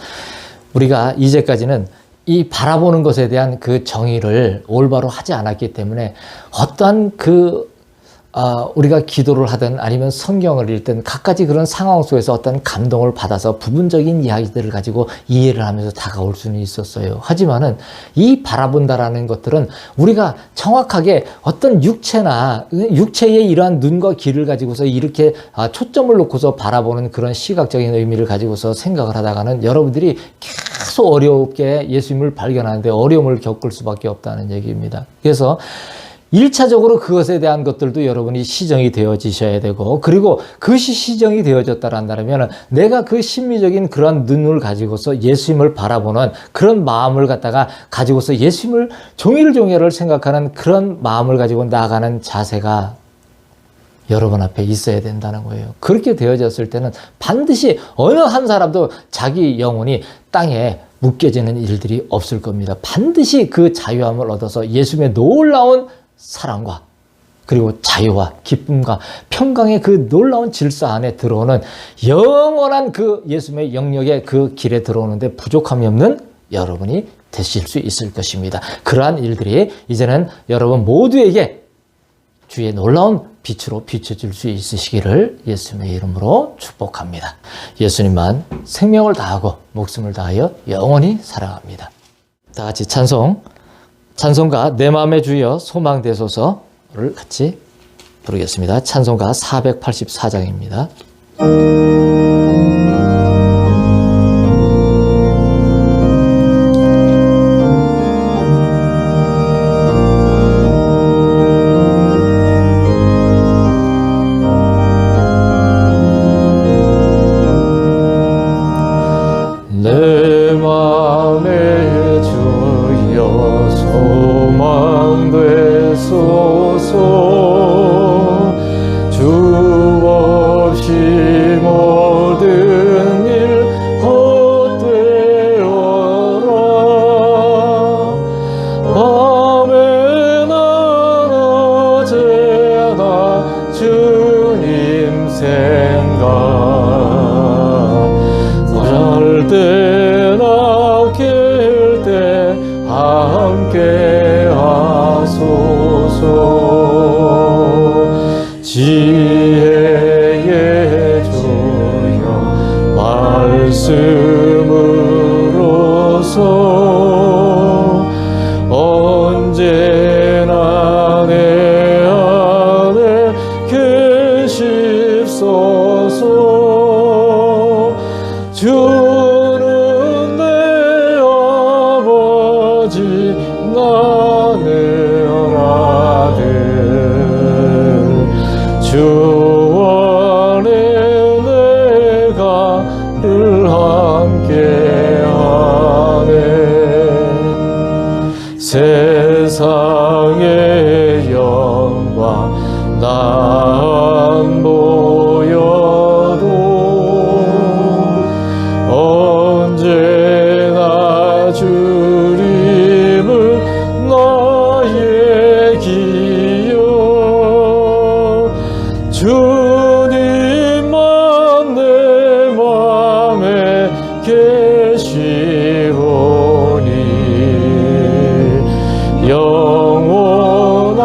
우리가 이제까지는 이 바라보는 것에 대한 그 정의를 올바로 하지 않았기 때문에 어떠한 우리가 기도를 하든 아니면 성경을 읽든 갖가지 그런 상황 속에서 어떤 감동을 받아서 부분적인 이야기들을 가지고 이해를 하면서 다가올 수는 있었어요. 하지만은 이 바라본다라는 것들은 우리가 정확하게 어떤 육체의 이러한 눈과 귀를 가지고서 이렇게 초점을 놓고서 바라보는 그런 시각적인 의미를 가지고서 생각을 하다가는 여러분들이 계속 어렵게 예수님을 발견하는데 어려움을 겪을 수밖에 없다는 얘기입니다. 그래서 1차적으로 그것에 대한 것들도 여러분이 시정이 되어지셔야 되고, 그리고 그것이 시정이 되어졌다라면 내가 그 심리적인 그런 눈을 가지고서 예수님을 바라보는 그런 마음을 가지고서 예수님을 종일종일을 생각하는 그런 마음을 가지고 나아가는 자세가 여러분 앞에 있어야 된다는 거예요. 그렇게 되어졌을 때는 반드시 어느 한 사람도 자기 영혼이 땅에 묶여지는 일들이 없을 겁니다. 반드시 그 자유함을 얻어서 예수님의 놀라운 사랑과 그리고 자유와 기쁨과 평강의 그 놀라운 질서 안에 들어오는 영원한 그 예수님의 영역의 그 길에 들어오는데 부족함이 없는 여러분이 되실 수 있을 것입니다. 그러한 일들이 이제는 여러분 모두에게 주의 놀라운 빛으로 비춰질 수 있으시기를 예수님의 이름으로 축복합니다. 예수님만 생명을 다하고 목숨을 다하여 영원히 사랑합니다. 다 같이 찬송가 내 마음의 주여 소망되소서를 같이 부르겠습니다. 찬송가 484장입니다. 내 맘의 주여 소망되소서 주 없이 모든 일 헛되어라 밤에나 낮에나 주님 생각 때나 깰 때 함께 하소서 지혜의 주여 말씀으로서 언제나 내 안에 계십소서 주는 내 아버지 나는 아들 주 안에 내가 늘 함께하네 세상의 영광 나 안 보여도 언제나 주님은 나의 기여 주님만 내 맘에 계시오니 영원한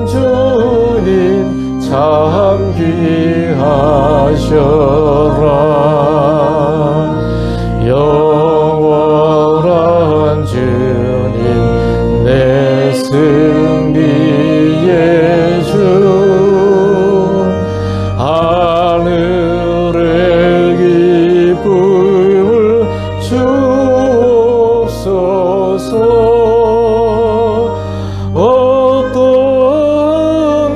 주님 참 귀하셔라 영원한 주님 내 승리의 주 하늘의 기쁨을 주옵소서 어떤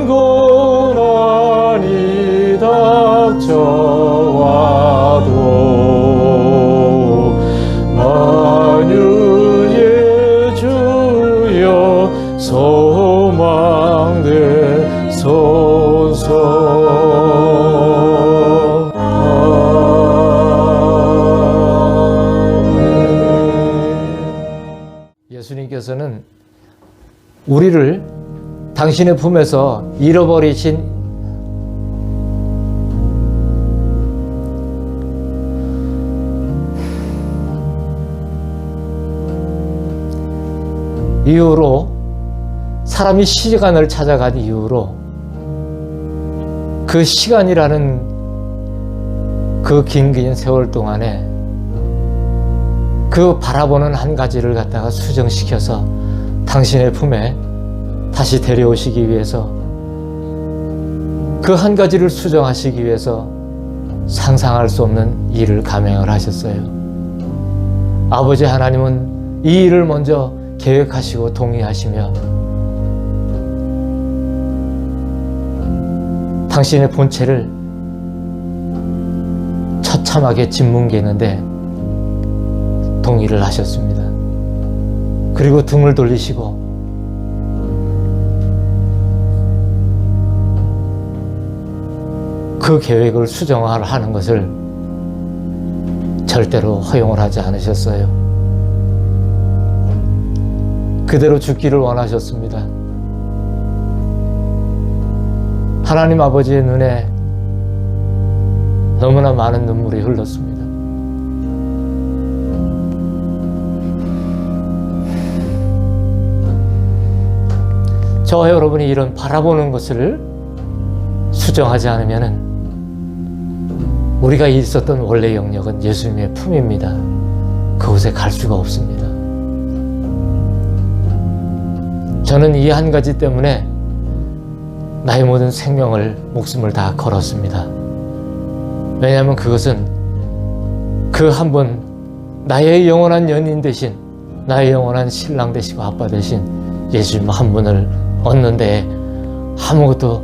고난이 닥쳐와도 만유의 주여 소망되소서 예수님께서는 우리를 당신의 품에서 잃어버리신 이후로 사람이 시간을 찾아간 이후로 그 시간이라는 그 긴 세월 동안에 그 바라보는 한 가지를 갖다가 수정시켜서 당신의 품에 다시 데려오시기 위해서 그 한 가지를 수정하시기 위해서 상상할 수 없는 일을 감행을 하셨어요. 아버지 하나님은 이 일을 먼저 계획하시고 동의하시며 당신의 본체를 처참하게 짓뭉개는데 동의를 하셨습니다. 그리고 등을 돌리시고 그 계획을 수정하는 것을 절대로 허용을 하지 않으셨어요. 그대로 죽기를 원하셨습니다. 하나님 아버지의 눈에 너무나 많은 눈물이 흘렀습니다. 저와 여러분이 이런 바라보는 것을 수정하지 않으면 우리가 있었던 원래 영역은 예수님의 품입니다. 그곳에 갈 수가 없습니다. 저는 이 한 가지 때문에 나의 모든 생명을, 목숨을 다 걸었습니다. 왜냐하면 그것은 그 한 분, 나의 영원한 연인 대신, 나의 영원한 신랑 되시고 아빠 대신 예수님 한 분을 얻는 데 아무것도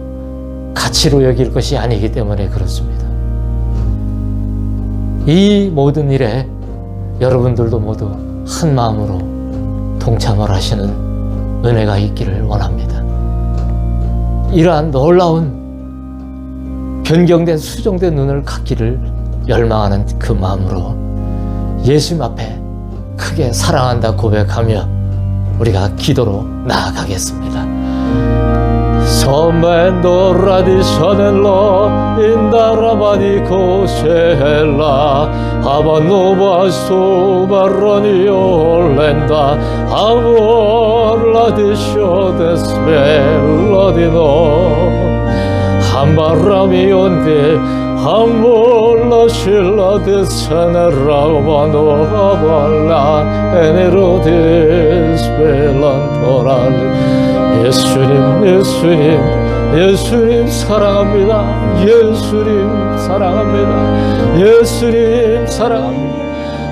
가치로 여길 것이 아니기 때문에 그렇습니다. 이 모든 일에 여러분들도 모두 한 마음으로 동참을 하시는 은혜가 있기를 원합니다. 이러한 놀라운 변경된 수정된 눈을 갖기를 열망하는 그 마음으로 예수님 앞에 크게 사랑한다 고백하며 우리가 기도로 나아가겠습니다. Somendo radicionello in daravani cosella Avanova su barronio lenda Avor radiccio desvello di no Hambarami onde Hambolla scilla de seneravano Avalla enero desvelantorali 예수님, 예수님, 예수님 사랑합니다. 예수님 사랑합니다. 예수님 사랑합니다.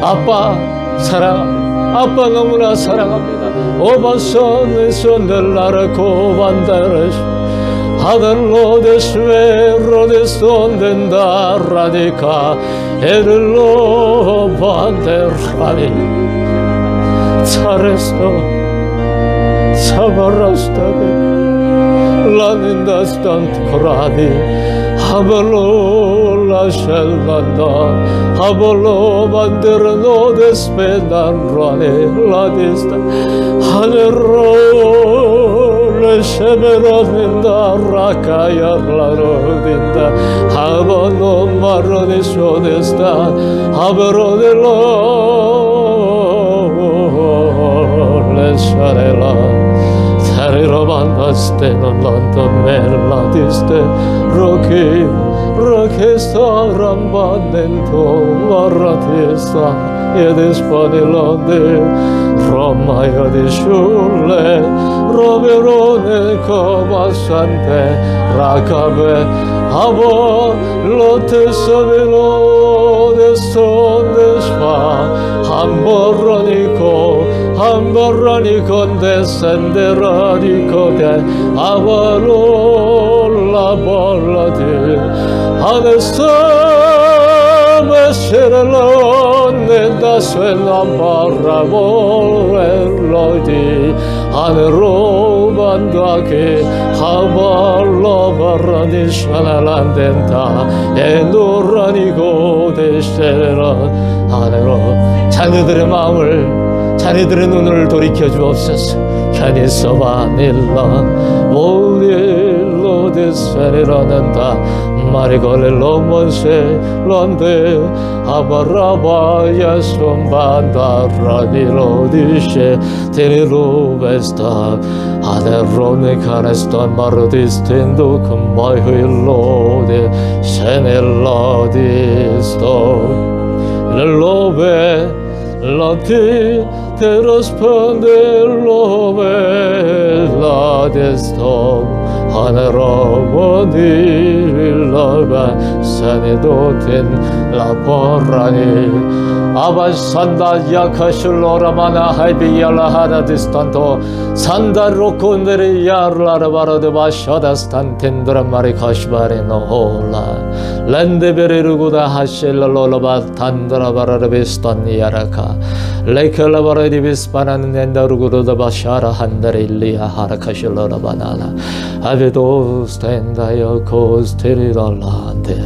아빠 사랑합니다. 아빠 너무나 사랑합니다. 오바선에서 넬라를 고반다르시 아들로 데스웨로 데스온덴다 라디카 에를로 반데라니 잘했어 Sabarastade, lanindastant coradi, habalo la shellanda, habalo banderno despedan rane, la dista, hanero le shemeroninda, rakayar la rodinda, habano marroni sodesta, habero de sarela sarelo bandaste non lando merla diste roke staram bandento varratesa edes panelande romaia de shulle roverone comasante rakabe abo lote savelo de sonde spa hamborronico hamborronico descenderonico de avalo la bolla di adesso mescerelo nella sua barra volello di anero bandake havallo barra di shanalandenta e norranico descerelo 하늘로 자녀들의 마음을 자녀들의 눈을 돌이켜 주옵소서. 캐니서바닐라 모릴로 lode senerananda marigole lomonse londe abarabaya sombanda radilodisce tenero vesta aderone caneston marodistendo come lode senelodisto Love, lati, te risponde love, la destom, haneraboni, love, senedotin, la porrani. Abasanda yakashulloramana haybiyala hada distanto, sanda rokundere yarlara barade bashadastan tendramari kashbare no hola. Lende bereruguda hashella lolaba tandra barade bistan yaraka. Lekala barade bispanan nendaruguda bashara handare illiya harakashullara banala. Avedo stenda yakos teridalande.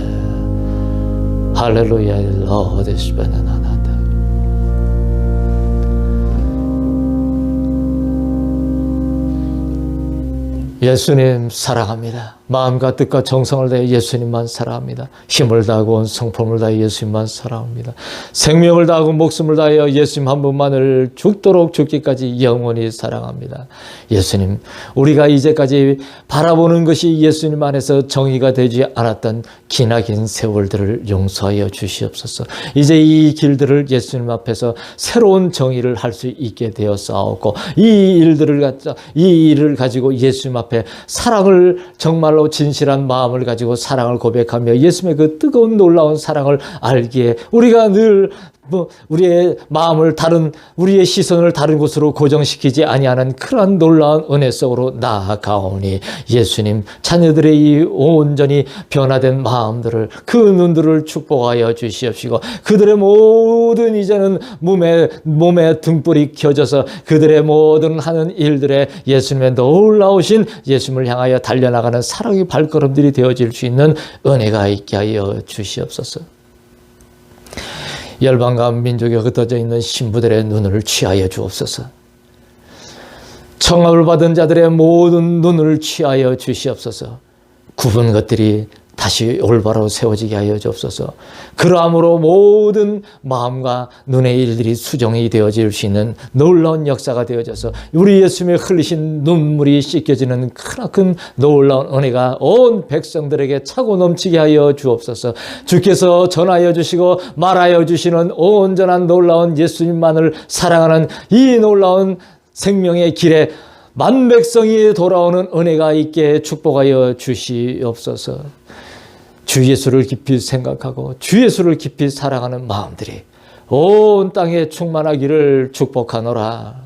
Hallelujah, Lord is benanada. 예수님 사랑합니다. 마음과 뜻과 정성을 다해 예수님만 사랑합니다. 힘을 다하고 온 성품을 다해 예수님만 사랑합니다. 생명을 다하고 목숨을 다하여 예수님 한 분만을 죽도록 죽기까지 영원히 사랑합니다. 예수님, 우리가 이제까지 바라보는 것이 예수님 안에서 정의가 되지 않았던 기나긴 세월들을 용서하여 주시옵소서. 이제 이 길들을 예수님 앞에서 새로운 정의를 할 수 있게 되었사옵고 이 일을 가지고 예수님 앞에 사랑을 정말로 진실한 마음을 가지고 사랑을 고백하며 예수님의 그 뜨거운 놀라운 사랑을 알기에 우리가 늘 우리의 마음을 우리의 시선을 다른 곳으로 고정시키지 아니하는 그러한 놀라운 은혜 속으로 나아가오니 예수님 자녀들의 이 온전히 변화된 마음들을 그 눈들을 축복하여 주시옵시고 그들의 모든 이제는 몸에 등불이 켜져서 그들의 모든 하는 일들에 예수님의 놀라우신 예수님을 향하여 달려나가는 사랑의 발걸음들이 되어질 수 있는 은혜가 있게 하여 주시옵소서. 열방과 민족에 흩어져 있는 신부들의 눈을 취하여 주옵소서. 청함을 받은 자들의 모든 눈을 취하여 주시옵소서. 굽은 것들이 다시 올바로 세워지게 하여 주옵소서. 그러함으로 모든 마음과 눈의 일들이 수정이 되어질 수 있는 놀라운 역사가 되어져서 우리 예수님의 흘리신 눈물이 씻겨지는 크나큰 놀라운 은혜가 온 백성들에게 차고 넘치게 하여 주옵소서. 주께서 전하여 주시고 말하여 주시는 온전한 놀라운 예수님만을 사랑하는 이 놀라운 생명의 길에 만백성이 돌아오는 은혜가 있게 축복하여 주시옵소서. 주 예수를 깊이 생각하고 주 예수를 깊이 사랑하는 마음들이 온 땅에 충만하기를 축복하노라.